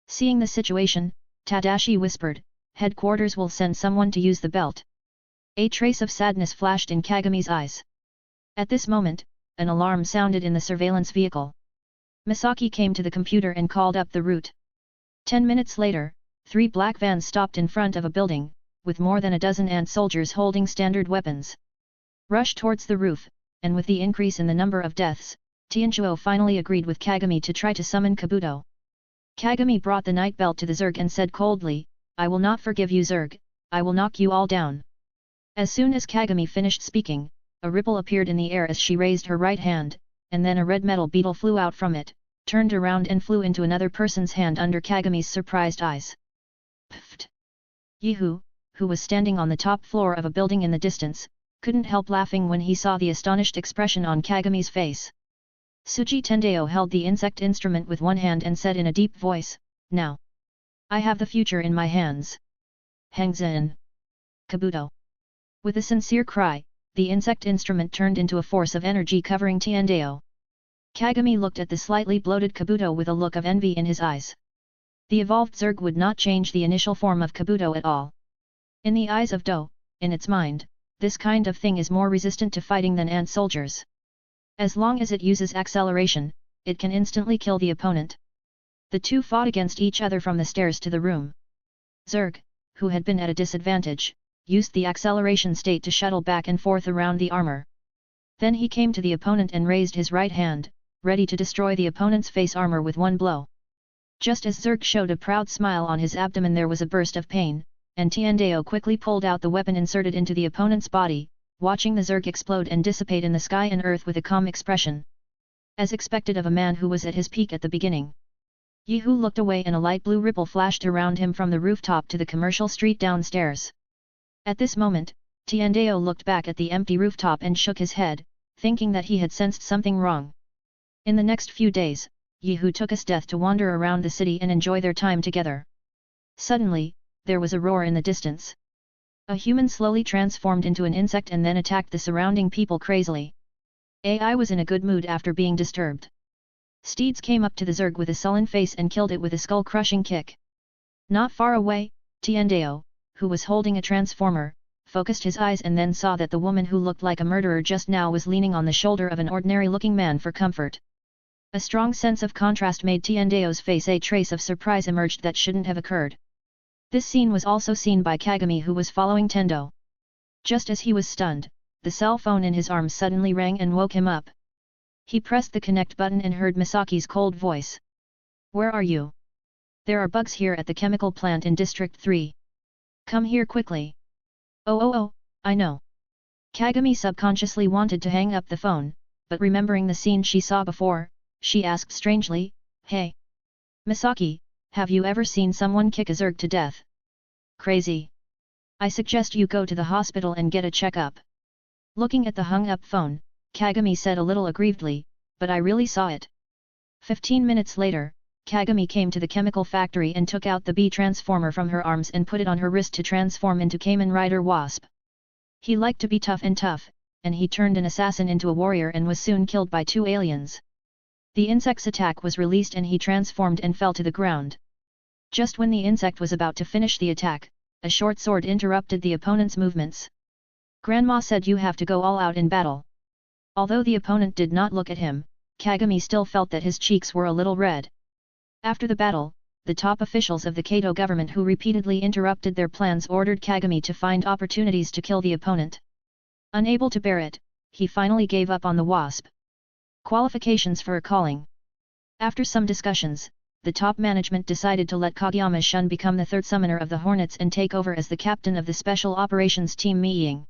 Seeing the situation, Tadashi whispered, "Headquarters will send someone to use the belt." A trace of sadness flashed in Kagami's eyes. At this moment, an alarm sounded in the surveillance vehicle. Misaki came to the computer and called up the route. 10 minutes later, 3 black vans stopped in front of a building, with more than a dozen ant soldiers holding standard weapons. Rushed towards the roof, and with the increase in the number of deaths, Tianchuo finally agreed with Kagami to try to summon Kabuto. Kagami brought the night belt to the Zerg and said coldly, "I will not forgive you Zerg, I will knock you all down." As soon as Kagami finished speaking, a ripple appeared in the air as she raised her right hand, and then a red metal beetle flew out from it, turned around and flew into another person's hand under Kagami's surprised eyes. Pfft! Yihu, who was standing on the top floor of a building in the distance, couldn't help laughing when he saw the astonished expression on Kagami's face. Suji Tendao held the insect instrument with one hand and said in a deep voice, "Now! I have the future in my hands. Hangzhen! Kabuto!" With a sincere cry, the insect instrument turned into a force of energy covering Tiandao. Kagami looked at the slightly bloated Kabuto with a look of envy in his eyes. The evolved Zerg would not change the initial form of Kabuto at all. In the eyes of Do, in its mind, this kind of thing is more resistant to fighting than ant soldiers. As long as it uses acceleration, it can instantly kill the opponent. The two fought against each other from the stairs to the room. Zerg, who had been at a disadvantage, used the acceleration state to shuttle back and forth around the armor. Then he came to the opponent and raised his right hand, ready to destroy the opponent's face armor with one blow. Just as Zerg showed a proud smile on his abdomen, there was a burst of pain, and Tiandao quickly pulled out the weapon inserted into the opponent's body, watching the Zerg explode and dissipate in the sky and earth with a calm expression. As expected of a man who was at his peak at the beginning. Yihu looked away and a light blue ripple flashed around him from the rooftop to the commercial street downstairs. At this moment, Tiandao looked back at the empty rooftop and shook his head, thinking that he had sensed something wrong. In the next few days, Yihu took us death to wander around the city and enjoy their time together. Suddenly, there was a roar in the distance. A human slowly transformed into an insect and then attacked the surrounding people crazily. AI was in a good mood after being disturbed. Steeds came up to the Zerg with a sullen face and killed it with a skull-crushing kick. Not far away, Tiandao, who was holding a transformer, focused his eyes and then saw that the woman who looked like a murderer just now was leaning on the shoulder of an ordinary-looking man for comfort. A strong sense of contrast made Tiandao's face a trace of surprise emerged that shouldn't have occurred. This scene was also seen by Kagami, who was following Tendo. Just as he was stunned, the cell phone in his arm suddenly rang and woke him up. He pressed the connect button and heard Misaki's cold voice. "Where are you? There are bugs here at the chemical plant in District 3. Come here quickly." Oh, I know. Kagami subconsciously wanted to hang up the phone, but remembering the scene she saw before, she asked strangely, "Hey, Misaki, have you ever seen someone kick a Zerg to death? Crazy. I suggest you go to the hospital and get a checkup." Looking at the hung-up phone, Kagami said a little aggrievedly, "But I really saw it." 15 minutes later, Kagami came to the chemical factory and took out the bee transformer from her arms and put it on her wrist to transform into Kamen Rider Wasp. He liked to be tough, and he turned an assassin into a warrior and was soon killed by 2 aliens. The insect's attack was released and he transformed and fell to the ground. Just when the insect was about to finish the attack, a short sword interrupted the opponent's movements. Grandma said you have to go all out in battle. Although the opponent did not look at him, Kagami still felt that his cheeks were a little red. After the battle, the top officials of the Kato government who repeatedly interrupted their plans ordered Kagami to find opportunities to kill the opponent. Unable to bear it, he finally gave up on the wasp. Qualifications for a calling. After some discussions, the top management decided to let Kageyama Shun become the 3rd summoner of the Hornets and take over as the captain of the Special Operations Team Meeying.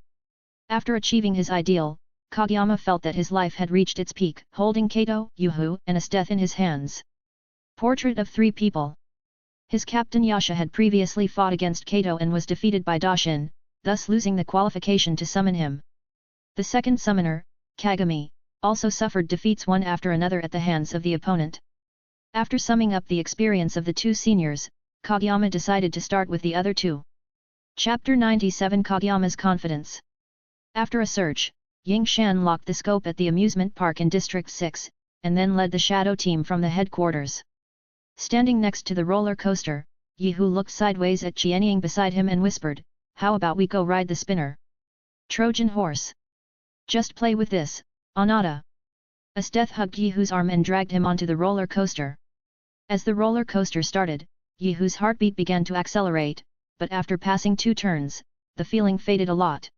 After achieving his ideal, Kageyama felt that his life had reached its peak, holding Kato, Yuhu, and Esteth in his hands. Portrait of 3 people. His captain Yasha had previously fought against Kato and was defeated by Dashin, thus losing the qualification to summon him. The 2nd summoner, Kagami, also suffered defeats one after another at the hands of the opponent. After summing up the experience of the 2 seniors, Kageyama decided to start with the other 2. Chapter 97 Kageyama's Confidence. After a search, Ying Shan locked the scope at the amusement park in District 6, and then led the shadow team from the headquarters. Standing next to the roller coaster, Yihu looked sideways at Qianying beside him and whispered, "How about we go ride the spinner? Trojan horse. Just play with this, Anata." Esteth hugged Yihu's arm and dragged him onto the roller coaster. As the roller coaster started, Yihu's heartbeat began to accelerate, but after passing 2 turns, the feeling faded a lot.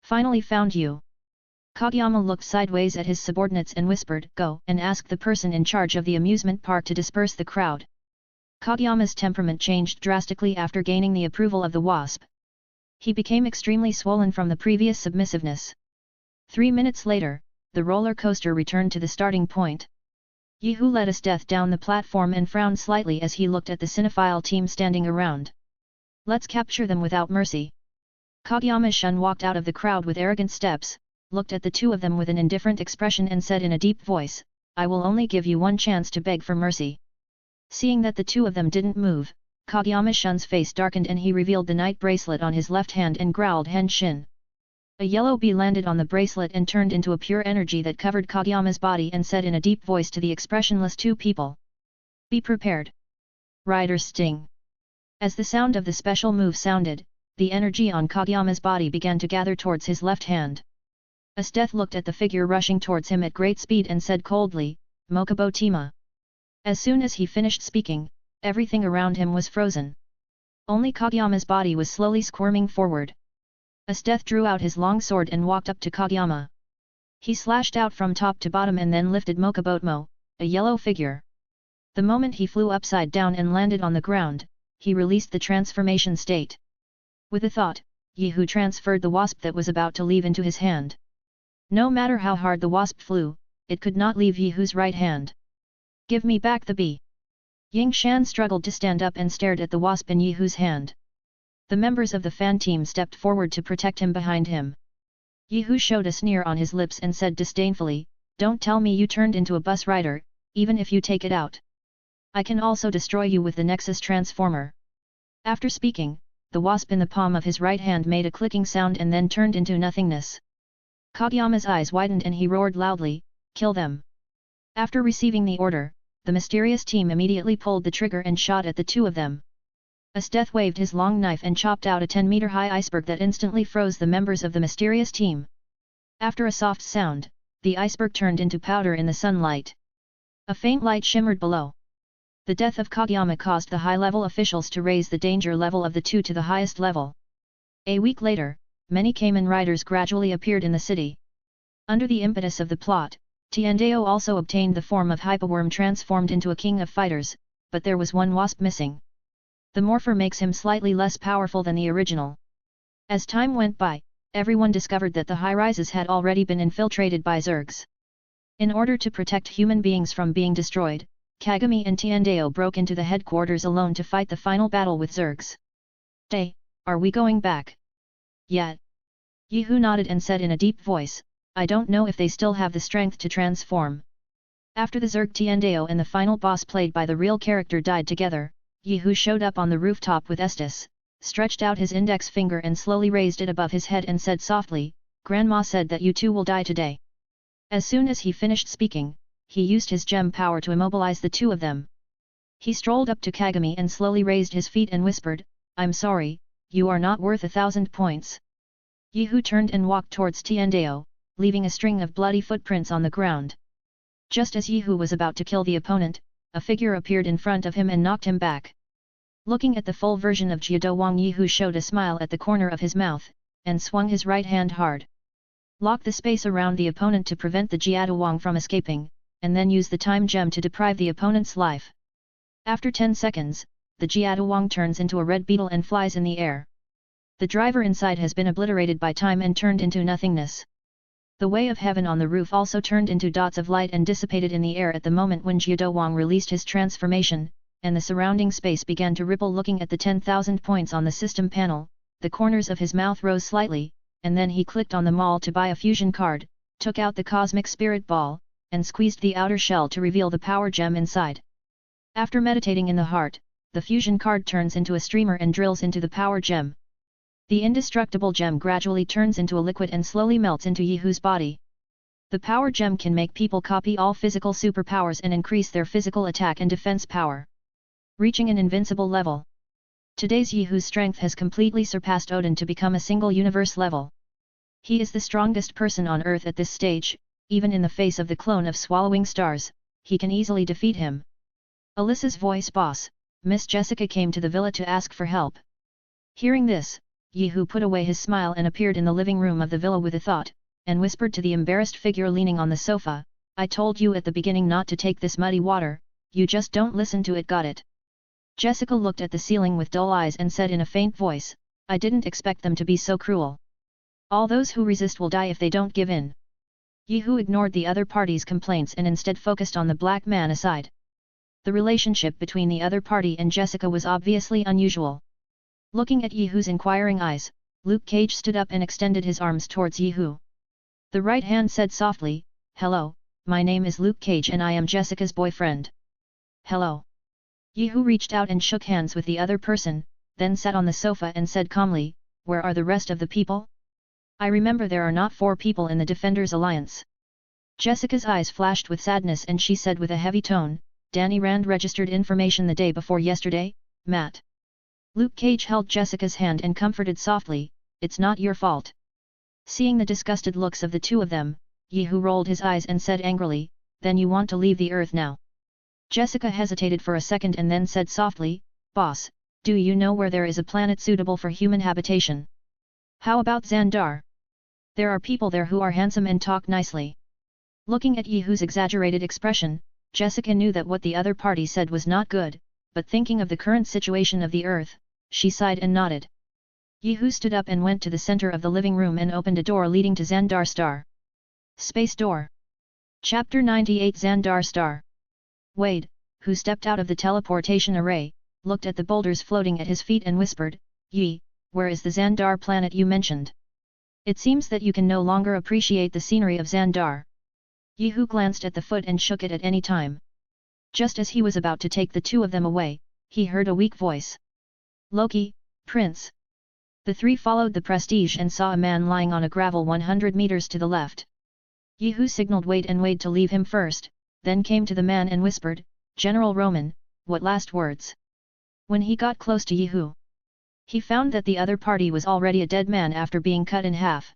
"Finally found you." Kageyama looked sideways at his subordinates and whispered, "Go and ask the person in charge of the amusement park to disperse the crowd." Kageyama's temperament changed drastically after gaining the approval of the wasp. He became extremely swollen from the previous submissiveness. 3 minutes later, the roller coaster returned to the starting point. Yihu led Esteth down the platform and frowned slightly as he looked at the cinephile team standing around. "Let's capture them without mercy." Kageyama Shun walked out of the crowd with arrogant steps, looked at the 2 of them with an indifferent expression and said in a deep voice, "I will only give you one chance to beg for mercy." Seeing that the 2 of them didn't move, Kageyama Shun's face darkened and he revealed the night bracelet on his left hand and growled, "Henshin." A yellow bee landed on the bracelet and turned into a pure energy that covered Kageyama's body and said in a deep voice to the expressionless 2 people, "Be prepared. Rider's Sting." As the sound of the special move sounded, the energy on Kageyama's body began to gather towards his left hand. Esteth looked at the figure rushing towards him at great speed and said coldly, "Mokubo Tima." As soon as he finished speaking, everything around him was frozen. Only Kageyama's body was slowly squirming forward. Esteth drew out his long sword and walked up to Kageyama. He slashed out from top to bottom and then lifted Mokubotmo, a yellow figure. The moment he flew upside down and landed on the ground, he released the transformation state. With a thought, Yihu transferred the wasp that was about to leave into his hand. No matter how hard the wasp flew, it could not leave Yihu's right hand. "Give me back the bee." Ying Shan struggled to stand up and stared at the wasp in Yihu's hand. The members of the fan team stepped forward to protect him behind him. Yihu showed a sneer on his lips and said disdainfully, "Don't tell me you turned into a bus rider, even if you take it out. I can also destroy you with the Nexus Transformer." After speaking, the wasp in the palm of his right hand made a clicking sound and then turned into nothingness. Kageyama's eyes widened and he roared loudly, "Kill them!" After receiving the order, the mysterious team immediately pulled the trigger and shot at the 2 of them. Esteth waved his long knife and chopped out a 10-meter-high iceberg that instantly froze the members of the mysterious team. After a soft sound, the iceberg turned into powder in the sunlight. A faint light shimmered below. The death of Kageyama caused the high-level officials to raise the danger level of the 2 to the highest level. A week later, many Kamen Riders gradually appeared in the city. Under the impetus of the plot, Tiandeo also obtained the form of Hyperworm transformed into a king of fighters, but there was one wasp missing. The morpher makes him slightly less powerful than the original. As time went by, everyone discovered that the high-rises had already been infiltrated by Zergs. In order to protect human beings from being destroyed, Kagami and Tiandao broke into the headquarters alone to fight the final battle with Zergs. "Day, are we going back?" "Yet." Yehu nodded and said in a deep voice, "I don't know if they still have the strength to transform." After the Zerg Tiandao and the final boss played by the real character died together, Yehu showed up on the rooftop with Estes, stretched out his index finger and slowly raised it above his head and said softly, "Grandma said that you two will die today." As soon as he finished speaking, he used his gem power to immobilize the two of them. He strolled up to Kagami and slowly raised his feet and whispered, "I'm sorry, you are not worth 1,000 points." Yehu turned and walked towards Tiandao, leaving a string of bloody footprints on the ground. Just as Yehu was about to kill the opponent, a figure appeared in front of him and knocked him back. Looking at the full version of Jiado Wang, Yehu showed a smile at the corner of his mouth, and swung his right hand hard. Lock the space around the opponent to prevent the Jiado Wang from escaping, and then use the time gem to deprive the opponent's life. After 10 seconds, the Jiado Wang turns into a red beetle and flies in the air. The driver inside has been obliterated by time and turned into nothingness. The way of heaven on the roof also turned into dots of light and dissipated in the air at the moment when Jiado Wang released his transformation, and the surrounding space began to ripple. Looking at the 10,000 points on the system panel, the corners of his mouth rose slightly, and then he clicked on the mall to buy a fusion card, took out the cosmic spirit ball, and squeezed the outer shell to reveal the power gem inside. After meditating in the heart, the fusion card turns into a streamer and drills into the power gem. The indestructible gem gradually turns into a liquid and slowly melts into Yehu's body. The power gem can make people copy all physical superpowers and increase their physical attack and defense power, reaching an invincible level. Today's Yehu's strength has completely surpassed Odin to become a single universe level. He is the strongest person on Earth at this stage. Even in the face of the clone of Swallowing Stars, he can easily defeat him. Alyssa's voice, "Boss, Miss Jessica came to the villa to ask for help." Hearing this, Yehu put away his smile and appeared in the living room of the villa with a thought, and whispered to the embarrassed figure leaning on the sofa, "I told you at the beginning not to take this muddy water, you just don't listen to it, got it?" Jessica looked at the ceiling with dull eyes and said in a faint voice, "I didn't expect them to be so cruel. All those who resist will die if they don't give in." Yehu ignored the other party's complaints and instead focused on the black man aside. The relationship between the other party and Jessica was obviously unusual. Looking at Yehu's inquiring eyes, Luke Cage stood up and extended his arms towards Yehu. The right hand said softly, "Hello, my name is Luke Cage and I am Jessica's boyfriend." "Hello." Yehu reached out and shook hands with the other person, then sat on the sofa and said calmly, "Where are the rest of the people? I remember there are not 4 people in the Defenders Alliance." Jessica's eyes flashed with sadness and she said with a heavy tone, "Danny Rand registered information the day before yesterday, Matt." Luke Cage held Jessica's hand and comforted softly, "It's not your fault." Seeing the disgusted looks of the two of them, Yehu rolled his eyes and said angrily, "Then you want to leave the Earth now?" Jessica hesitated for a second and then said softly, "Boss, do you know where there is a planet suitable for human habitation? How about Xandar? There are people there who are handsome and talk nicely." Looking at Yehu's exaggerated expression, Jessica knew that what the other party said was not good, but thinking of the current situation of the Earth, she sighed and nodded. Yehu stood up and went to the center of the living room and opened a door leading to Xandar Star. Space Door. Chapter 98 Xandar Star. Wade, who stepped out of the teleportation array, looked at the boulders floating at his feet and whispered, "Yi, where is the Xandar planet you mentioned? It seems that you can no longer appreciate the scenery of Xandar." Yehu glanced at the foot and shook it at any time. Just as he was about to take the two of them away, he heard a weak voice. "Loki, Prince." The three followed the prestige and saw a man lying on a gravel 100 meters to the left. Yehu signaled Wade and Wade to leave him first, then came to the man and whispered, "General Roman, what last words?" When he got close to Yehu, he found that the other party was already a dead man after being cut in half.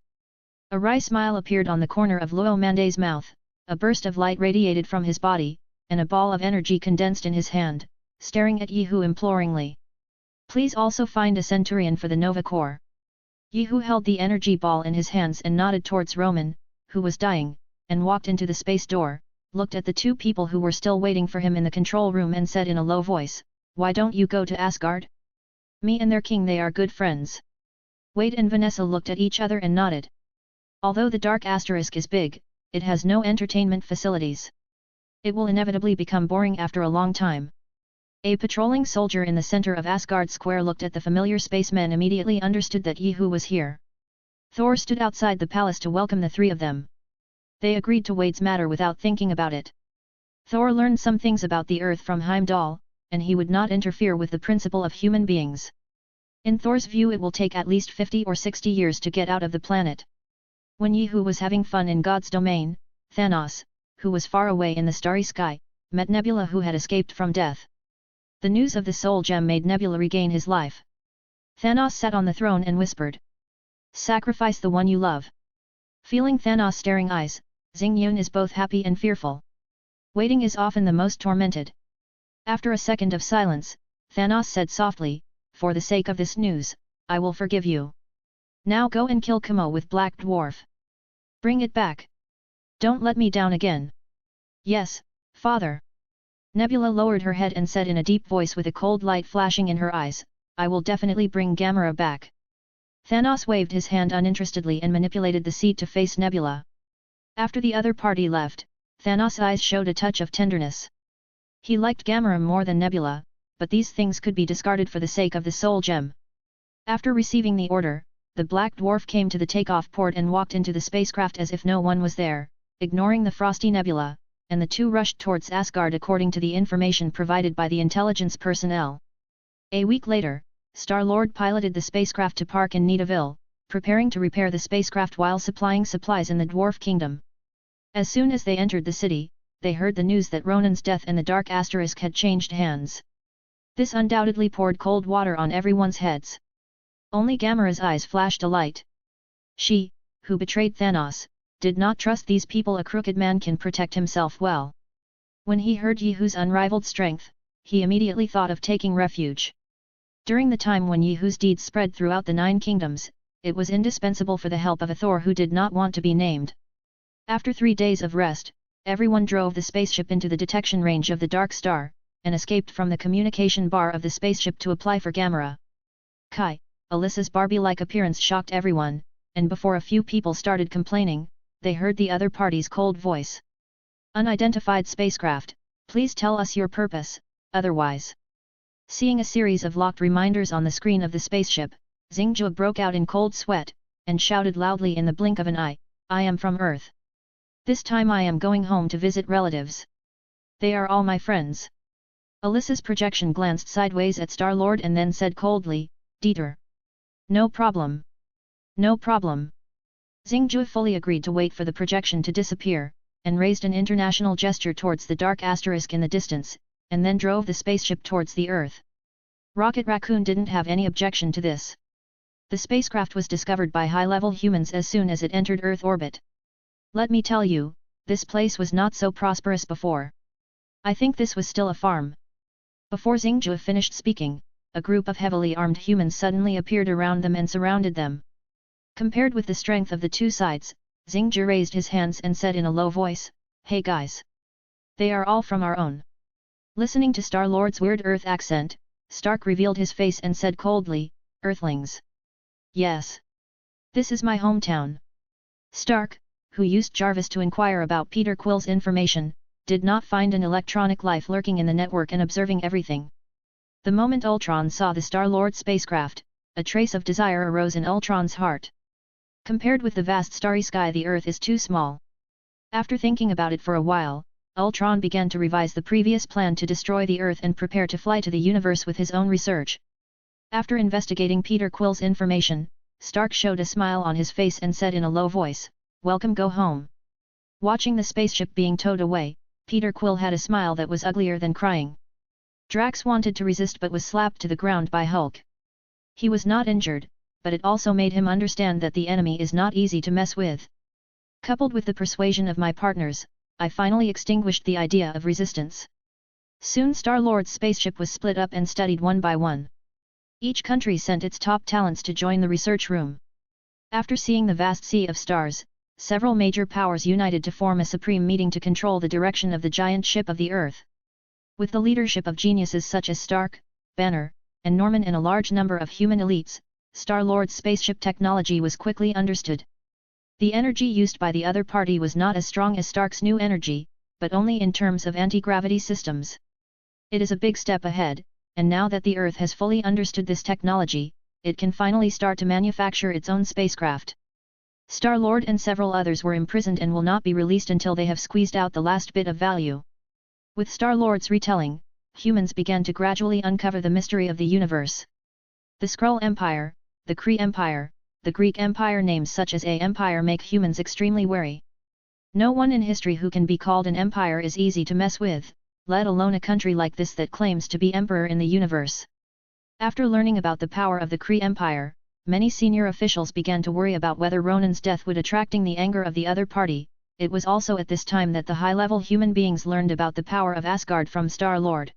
A wry smile appeared on the corner of Luo Mande's mouth, a burst of light radiated from his body, and a ball of energy condensed in his hand, staring at Yehu imploringly. "Please also find a centurion for the Nova Corps." Yehu held the energy ball in his hands and nodded towards Roman, who was dying, and walked into the space door, looked at the two people who were still waiting for him in the control room and said in a low voice, "Why don't you go to Asgard? Me and their king, they are good friends." Wade and Vanessa looked at each other and nodded. Although the Dark Asterisk is big, it has no entertainment facilities. It will inevitably become boring after a long time. A patrolling soldier in the center of Asgard Square looked at the familiar spacemen and immediately understood that Yehu was here. Thor stood outside the palace to welcome the three of them. They agreed to Wade's matter without thinking about it. Thor learned some things about the Earth from Heimdall, and he would not interfere with the principle of human beings. In Thor's view, it will take at least 50 or 60 years to get out of the planet. When Yehu was having fun in God's domain, Thanos, who was far away in the starry sky, met Nebula, who had escaped from death. The news of the soul gem made Nebula regain his life. Thanos sat on the throne and whispered, "Sacrifice the one you love." Feeling Thanos' staring eyes, Xingyun is both happy and fearful. Waiting is often the most tormented. After a second of silence, Thanos said softly, "For the sake of this news, I will forgive you. Now go and kill Kamo with Black Dwarf. Bring it back. Don't let me down again." "Yes, father." Nebula lowered her head and said in a deep voice with a cold light flashing in her eyes, "I will definitely bring Gamera back." Thanos waved his hand uninterestedly and manipulated the seat to face Nebula. After the other party left, Thanos' eyes showed a touch of tenderness. He liked Gamera more than Nebula, but these things could be discarded for the sake of the soul gem. After receiving the order, the Black Dwarf came to the takeoff port and walked into the spacecraft as if no one was there, ignoring the frosty Nebula, and the two rushed towards Asgard according to the information provided by the intelligence personnel. A week later, Star-Lord piloted the spacecraft to park in Nidaville, preparing to repair the spacecraft while supplying supplies in the Dwarf Kingdom. As soon as they entered the city, they heard the news that Ronan's death and the Dark Asterisk had changed hands. This undoubtedly poured cold water on everyone's heads. Only Gamera's eyes flashed a light. She, who betrayed Thanos, did not trust these people. A crooked man can protect himself well. When he heard Yehu's unrivaled strength, he immediately thought of taking refuge. During the time when Yehu's deeds spread throughout the 9 kingdoms, it was indispensable for the help of a Thor who did not want to be named. After 3 days of rest, everyone drove the spaceship into the detection range of the Dark Star, and escaped from the communication bar of the spaceship to apply for Gamera. Kai, Alyssa's Barbie-like appearance shocked everyone, and before a few people started complaining, they heard the other party's cold voice. "Unidentified spacecraft, please tell us your purpose, otherwise." Seeing a series of locked reminders on the screen of the spaceship, Xingjue broke out in cold sweat, and shouted loudly in the blink of an eye, "I am from Earth. This time I am going home to visit relatives. They are all my friends." Alyssa's projection glanced sideways at Star-Lord and then said coldly, "Dieter. No problem. No problem." Xingjue fully agreed to wait for the projection to disappear, and raised an international gesture towards the Dark Asterisk in the distance, and then drove the spaceship towards the Earth. Rocket Raccoon didn't have any objection to this. The spacecraft was discovered by high-level humans as soon as it entered Earth orbit. "Let me tell you, this place was not so prosperous before. I think this was still a farm." Before Xingjue finished speaking, a group of heavily armed humans suddenly appeared around them and surrounded them. Compared with the strength of the two sides, Xingjue raised his hands and said in a low voice, "Hey guys! They are all from our own." Listening to Star-Lord's weird Earth accent, Stark revealed his face and said coldly, "Earthlings. Yes. This is my hometown." Stark, who used Jarvis to inquire about Peter Quill's information, did not find an electronic life lurking in the network and observing everything. The moment Ultron saw the Star-Lord spacecraft, a trace of desire arose in Ultron's heart. Compared with the vast starry sky, the Earth is too small. After thinking about it for a while, Ultron began to revise the previous plan to destroy the Earth and prepare to fly to the universe with his own research. After investigating Peter Quill's information, Stark showed a smile on his face and said in a low voice, "Welcome, go home." Watching the spaceship being towed away, Peter Quill had a smile that was uglier than crying. Drax wanted to resist but was slapped to the ground by Hulk. He was not injured, but it also made him understand that the enemy is not easy to mess with. Coupled with the persuasion of my partners, I finally extinguished the idea of resistance. Soon Star-Lord's spaceship was split up and studied one by one. Each country sent its top talents to join the research room. After seeing the vast sea of stars, several major powers united to form a supreme meeting to control the direction of the giant ship of the Earth. With the leadership of geniuses such as Stark, Banner, and Norman and a large number of human elites, Star-Lord's spaceship technology was quickly understood. The energy used by the other party was not as strong as Stark's new energy, but only in terms of anti-gravity systems. It is a big step ahead, and now that the Earth has fully understood this technology, it can finally start to manufacture its own spacecraft. Star-Lord and several others were imprisoned and will not be released until they have squeezed out the last bit of value. With Star-Lord's retelling, humans began to gradually uncover the mystery of the universe. The Skrull Empire, the Kree Empire, the Greek Empire, names such as a empire make humans extremely wary. No one in history who can be called an empire is easy to mess with, let alone a country like this that claims to be emperor in the universe. After learning about the power of the Kree Empire, many senior officials began to worry about whether Ronan's death would attracting the anger of the other party. It was also at this time that the high-level human beings learned about the power of Asgard from Star-Lord.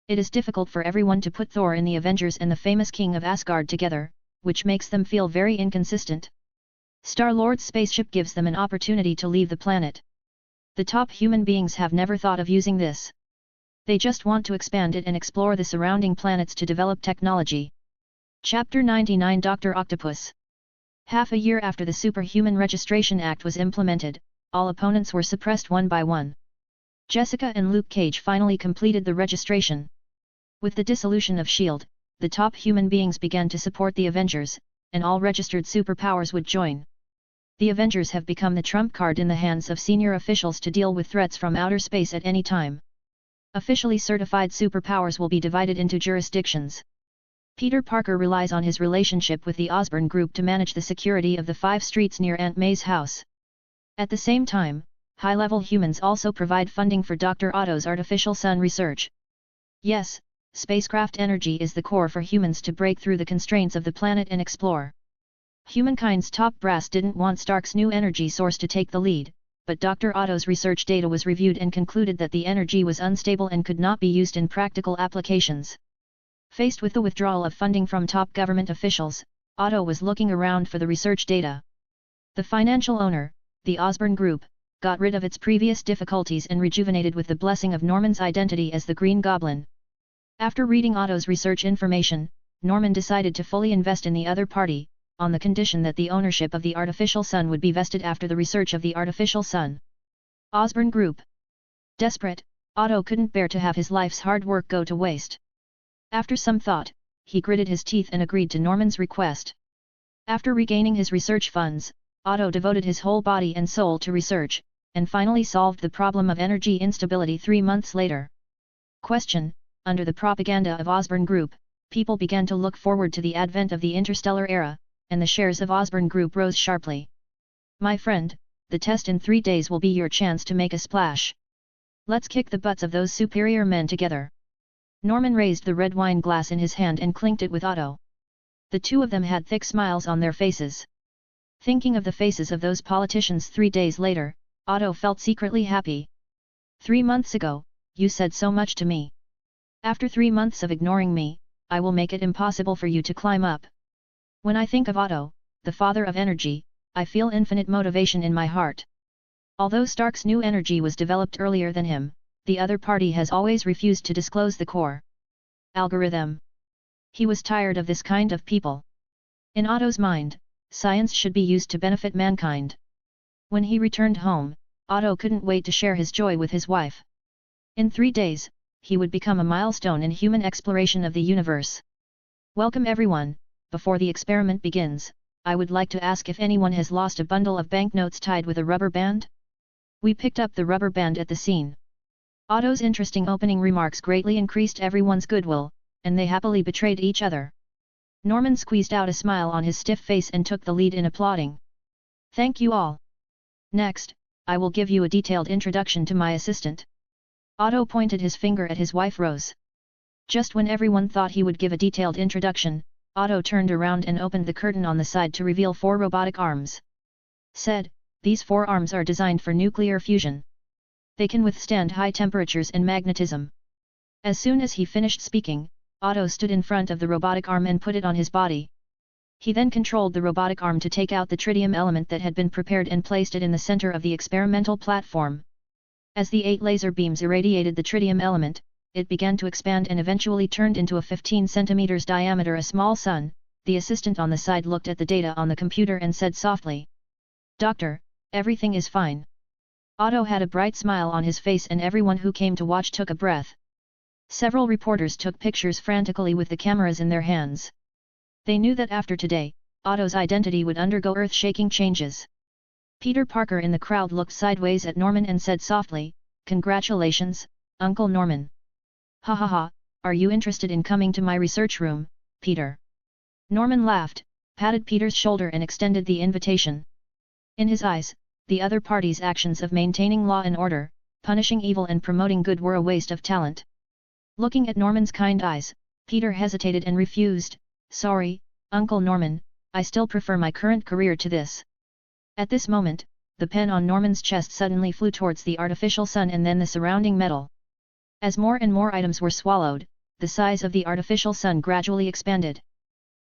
It is difficult for everyone to put Thor in the Avengers and the famous king of Asgard together, which makes them feel very inconsistent. Star-Lord's spaceship gives them an opportunity to leave the planet. The top human beings have never thought of using this. They just want to expand it and explore the surrounding planets to develop technology. Chapter 99 Dr. Octopus. Half a year after the Superhuman Registration Act was implemented, all opponents were suppressed one by one. Jessica and Luke Cage finally completed the registration. With the dissolution of S.H.I.E.L.D., the top human beings began to support the Avengers, and all registered superpowers would join. The Avengers have become the trump card in the hands of senior officials to deal with threats from outer space at any time. Officially certified superpowers will be divided into jurisdictions. Peter Parker relies on his relationship with the Osborn Group to manage the security of the 5 streets near Aunt May's house. At the same time, high-level humans also provide funding for Dr. Otto's artificial sun research. Yes, spacecraft energy is the core for humans to break through the constraints of the planet and explore. Humankind's top brass didn't want Stark's new energy source to take the lead, but Dr. Otto's research data was reviewed and concluded that the energy was unstable and could not be used in practical applications. Faced with the withdrawal of funding from top government officials, Otto was looking around for the research data. The financial owner, the Osborn Group, got rid of its previous difficulties and rejuvenated with the blessing of Norman's identity as the Green Goblin. After reading Otto's research information, Norman decided to fully invest in the other party, on the condition that the ownership of the artificial sun would be vested after the research of the artificial sun. Osborn Group. Desperate, Otto couldn't bear to have his life's hard work go to waste. After some thought, he gritted his teeth and agreed to Norman's request. After regaining his research funds, Otto devoted his whole body and soul to research, and finally solved the problem of energy instability 3 months later. Question: under the propaganda of Osborn Group, people began to look forward to the advent of the interstellar era, and the shares of Osborn Group rose sharply. My friend, the test in 3 days will be your chance to make a splash. Let's kick the butts of those superior men together. Norman raised the red wine glass in his hand and clinked it with Otto. The two of them had thick smiles on their faces. Thinking of the faces of those politicians 3 days later, Otto felt secretly happy. 3 months ago, you said so much to me. After 3 months of ignoring me, I will make it impossible for you to climb up. When I think of Otto, the father of energy, I feel infinite motivation in my heart. Although Stark's new energy was developed earlier than him, the other party has always refused to disclose the core algorithm. He was tired of this kind of people. In Otto's mind, science should be used to benefit mankind. When he returned home, Otto couldn't wait to share his joy with his wife. In 3 days, he would become a milestone in human exploration of the universe. Welcome everyone. Before the experiment begins, I would like to ask if anyone has lost a bundle of banknotes tied with a rubber band? We picked up the rubber band at the scene. Otto's interesting opening remarks greatly increased everyone's goodwill, and they happily betrayed each other. Norman squeezed out a smile on his stiff face and took the lead in applauding. Thank you all. Next, I will give you a detailed introduction to my assistant. Otto pointed his finger at his wife Rose. Just when everyone thought he would give a detailed introduction, Otto turned around and opened the curtain on the side to reveal 4 robotic arms. Said, these 4 arms are designed for nuclear fusion. They can withstand high temperatures and magnetism. As soon as he finished speaking, Otto stood in front of the robotic arm and put it on his body. He then controlled the robotic arm to take out the tritium element that had been prepared and placed it in the center of the experimental platform. As the 8 laser beams irradiated the tritium element, it began to expand and eventually turned into a 15 cm diameter a small sun, the assistant on the side looked at the data on the computer and said softly, "Doctor, everything is fine." Otto had a bright smile on his face and everyone who came to watch took a breath. Several reporters took pictures frantically with the cameras in their hands. They knew that after today, Otto's identity would undergo earth-shaking changes. Peter Parker in the crowd looked sideways at Norman and said softly, "Congratulations, Uncle Norman." "Ha ha ha, are you interested in coming to my research room, Peter?" Norman laughed, patted Peter's shoulder and extended the invitation. In his eyes, the other party's actions of maintaining law and order, punishing evil and promoting good were a waste of talent. Looking at Norman's kind eyes, Peter hesitated and refused, "Sorry, Uncle Norman, I still prefer my current career to this." At this moment, the pen on Norman's chest suddenly flew towards the artificial sun and then the surrounding metal. As more and more items were swallowed, the size of the artificial sun gradually expanded.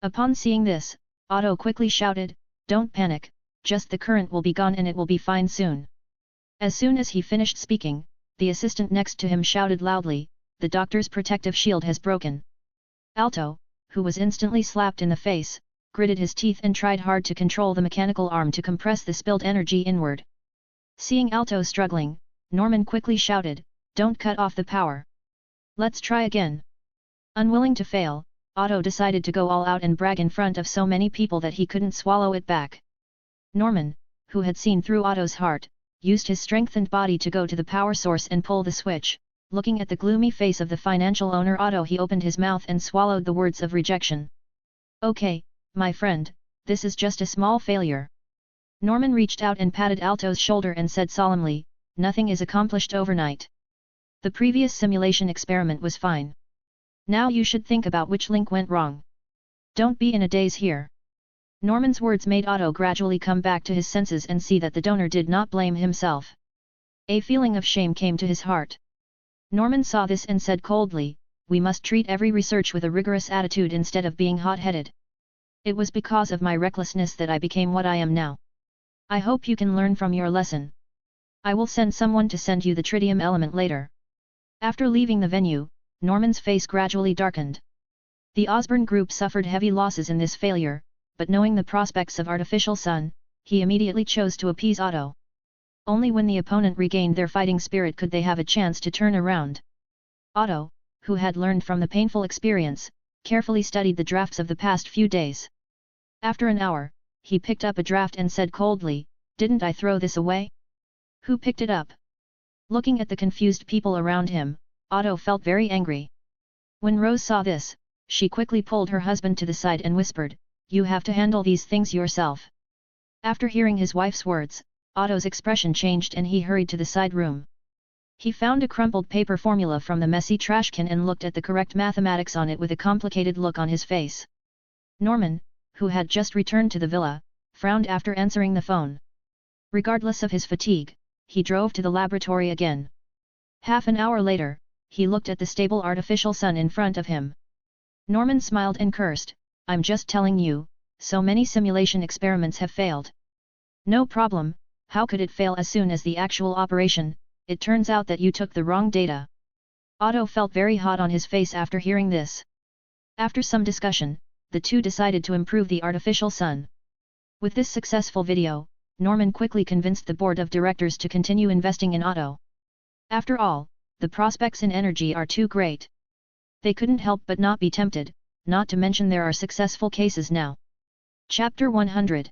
Upon seeing this, Otto quickly shouted, "Don't panic, just the current will be gone and it will be fine soon." As soon as he finished speaking, the assistant next to him shouted loudly, "The doctor's protective shield has broken." Alto, who was instantly slapped in the face, gritted his teeth and tried hard to control the mechanical arm to compress the spilled energy inward. Seeing Alto struggling, Norman quickly shouted, "Don't cut off the power. Let's try again." Unwilling to fail, Otto decided to go all out and brag in front of so many people that he couldn't swallow it back. Norman, who had seen through Otto's heart, used his strengthened body to go to the power source and pull the switch. Looking at the gloomy face of the financial owner Otto, he opened his mouth and swallowed the words of rejection. "Okay, my friend, this is just a small failure." Norman reached out and patted Alto's shoulder and said solemnly, "Nothing is accomplished overnight. The previous simulation experiment was fine. Now you should think about which link went wrong. Don't be in a daze here." Norman's words made Otto gradually come back to his senses and see that the donor did not blame himself. A feeling of shame came to his heart. Norman saw this and said coldly, "We must treat every research with a rigorous attitude instead of being hot-headed. It was because of my recklessness that I became what I am now. I hope you can learn from your lesson. I will send someone to send you the tritium element later." After leaving the venue, Norman's face gradually darkened. The Osborne group suffered heavy losses in this failure, but knowing the prospects of artificial sun, he immediately chose to appease Otto. Only when the opponent regained their fighting spirit could they have a chance to turn around. Otto, who had learned from the painful experience, carefully studied the drafts of the past few days. After an hour, he picked up a draft and said coldly, "Didn't I throw this away? Who picked it up?" Looking at the confused people around him, Otto felt very angry. When Rose saw this, she quickly pulled her husband to the side and whispered, "You have to handle these things yourself." After hearing his wife's words, Otto's expression changed and he hurried to the side room. He found a crumpled paper formula from the messy trash can and looked at the correct mathematics on it with a complicated look on his face. Norman, who had just returned to the villa, frowned after answering the phone. Regardless of his fatigue, he drove to the laboratory again. Half an hour later, he looked at the stable artificial sun in front of him. Norman smiled and cursed, "I'm just telling you, so many simulation experiments have failed." "No problem, how could it fail as soon as the actual operation? It turns out that you took the wrong data." Otto felt very hot on his face after hearing this. After some discussion, the two decided to improve the artificial sun. With this successful video, Norman quickly convinced the board of directors to continue investing in Otto. After all, the prospects in energy are too great. They couldn't help but not be tempted, not to mention there are successful cases now. Chapter 100.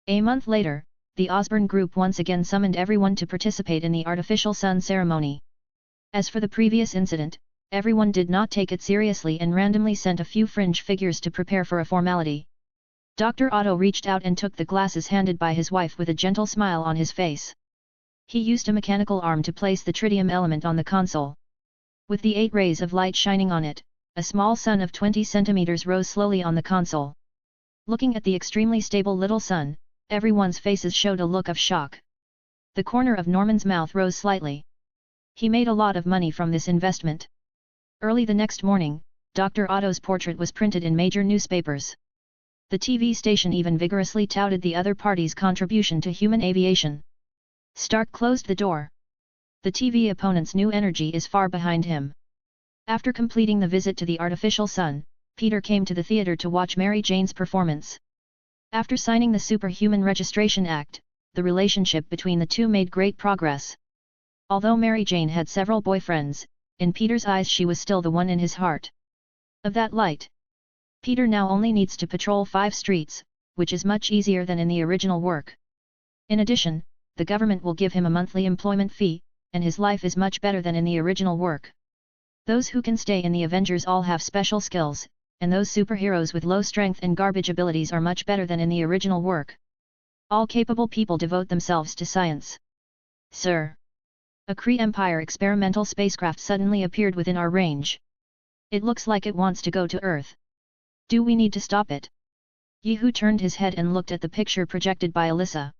A month later, the Osborne group once again summoned everyone to participate in the artificial sun ceremony. As for the previous incident, everyone did not take it seriously and randomly sent a few fringe figures to prepare for a formality. Dr. Otto reached out and took the glasses handed by his wife with a gentle smile on his face. He used a mechanical arm to place the tritium element on the console. With the 8 rays of light shining on it, a small sun of 20 centimeters rose slowly on the console. Looking at the extremely stable little sun, everyone's faces showed a look of shock. The corner of Norman's mouth rose slightly. He made a lot of money from this investment. Early the next morning, Dr. Otto's portrait was printed in major newspapers. The TV station even vigorously touted the other party's contribution to human aviation. Stark closed the door. The TV opponent's new energy is far behind him. After completing the visit to the artificial sun, Peter came to the theater to watch Mary Jane's performance. After signing the Superhuman Registration Act, the relationship between the two made great progress. Although Mary Jane had several boyfriends, in Peter's eyes she was still the one in his heart. Of that light, Peter now only needs to patrol 5 streets, which is much easier than in the original work. In addition, the government will give him a monthly employment fee, and his life is much better than in the original work. Those who can stay in the Avengers all have special skills, and those superheroes with low strength and garbage abilities are much better than in the original work. All capable people devote themselves to science. Sir! A Kree Empire experimental spacecraft suddenly appeared within our range. It looks like it wants to go to Earth. Do we need to stop it? Yehu turned his head and looked at the picture projected by Alyssa.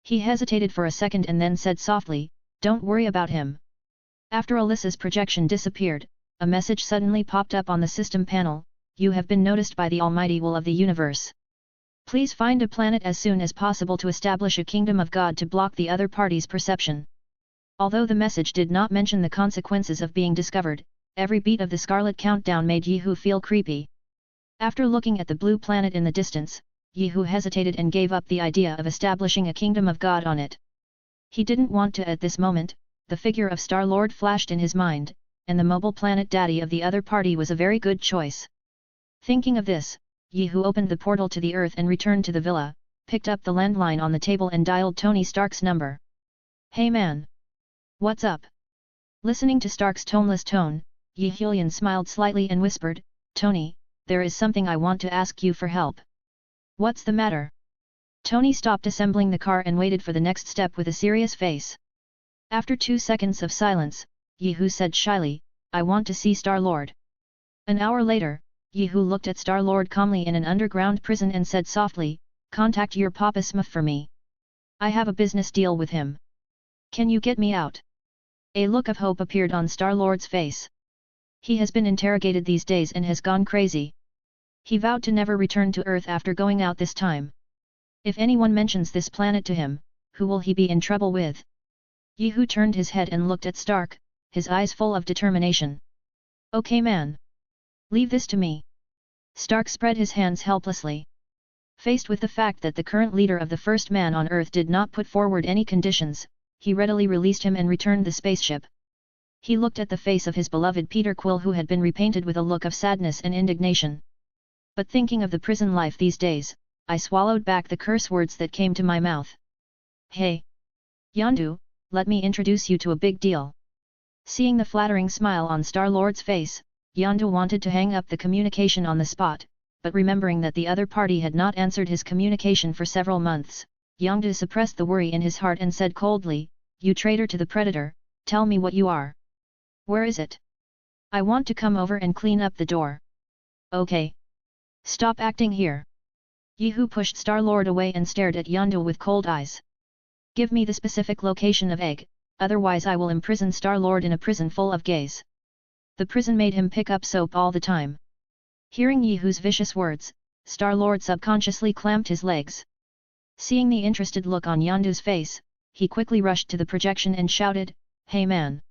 He hesitated for a second and then said softly, "Don't worry about him." After Alyssa's projection disappeared, a message suddenly popped up on the system panel: "You have been noticed by the Almighty Will of the Universe. Please find a planet as soon as possible to establish a kingdom of God to block the other party's perception." Although the message did not mention the consequences of being discovered, every beat of the Scarlet Countdown made Yehu feel creepy. After looking at the blue planet in the distance, Yehu hesitated and gave up the idea of establishing a kingdom of God on it. He didn't want to at this moment. The figure of Star-Lord flashed in his mind, and the mobile planet daddy of the other party was a very good choice. Thinking of this, Yehu opened the portal to the Earth and returned to the villa, picked up the landline on the table and dialed Tony Stark's number. "Hey man! What's up?" Listening to Stark's toneless tone, Yehulian smiled slightly and whispered, "Tony, there is something I want to ask you for help." "What's the matter?" Tony stopped assembling the car and waited for the next step with a serious face. After 2 seconds of silence, Yehu said shyly, "I want to see Star-Lord." An hour later, Yehu looked at Star-Lord calmly in an underground prison and said softly, "Contact your Papa Smurf for me. I have a business deal with him. Can you get me out?" A look of hope appeared on Star-Lord's face. He has been interrogated these days and has gone crazy. He vowed to never return to Earth after going out this time. If anyone mentions this planet to him, who will he be in trouble with? Yehu turned his head and looked at Stark, his eyes full of determination. "Okay man. Leave this to me." Stark spread his hands helplessly. Faced with the fact that the current leader of the first man on Earth did not put forward any conditions, he readily released him and returned the spaceship. He looked at the face of his beloved Peter Quill, who had been repainted with a look of sadness and indignation. "But thinking of the prison life these days, I swallowed back the curse words that came to my mouth. Hey! Yondu, let me introduce you to a big deal." Seeing the flattering smile on Star-Lord's face, Yondu wanted to hang up the communication on the spot, but remembering that the other party had not answered his communication for several months, Yondu suppressed the worry in his heart and said coldly, "You traitor to the Predator, tell me what you are. Where is it? I want to come over and clean up the door." "Okay. Stop acting here." Yehu pushed Star-Lord away and stared at Yondu with cold eyes. "Give me the specific location of Egg, otherwise I will imprison Star-Lord in a prison full of gays." The prison made him pick up soap all the time. Hearing Yehu's vicious words, Star-Lord subconsciously clamped his legs. Seeing the interested look on Yondu's face, he quickly rushed to the projection and shouted, "Hey man!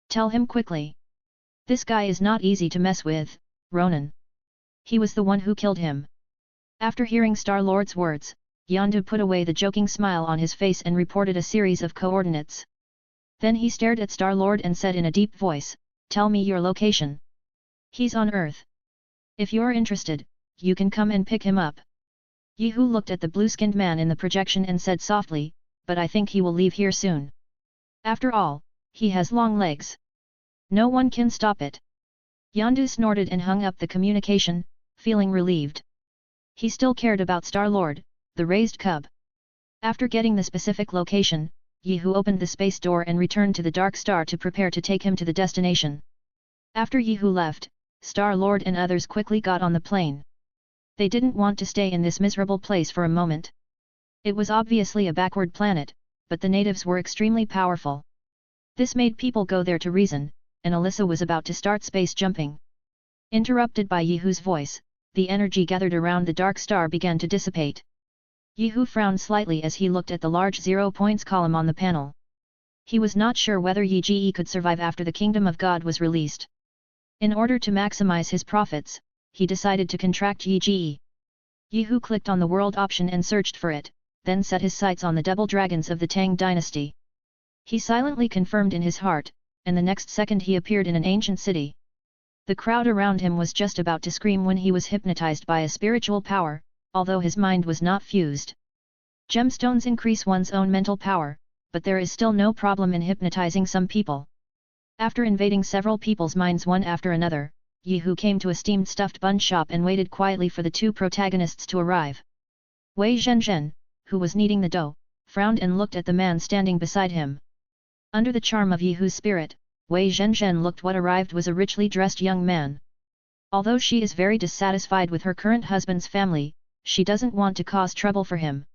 Tell him quickly! This guy is not easy to mess with, Ronan. He was the one who killed him." After hearing Star-Lord's words, Yondu put away the joking smile on his face and reported a series of coordinates. Then he stared at Star-Lord and said in a deep voice, "Tell me your location." "He's on Earth. If you're interested, you can come and pick him up." Yehu looked at the blue-skinned man in the projection and said softly, "But I think he will leave here soon. After all, he has long legs. No one can stop it." Yondu snorted and hung up the communication, feeling relieved. He still cared about Star-Lord, the raised cub. After getting the specific location, Yehu opened the space door and returned to the Dark Star to prepare to take him to the destination. After Yehu left, Star-Lord and others quickly got on the plane. They didn't want to stay in this miserable place for a moment. It was obviously a backward planet, but the natives were extremely powerful. This made people go there to reason, and Alyssa was about to start space jumping. Interrupted by Yehu's voice, the energy gathered around the Dark Star began to dissipate. Yehu frowned slightly as he looked at the large 0 points column on the panel. He was not sure whether Yi could survive after the Kingdom of God was released. In order to maximize his profits, he decided to contract Yi Ji. Yihu clicked on the world option and searched for it, then set his sights on the double dragons of the Tang dynasty. He silently confirmed in his heart, and the next second he appeared in an ancient city. The crowd around him was just about to scream when he was hypnotized by a spiritual power, although his mind was not fused. Gemstones increase one's own mental power, but there is still no problem in hypnotizing some people. After invading several people's minds one after another, Yihu came to a steamed stuffed bun shop and waited quietly for the two protagonists to arrive. Wei Zhenzhen, who was kneading the dough, frowned and looked at the man standing beside him. Under the charm of Yihu's spirit, Wei Zhenzhen looked what arrived was a richly dressed young man. Although she is very dissatisfied with her current husband's family, she doesn't want to cause trouble for him.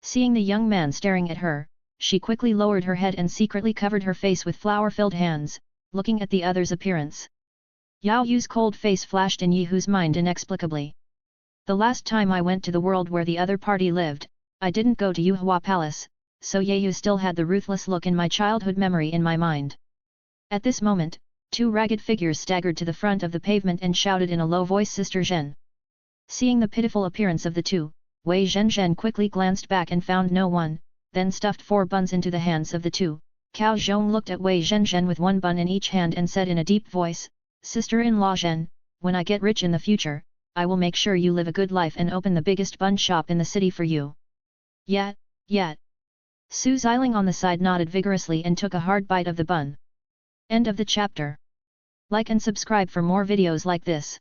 Seeing the young man staring at her, she quickly lowered her head and secretly covered her face with flour-filled hands, looking at the other's appearance. Yao Yu's cold face flashed in Yihu's mind inexplicably. The last time I went to the world where the other party lived, I didn't go to Yuhua Palace, so Yu still had the ruthless look in my childhood memory in my mind. At this moment, two ragged figures staggered to the front of the pavement and shouted in a low voice, "Sister Zhen." Seeing the pitiful appearance of the two, Wei Zhenzhen quickly glanced back and found no one, then stuffed 4 buns into the hands of the two. Cao Zhong looked at Wei Zhenzhen with 1 bun in each hand and said in a deep voice, "Sister-in-law Zhen, when I get rich in the future, I will make sure you live a good life and open the biggest bun shop in the city for you." Yet. Su Xiling on the side nodded vigorously and took a hard bite of the bun. End of the chapter. Like and subscribe for more videos like this.